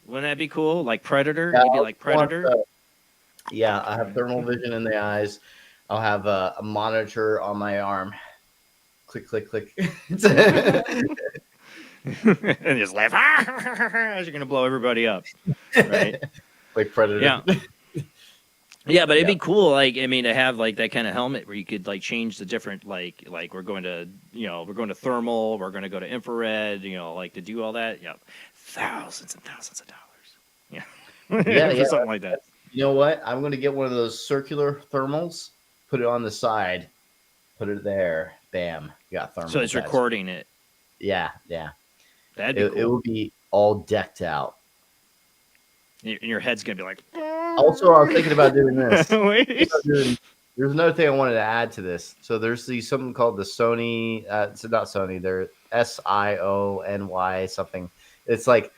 Wouldn't that be cool? Like Predator? Yeah, maybe like Predator? I have thermal vision in the eyes. I'll have a monitor on my arm. Click, click, click. And just laugh as you're going to blow everybody up. Right? Like Predator. Yeah. Yeah, but it'd be cool, like, I mean, to have like that kind of helmet where you could like change the different, like we're going to thermal, we're going to go to infrared, like to do all that. Thousands and thousands of dollars. Yeah, yeah, something like that. You know what? I'm going to get one of those circular thermals, put it on the side, put it there. Bam. You got thermal. So it's recording it. Yeah, yeah. That'd be cool. It will be all decked out. And your head's going to be like... Also, I was thinking about doing this. Wait. There's another thing I wanted to add to this. So there's something called the Sony. It's not Sony. They're SIONY something. It's like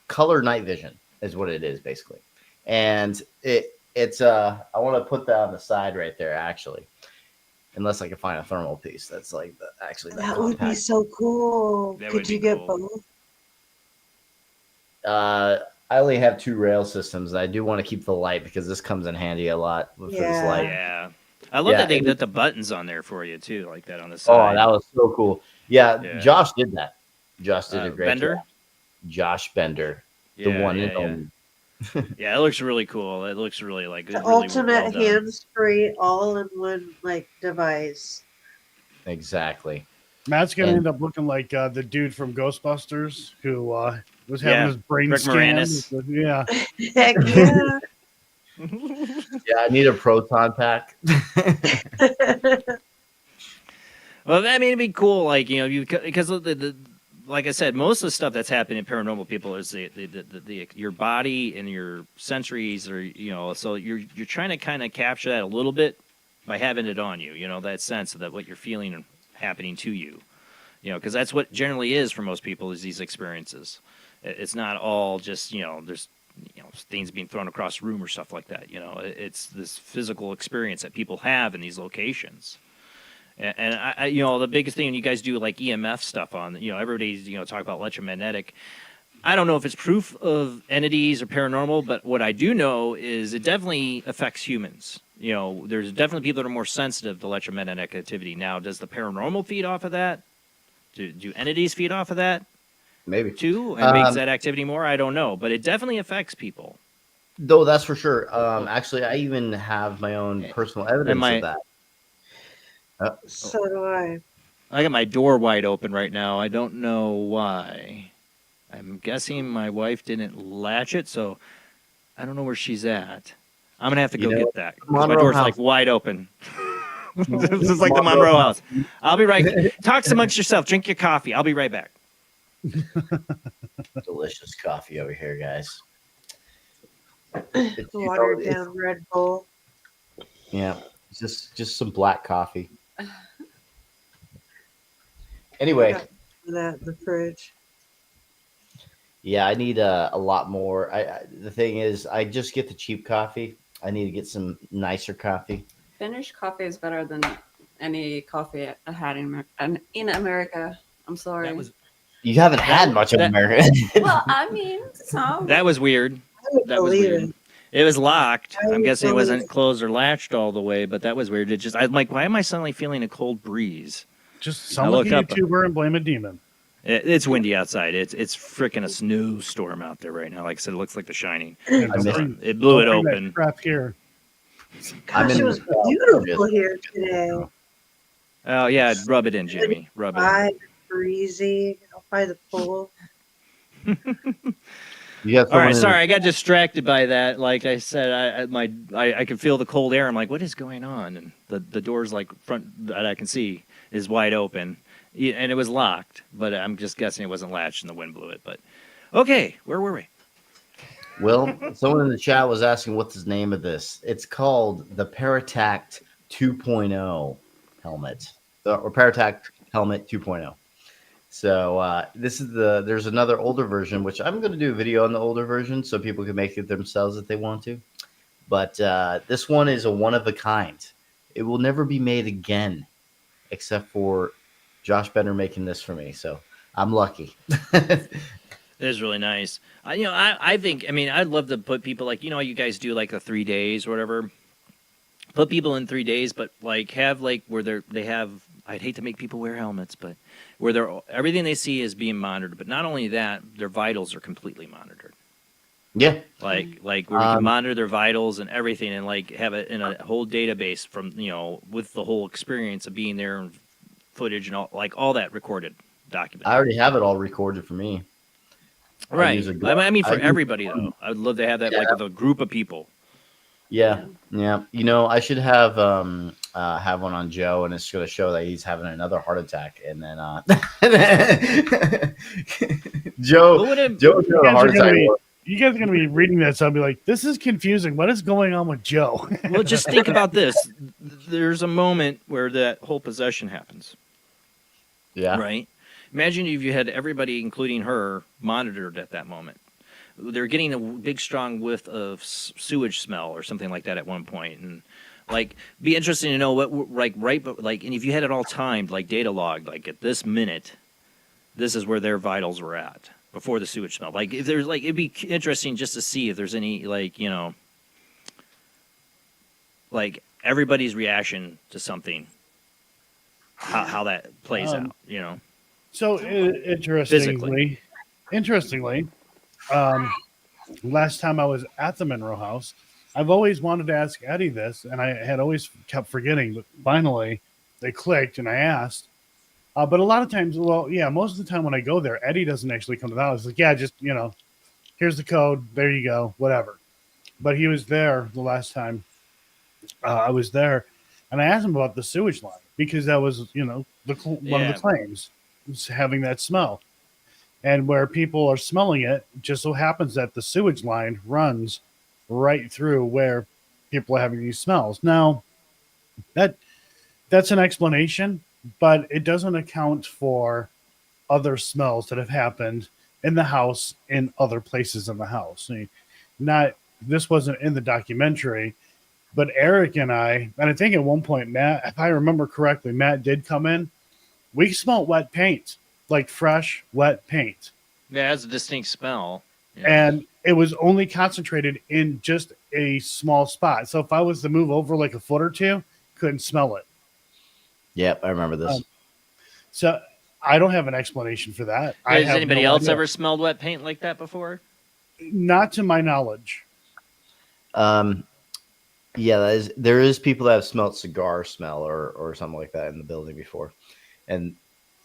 color night vision is what it is basically. And it's I want to put that on the side right there actually, unless I can find a thermal piece that's like that would be so cool. Could you get both? I only have 2 rail systems. I do want to keep the light because this comes in handy a lot for this light. Yeah. I love that they put the buttons on there for you too, like that on the side. Oh, that was so cool. Yeah. Josh did that. Josh did a great Bender? job. Josh Bender. Yeah, the one yeah, and only. Yeah, it looks really cool. It looks really like The really ultimate well done. hands-free, all-in-one like device. Exactly. Matt's gonna end up looking like the dude from Ghostbusters who was having his brain Rick scanned. Moranis. Yeah. Heck yeah. Yeah, I need a proton pack. Well, I mean, it'd be cool, like, you know, because the like I said, most of the stuff that's happening in paranormal people is the your body and your sensories, or you know, so you're trying to kind of capture that a little bit by having it on you, you know, that sense of that what you're feeling and happening to you, you know, because that's what generally is for most people is these experiences. It's not all just, you know, there's, you know, things being thrown across the room or stuff like that. You know, it's this physical experience that people have in these locations. And I, you know, the biggest thing you guys do like EMF stuff on, you know, everybody's, you know, talk about electromagnetic. I don't know if it's proof of entities or paranormal, but what I do know is it definitely affects humans. You know, there's definitely people that are more sensitive to electromagnetic activity. Now, does the paranormal feed off of that? Do entities feed off of that? Maybe. Too? And makes that activity more? I don't know. But it definitely affects people. Though that's for sure. Actually, I even have my own personal evidence of that. So do I. I got my door wide open right now. I don't know why. I'm guessing my wife didn't latch it, so I don't know where she's at. I'm gonna have to go get that. 'Cause my door's like wide open. This is like the Monroe house. I'll be right. Talk amongst yourself. Drink your coffee. I'll be right back. Delicious coffee over here, guys. Watered down Red Bull. Yeah, just some black coffee. Anyway, that in the fridge. Yeah, I need a lot more. The thing is, I just get the cheap coffee. I need to get some nicer coffee. Finnish coffee is better than any coffee I had in America. I'm sorry. You haven't had much of America. Well, I mean, some. That was weird. That was weird. It was locked. I'm guessing it wasn't closed or latched all the way, but that was weird. It just, I'm like, why am I suddenly feeling a cold breeze? Just summon the YouTuber and blame a demon. It's windy outside. It's freaking a snowstorm out there right now. Like I said, it looks like The Shining. It blew it open. Crap here. Gosh, it was beautiful here today. Oh yeah, rub it in, Jamie. Rub it in. Breezy out by the pool. All right, sorry, I got distracted by that. Like I said, I can feel the cold air. I'm like, what is going on? And the door's like front that I can see is wide open, and it was locked. But I'm just guessing it wasn't latched, and the wind blew it. But okay, where were we? Well, someone in the chat was asking what's the name of this. It's called the Paratact 2.0 helmet, or Paratact helmet 2.0. So this is there's another older version, which I'm going to do a video on the older version so people can make it themselves if they want to. But this one is a one of a kind. It will never be made again, except for Josh Bender making this for me. So I'm lucky. It is really nice. I think, I mean, I'd love to put people like, you know, you guys do like the 3 days or whatever. Put people in 3 days, but like have like where they have, I'd hate to make people wear helmets, but where everything they see is being monitored. But not only that, their vitals are completely monitored. Yeah. Like where we can monitor their vitals and everything, and like have it in a whole database from, you know, with the whole experience of being there and footage and all that recorded, documented. I already have it all recorded for me. Right. I mean, for everybody though, I would love to have that like with a group of people. Yeah. You know, I should have one on Joe, and it's going to show that he's having another heart attack, and then Joe What would it- Joe You had a guys heart are gonna attack. be you guys are gonna be reading that, so I'll be like, this is confusing. What is going on with Joe? Well, just think about this. There's a moment where that whole possession happens. Yeah. Right? Imagine if you had everybody, including her, monitored at that moment. They're getting a big, strong whiff of sewage smell or something like that at one point, and like, be interesting to know what, like, right, but like, and if you had it all timed, like data logged, like at this minute, this is where their vitals were at before the sewage smell. Like, if there's like, it'd be interesting just to see if there's any, like, you know, like everybody's reaction to something, how that plays out, you know. So interestingly, last time I was at the Monroe House, I've always wanted to ask Eddie this, and I had always kept forgetting. But finally, they clicked, and I asked. But a lot of times, well, yeah, most of the time when I go there, Eddie doesn't actually come to the house. He's like, yeah, just, you know, here's the code. There you go, whatever. But he was there the last time I was there, and I asked him about the sewage line because that was, you know, one of the claims was having that smell. And where people are smelling it, just so happens that the sewage line runs right through where people are having these smells. Now, that's an explanation, but it doesn't account for other smells that have happened in the house in other places in the house. I mean, this wasn't in the documentary, but Eric and I think at one point, Matt, if I remember correctly, Matt did come in. We smelled wet paint, like fresh, wet paint. Yeah, it has a distinct smell. And it was only concentrated in just a small spot. So if I was to move over like a foot or two, couldn't smell it. Yep, I remember this. So I don't have an explanation for that. Has anybody else ever smelled wet paint like that before? Not to my knowledge. Yeah, there is people that have smelled cigar smell or something like that in the building before, and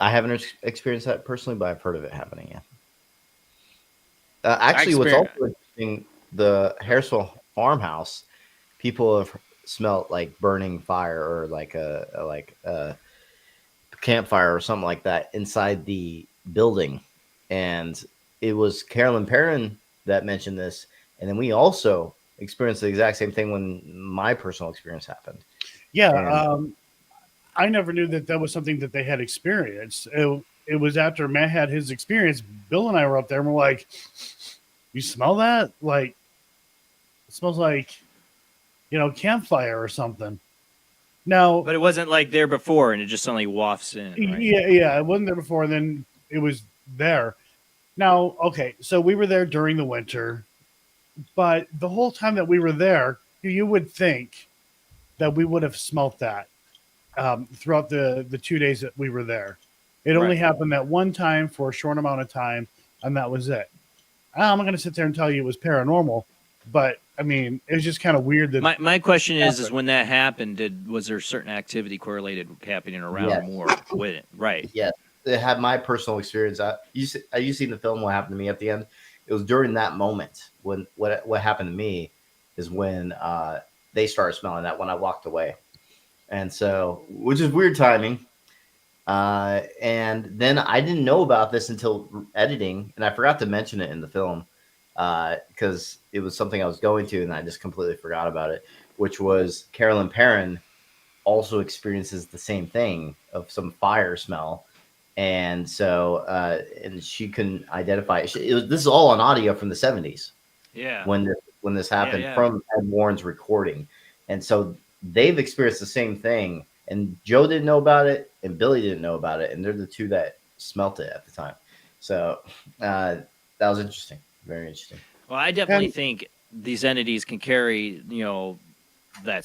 I haven't experienced that personally, but I've heard of it happening. Yeah. Actually, what's also interesting, the Harrisville farmhouse, people have smelled like burning fire or like a campfire or something like that inside the building, and it was Carolyn Perrin that mentioned this, and then we also experienced the exact same thing when my personal experience happened. Yeah, I never knew that was something that they had experienced. It was after Matt had his experience. Bill and I were up there and we're like, you smell that? Like, it smells like, you know, campfire or something. Now, but it wasn't like there before, and it just suddenly wafts in. Right? Yeah, it wasn't there before, and then it was there. Now, okay, so we were there during the winter, but the whole time that we were there, you would think that we would have smelt that throughout the 2 days that we were there. It only happened that one time for a short amount of time, and that was it. I'm not going to sit there and tell you it was paranormal, but I mean, it was just kind of weird that. My question is when that happened, was there certain activity correlated happening around more with it? Right. Yes. It had my personal experience. You seen the film What Happened to Me at the end? It was during that moment when what happened to me is when they started smelling that when I walked away. And so, which is weird timing. And then I didn't know about this until editing, and I forgot to mention it in the film because it was something I was going to, and I just completely forgot about it, which was Carolyn Perrin also experiences the same thing of some fire smell. And so, and she couldn't identify it. This is all on audio from the 70s. Yeah. When this happened from Ed Warren's recording. And so they've experienced the same thing. And Joe didn't know about it, and Billy didn't know about it. And they're the two that smelt it at the time. So that was interesting. Very interesting. Well, I definitely think these entities can carry, you know, that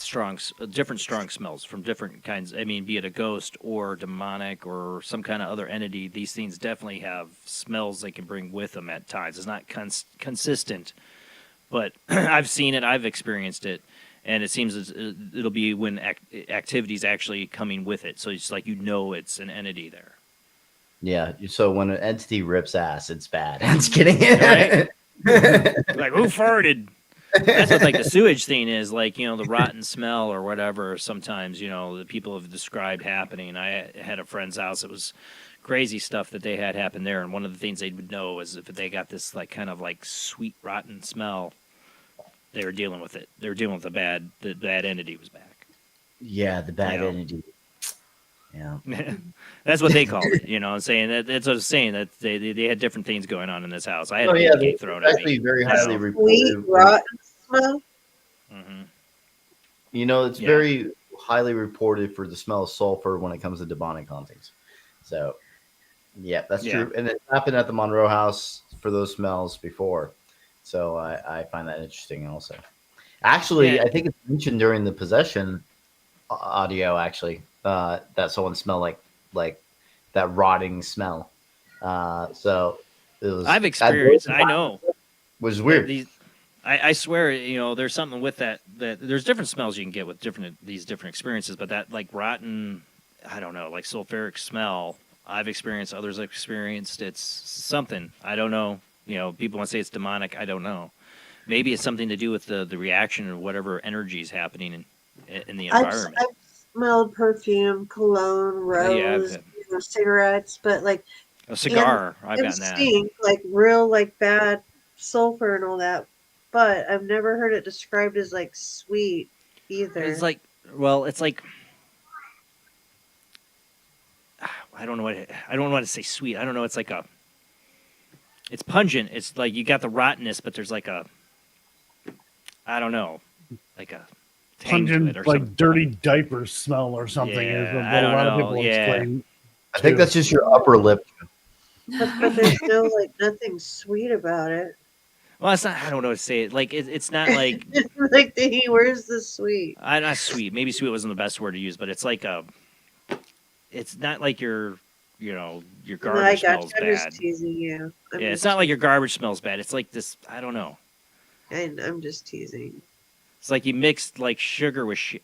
different strong smells from different kinds. I mean, be it a ghost or demonic or some kind of other entity, these things definitely have smells they can bring with them at times. It's not consistent, but I've seen it, I've experienced it, and it seems it'll be when activity's actually coming with it. So it's like, you know, it's an entity there. Yeah. So when an entity rips ass, it's bad. I'm just kidding. Right? Like, who farted? That's what like the sewage thing is, like, the rotten smell or whatever. Sometimes, the people have described happening. I had a friend's house. It was crazy stuff that they had happen there. And one of the things they would know is if they got this like kind of like sweet rotten smell, they were dealing with it. They were dealing with the bad entity was back. Yeah, the bad entity. Yeah. That's what they called it, I'm saying that's what I was saying, that they had different things going on in this house. I had Oh, a yeah, cake thrown at actually me. very highly reported. Sweet rotten smell. It's very highly reported for the smell of sulfur when it comes to demonic hauntings. So, yeah, that's true. And it happened at the Monroe house for those smells before. So I find that interesting also. Actually, I think it's mentioned during the possession audio, actually, that someone smelled like that rotting smell. So it was. I've experienced. I know. Was weird. I swear, there's something with that. That there's different smells you can get with these different experiences, but that like rotten, I don't know, like sulfuric smell. I've experienced. Others have experienced. It's something. I don't know. People want to say it's demonic. I don't know. Maybe it's something to do with the reaction or whatever energy is happening in the environment. I've smelled perfume, cologne, rose, cigarettes, but like a cigar. I've gotten that. Stink, like real, like bad sulfur and all that. But I've never heard it described as like sweet either. It's like, it's like, I don't know what to say sweet. I don't know. It's like it's pungent. It's like you got the rottenness, but there's like I don't know, like a pungent, like something. dirty diaper smell or something. Is what I don't a lot know. of people explain. I think that's just your upper lip. But there's no like nothing sweet about it. Well, it's not. I don't know what to say. Like it's not like like where's the sweet? Not sweet. Maybe sweet wasn't the best word to use, but it's like it's not like your garbage smells I'm bad. just teasing you. It's not like your garbage smells bad. It's like this. I don't know. I'm just teasing. It's like you mixed like sugar with shit.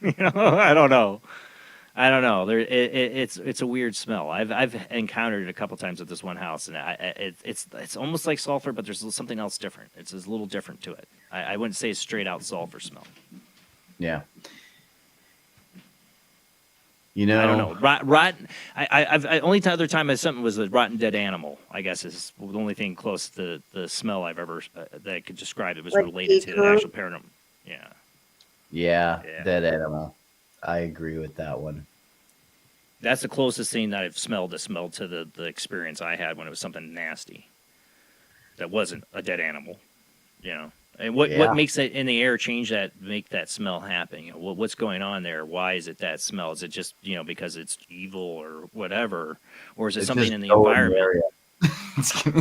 I don't know. It's a weird smell. I've encountered it a couple times at this one house, and it's almost like sulfur, but there's something else different. It's a little different to it. I wouldn't say it's straight out sulfur smell. Yeah. I don't know. Rotten. I only other time I something was a rotten dead animal. I guess is the only thing close to the smell I've ever that I could describe. It was like related to the actual paranormal. Yeah. Yeah, dead animal. I agree with that one. That's the closest thing that I've smelled to the experience I had when it was something nasty. That wasn't a dead animal. And what makes it in the air change make that smell happen? What's going on there? Why is it that smell? Is it just because it's evil or whatever, or is it something in the environment?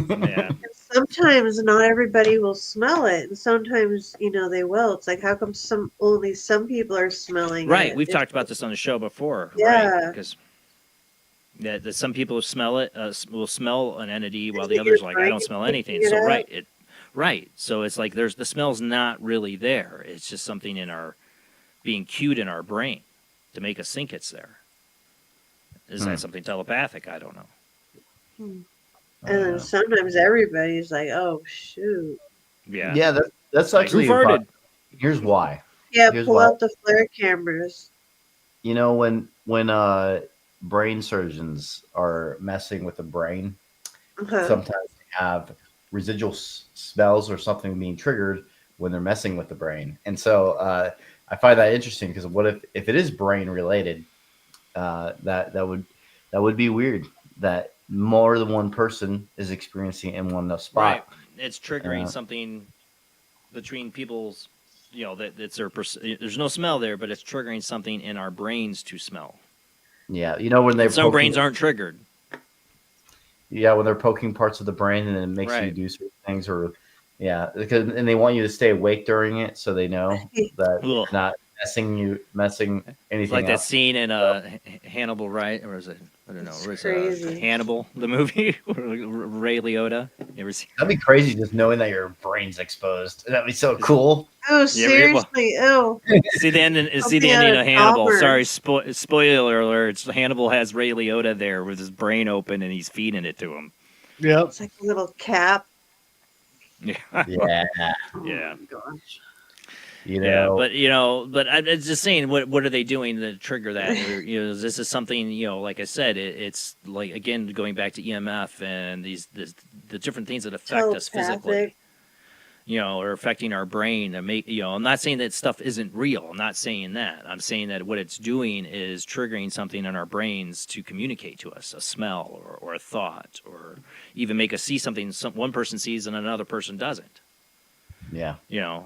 Yeah. Sometimes not everybody will smell it, and sometimes they will. It's like, how come only some people are smelling Right. it? We've talked about this on the show before. Yeah. Right? Because that some people smell it, will smell an entity, while the others are like, I don't smell anything. So right. So it's like the smell's not really there. It's just something being cued in our brain to make us think it's there. Is that something telepathic? I don't know. And then sometimes everybody's like, "Oh shoot!" Yeah, yeah. That's actually. Here's why. Yeah, pull out the flare cameras. When brain surgeons are messing with the brain, sometimes they have residual smells or something being triggered when they're messing with the brain, and so I find that interesting because what if it is brain related? That would be weird. That more than one person is experiencing in one spot. Right. It's triggering something between people's, that it's there's no smell there, but it's triggering something in our brains to smell. Yeah. When some brains aren't triggered. Yeah. When they're poking parts of the brain and it makes you do certain things and they want you to stay awake during it. So they know that it's not messing anything like up. that scene in Hannibal, right? Or is it? I don't know. Or is it Hannibal, the movie? Ray Liotta. You ever seen? That'd be crazy just knowing that your brain's exposed. That'd be so cool. Oh, seriously? Ew. See the ending of Hannibal. Sorry, spoiler alert. Hannibal has Ray Liotta there with his brain open and he's feeding it to him. Yeah. It's like a little cap. Yeah. Yeah. Yeah. Gosh. You Yeah, know, but I'm just saying, what are they doing to trigger that? Or, this is something, like I said, it's like, again, going back to EMF and the different things that affect us physically, Telepathic. or affecting our brain and I'm not saying that stuff isn't real. I'm not saying that. I'm saying that what it's doing is triggering something in our brains to communicate to us, a smell or a thought, or even make us see something one person sees and another person doesn't. Yeah.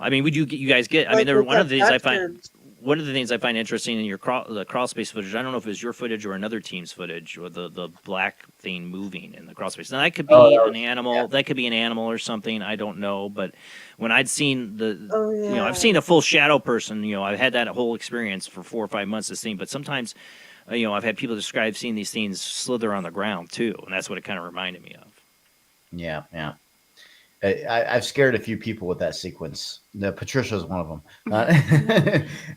I mean, would you guys get? I mean, Like with one of the things I find abductions. one of the things I find interesting in your the crawl space footage. I don't know if it was your footage or another team's footage, or the black thing moving in the crawl space. Now that could be an animal. Yeah. That could be an animal or something. I don't know. But when I'd seen I've seen a full shadow person. I've had that whole experience for 4 or 5 months. This thing, but sometimes, I've had people describe seeing these things slither on the ground too, and that's what it kind of reminded me of. Yeah, yeah. I've scared a few people with that sequence. Patricia's one of them,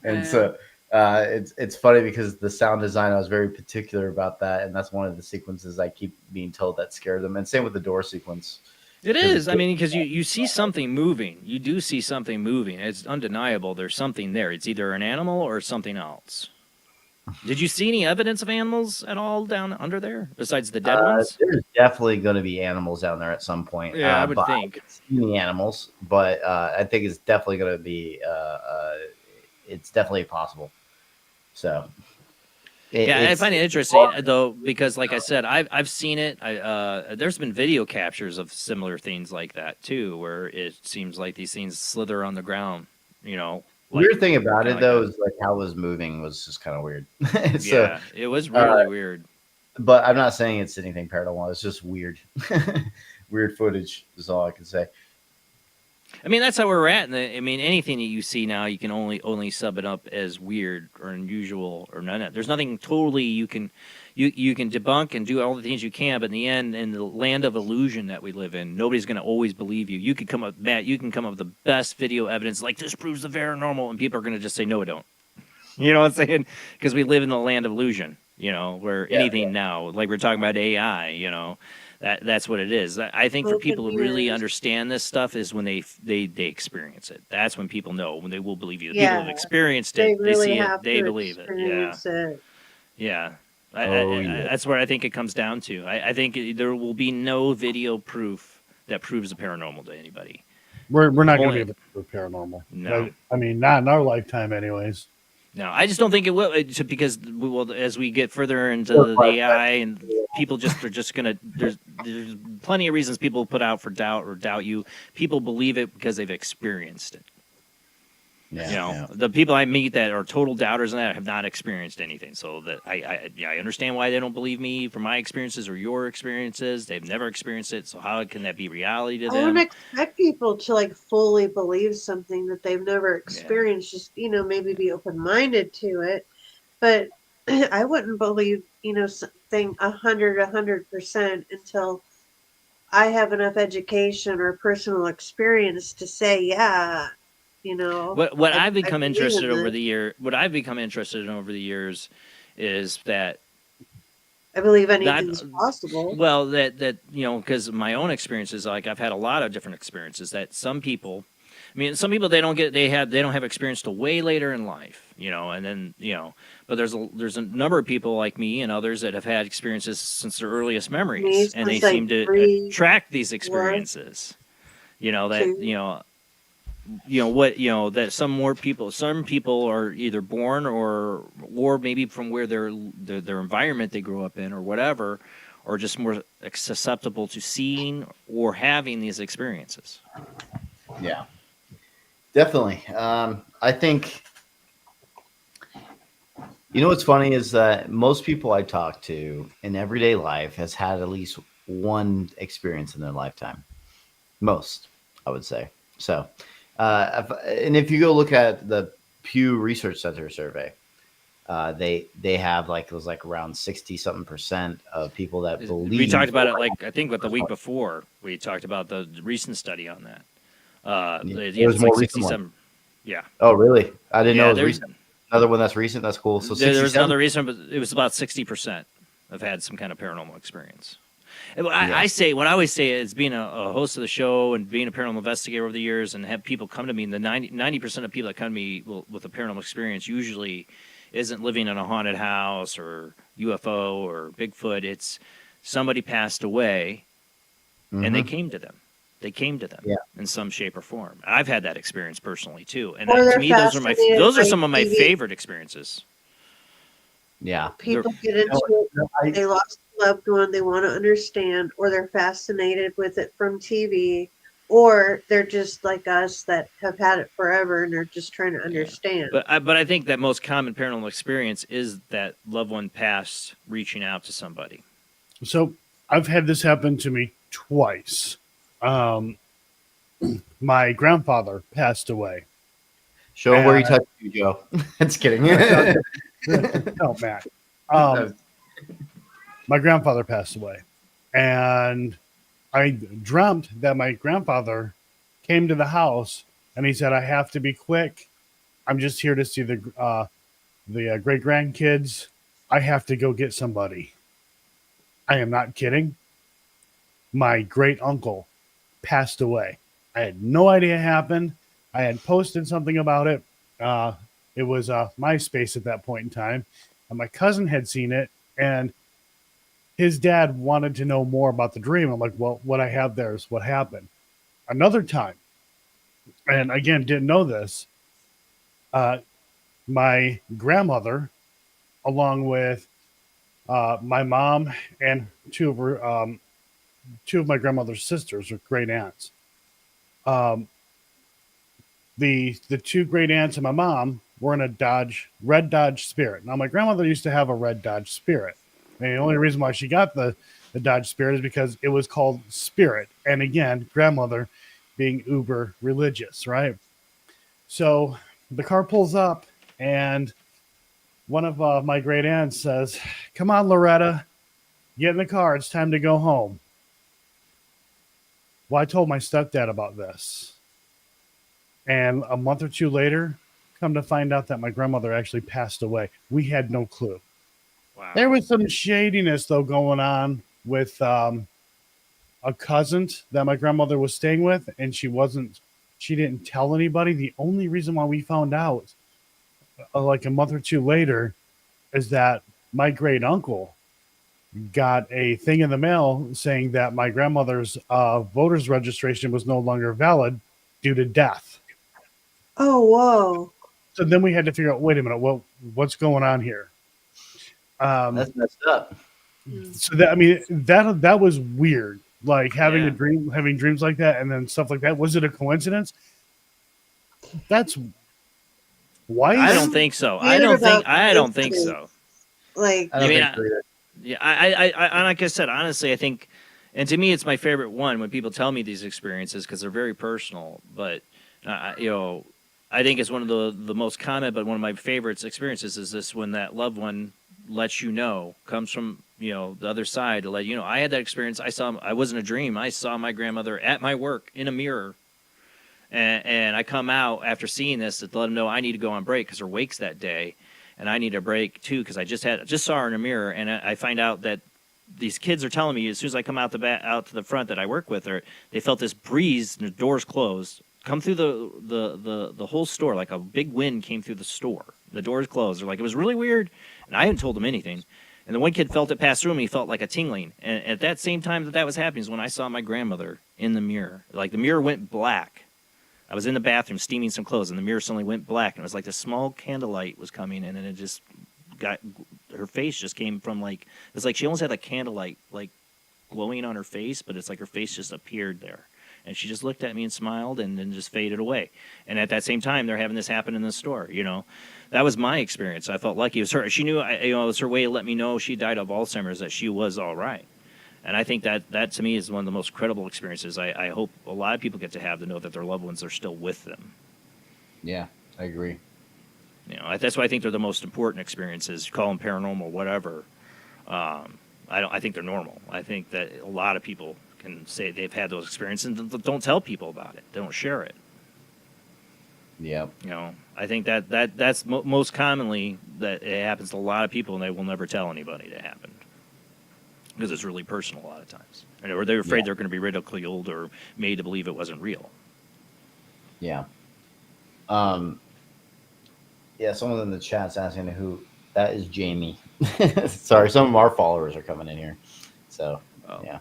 and so it's funny because the sound design, I was very particular about that, and that's one of the sequences I keep being told that scared them. And same with the door sequence. It is. I mean, because you see something moving. You do see something moving. It's undeniable. There's something there. It's either an animal or something else. Did you see any evidence of animals at all down under there besides the dead ones? There's definitely going to be animals down there at some point. Yeah, I would think. I haven't seen the animals, but I think it's definitely going to be. It's definitely possible. So. I find it interesting though, because like I said, I've seen it. There's been video captures of similar things like that too, where it seems like these things slither on the ground. Weird thing about it though is like how it was moving was just kind of weird. Yeah, it was really weird. But I'm not saying it's anything paranormal. It's just weird. Weird footage is all I can say. I mean, that's how we're at. Anything that you see now, you can only sub it up as weird or unusual or none. There's nothing totally you can debunk and do all the things you can, but in the end, in the land of illusion that we live in, nobody's going to always believe you. You could come up, Matt. You can come up with the best video evidence, like this proves the paranormal, and people are going to just say no, it don't. You know what I'm saying? Because we live in the land of illusion. Where anything now, like we're talking about AI. That's what it is. I think for people who really understand this stuff is when they experience it. That's when people know, when they will believe you. The people who've experienced it, they see it, they believe it. Yeah. That's where I think it comes down to. I think there will be no video proof that proves the paranormal to anybody. We're not going to be able to prove paranormal. No. I mean, not in our lifetime anyways. No, I just don't think it will, because as we get further into the AI and people are just gonna. There's plenty of reasons people put out for doubt or doubt you. People believe it because they've experienced it. Yeah, the people I meet that are total doubters and that have not experienced anything. So that I understand why they don't believe me from my experiences or your experiences. They've never experienced it. So how can that be reality to them? I wouldn't expect people to fully believe something that they've never experienced. Just maybe be open-minded to it, but I wouldn't believe something 100% until I have enough education or personal experience to say, yeah. What I've become interested over the year. What I've become interested in over the years is that I believe anything's possible. Well, that because my own experiences, like I've had a lot of different experiences. That some people they don't have experience till way later in life, and then but there's a number of people like me and others that have had experiences since their earliest memories, and they seem to attract these experiences. That some people are either born or maybe from where their environment they grew up in or whatever, or just more susceptible to seeing or having these experiences. Yeah, definitely. I think, what's funny is that most people I talk to in everyday life has had at least one experience in their lifetime. Most, I would say. So, and if you go look at the Pew Research Center survey, they have it was around 60-something% of people that believe. We talked about it I think the week before. We talked about the recent study on that. It was more 67. Yeah. Oh, really? I didn't know it was recent. Another one that's recent. That's cool. So there's another reason, but it was about 60% have had some kind of paranormal experience. I say, what I always say is being a host of the show and being a paranormal investigator over the years and have people come to me, and the 90% of people that come to me with a paranormal experience usually isn't living in a haunted house or UFO or Bigfoot. It's somebody passed away and they came to them. They came to them in some shape or form. I've had that experience personally too. And to me, those are some of my favorite experiences. Yeah. People get into it. They lost a loved one. They want to understand, or they're fascinated with it from TV, or they're just like us that have had it forever and they're just trying to understand. But I think that most common paranormal experience is that loved one passed reaching out to somebody. So I've had this happen to me twice. My grandfather passed away. Show him where he touched you, Joe. Just kidding. No, Matt. My grandfather passed away, and I dreamt that my grandfather came to the house, and he said, "I have to be quick. I'm just here to see the great grandkids. I have to go get somebody." I am not kidding. My great uncle passed away. I had no idea it happened. I had posted something about it. It was MySpace at that point in time. And my cousin had seen it, and his dad wanted to know more about the dream. I'm like, well, what I have there is what happened. Another time, and again, didn't know this, my grandmother, along with my mom and two of my grandmother's sisters, or great aunts. The two great aunts and my mom were in a red Dodge Spirit. Now, my grandmother used to have a red Dodge Spirit. And the only reason why she got the Dodge Spirit is because it was called Spirit. And again, grandmother being uber religious, right? So the car pulls up, and one of my great aunts says, "Come on, Loretta, get in the car. It's time to go home." Well, I told my stepdad about this. And a month or two later, come to find out that my grandmother actually passed away. We had no clue. Wow. There was some shadiness, though, going on with a cousin that my grandmother was staying with, and she didn't tell anybody. The only reason why we found out, like a month or two later, is that my great uncle got a thing in the mail saying that my grandmother's voter's registration was no longer valid due to death. Oh, whoa. So then we had to figure out, wait a minute, what's going on here? That's messed up. So that was weird. Like having having dreams like that, and then stuff like that. Was it a coincidence? That's why. I don't think so. I don't think so. Like, I like I said, honestly, I think, and to me, it's my favorite one when people tell me these experiences because they're very personal. But I think it's one of the most common, but one of my favorites experiences is this when that loved one lets you know, comes from the other side to let you know. I had that experience. I wasn't a dream. I saw my grandmother at my work in a mirror, and I come out after seeing this to let them know I need to go on break because her wake's that day. And I need a break too because I just saw her in a mirror, and I find out that these kids are telling me as soon as I come out to the front that I work with her, they felt this breeze and the doors closed come through the whole store, like a big wind came through the store. The doors closed. They're like, it was really weird, and I hadn't told them anything. And the one kid felt it pass through him. He felt like a tingling, and at that same time that was happening is when I saw my grandmother in the mirror. Like the mirror went black. I was in the bathroom steaming some clothes, and the mirror suddenly went black, and it was like the small candlelight was coming in, and it just got her face just came from like it's like she almost had a candlelight like glowing on her face, but it's like her face just appeared there, and she just looked at me and smiled, and then just faded away. And at that same time, they're having this happen in the store. That was my experience. I felt lucky. It was her. She knew. It was her way to let me know she died of Alzheimer's, that she was all right. And I think that to me is one of the most credible experiences I hope a lot of people get to have, to know that their loved ones are still with them. Yeah, I agree. That's why I think they're the most important experiences. Call them paranormal, whatever. I think they're normal. I think that a lot of people can say they've had those experiences and don't tell people about it. They don't share it. Yeah. I think that's most commonly that it happens to a lot of people, and they will never tell anybody that happened. because it's really personal a lot of times, or they're afraid they're going to be ridiculed or made to believe it wasn't real. Yeah. Yeah, someone in the chat's asking who that is. Jamie. Sorry, some of our followers are coming in here. So, yeah.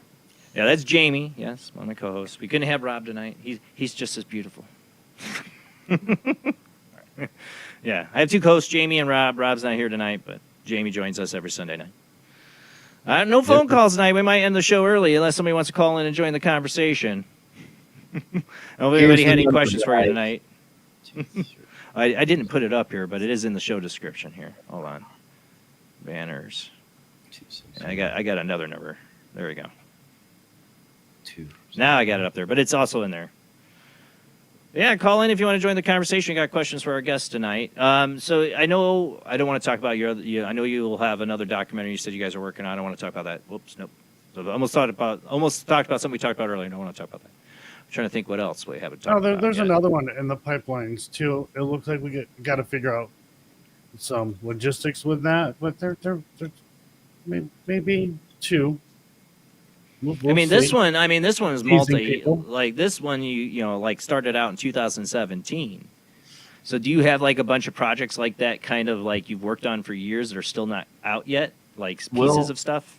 Yeah, that's Jamie. Yes, one of my co-hosts. We couldn't have Rob tonight. He's just as beautiful. Yeah, I have two co-hosts, Jamie and Rob. Rob's not here tonight, but Jamie joins us every Sunday night. No phone calls tonight. We might end the show early unless somebody wants to call in and join the conversation. I don't know if anybody had any questions for you tonight. I didn't put it up here, but it is in the show description here. Hold on. Banners. I got another number. There we go. Now I got it up there, but it's also in there. Yeah, call in if you want to join the conversation. You got questions for our guests tonight. So I know I don't want to talk about I know you will have another documentary you said you guys are working on. I don't want to talk about that. Whoops, nope. So I almost talked about something we talked about earlier. I don't want to talk about that. I'm trying to think what else we haven't talked about. There's yet. another one in the pipelines too. It looks like we got to figure out some logistics with that, but they're maybe two. We'll this one is multi. people. Like this one, you like started out in 2017. So do you have like a bunch of projects like that, kind of like you've worked on for years that are still not out yet, like pieces of stuff?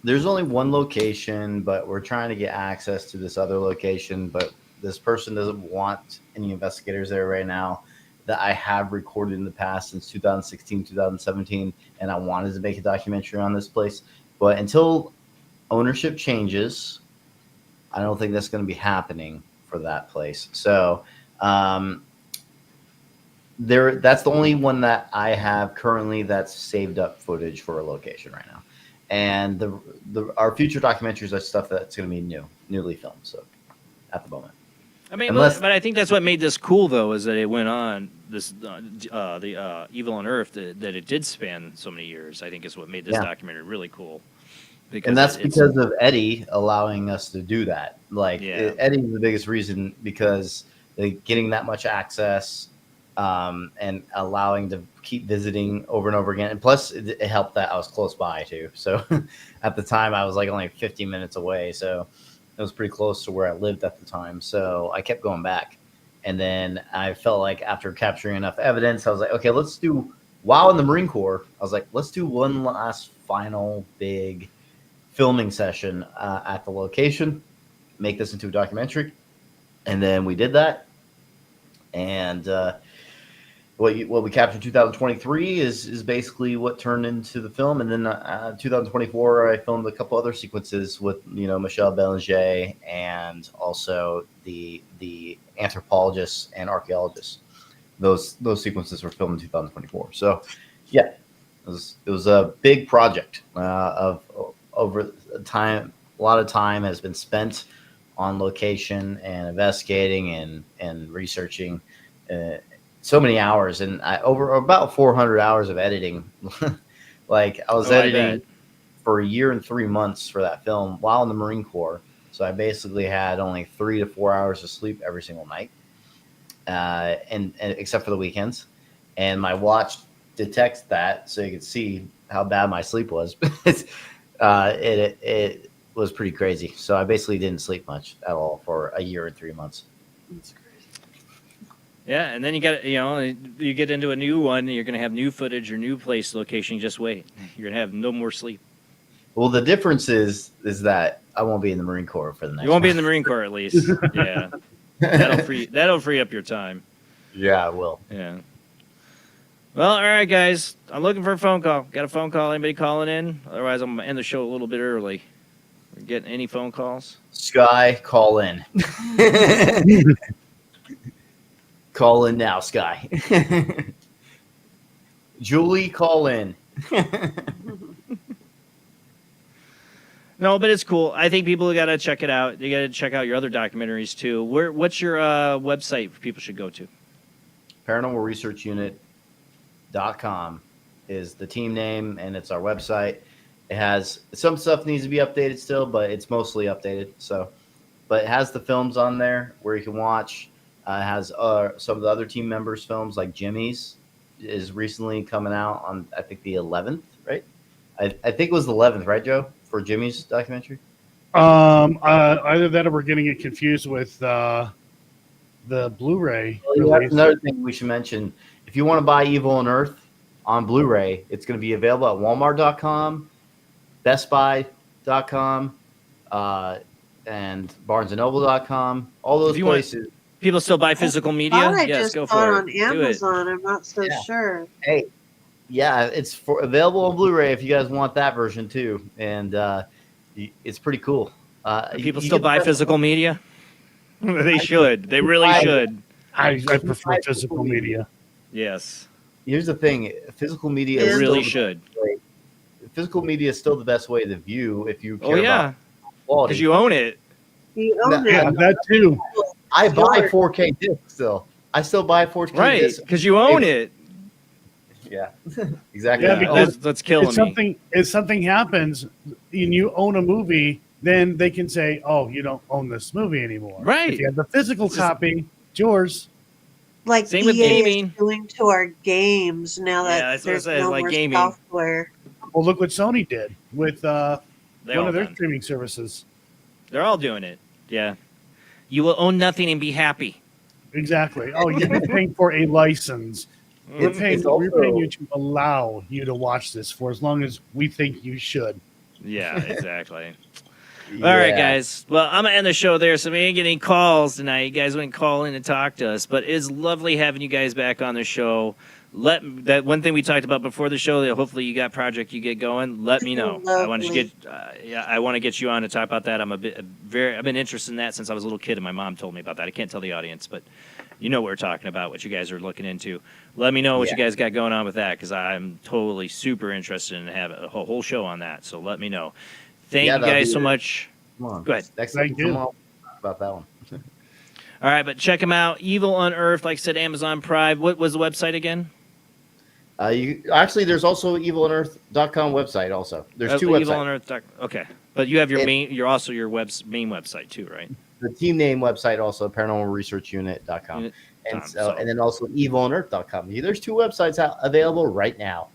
There's only one location, but we're trying to get access to this other location. But this person doesn't want any investigators there right now that I have recorded in the past since 2016, 2017, and I wanted to make a documentary on this place. But until ownership changes, I don't think that's going to be happening for that place. So that's the only one that I have currently that's saved up footage for a location right now. And our future documentaries are stuff that's going to be newly filmed. So at the moment, I mean, but I think that's what made this cool, though, is that it went on the Evil Unearthed, that it did span so many years. I think is what made this documentary really cool. And that's because of Eddie allowing us to do that. Eddie's the biggest reason, because getting that much access and allowing to keep visiting over and over again. And plus, it helped that I was close by, too. So at the time, I was like only 15 minutes away. So it was pretty close to where I lived at the time. So I kept going back. And then I felt like after capturing enough evidence, I was like, okay, let's do, while in the Marine Corps, I was like, let's do one last final big filming session at the location, make this into a documentary. And then we did that. And what we captured in 2023 is basically what turned into the film. And then 2024, I filmed a couple other sequences with Michelle Belanger and also the anthropologists and archaeologists. Those sequences were filmed in 2024. So yeah, it was a big project of over time. A lot of time has been spent on location and investigating and researching. So many hours, and over about 400 hours of editing. Like I was editing for a year and 3 months for that film while in the Marine Corps. So I basically had only 3 to 4 hours of sleep every single night, and except for the weekends. And my watch detects that, so you can see how bad my sleep was. It was pretty crazy. So I basically didn't sleep much at all for a year and 3 months. That's crazy. Yeah, and then you get into a new one, you're going to have new footage or new place location. Just wait. You're going to have no more sleep. Well, the difference is that I won't be in the Marine Corps for the next. You won't be in the Marine Corps, at least. Yeah. That'll free up your time. Yeah, I will. Yeah. Well, all right, guys. I'm looking for a phone call. Got a phone call? Anybody calling in? Otherwise, I'm going to end the show a little bit early. We're getting any phone calls? Sky, call in. Call in now, Sky. Julie, call in. No, but it's cool. I think people got to check it out. They got to check out your other documentaries, too. What's your website people should go to? ParanormalResearchUnit.com is the team name, and it's our website. It has some stuff needs to be updated still, but it's mostly updated. But it has the films on there where you can watch. It has some of the other team members' films, like Jimmy's is recently coming out on, I think, the 11th, right? I think it was the 11th, right, Joe? for Jimmy's documentary? Either that or we're getting it confused with the Blu-ray. That's another thing we should mention. If you want to buy Evil Unearthed on Blu-ray, it's going to be available at Walmart.com, BestBuy.com, and BarnesandNoble.com. All those places. People still buy physical media? I Yes, just go saw for it on it. Do it. Amazon. I'm not so sure. Hey, yeah, it's available on Blu-ray if you guys want that version too, and it's pretty cool. People still buy physical media? They should. They really should. I prefer physical media. Yes. Here's the thing: physical media It is really still should. Physical media is still the best way to view if you care Oh yeah, about quality. because you own it. You own Yeah, it. that too. I buy 4K discs still. I still buy 4K Right, discs. because you own it. Yeah, exactly. Yeah, because that's killing if something happens and you own a movie, then they can say, "Oh, you don't own this movie anymore." Right. If you have the physical copy, it's yours. Like Same with EA gaming. is doing to our games now Yeah, that that's what I there's said, no like more gaming. software. Well, look what Sony did with They one all of their done. streaming services. They're all doing it. Yeah. You will own nothing and be happy. Exactly. Oh, you're paying for a license. We're paying you to allow you to watch this for as long as we think you should. Yeah, exactly. All right, guys. Well, I'm going to end the show there, so we ain't getting calls tonight. You guys wouldn't call in and talk to us, but it's lovely having you guys back on the show. That one thing we talked about before the show, that hopefully you got project you get going, let me know. I want to I want to get you on to talk about that. I've been interested in that since I was a little kid, and my mom told me about that. I can't tell the audience, but you know what we're talking about, what you guys are looking into. Let me know what you guys got going on with that, because I'm totally super interested in having a whole show on that. So let me know. Thank you guys so much. Come on. Go ahead. Next time, come on about that one. All right, but check them out. Evil Unearthed, like I said, Amazon Prime. What was the website again? There's also evilunearthed.com website. Also, there's two websites. Evil Unearthed. Okay, but you have your main. You're also your main website too, right? The team name website also paranormalresearchunit.com, and then also evilunearthed.com. There's two websites available right now.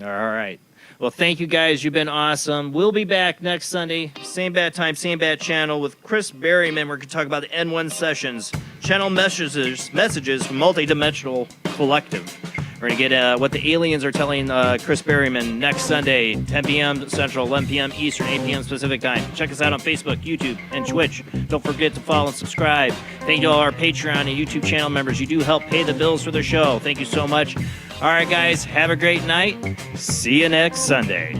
All right. Well, thank you guys. You've been awesome. We'll be back next Sunday, same bad time, same bad channel, with Chris Berryman. We're going to talk about the N1 sessions, channel messages from multidimensional collective. We're going to get what the aliens are telling Chris Berryman next Sunday, 10 p.m. Central, 11 p.m. Eastern, 8 p.m. Pacific time. Check us out on Facebook, YouTube, and Twitch. Don't forget to follow and subscribe. Thank you to all our Patreon and YouTube channel members. You do help pay the bills for the show. Thank you so much. All right, guys, have a great night. See you next Sunday.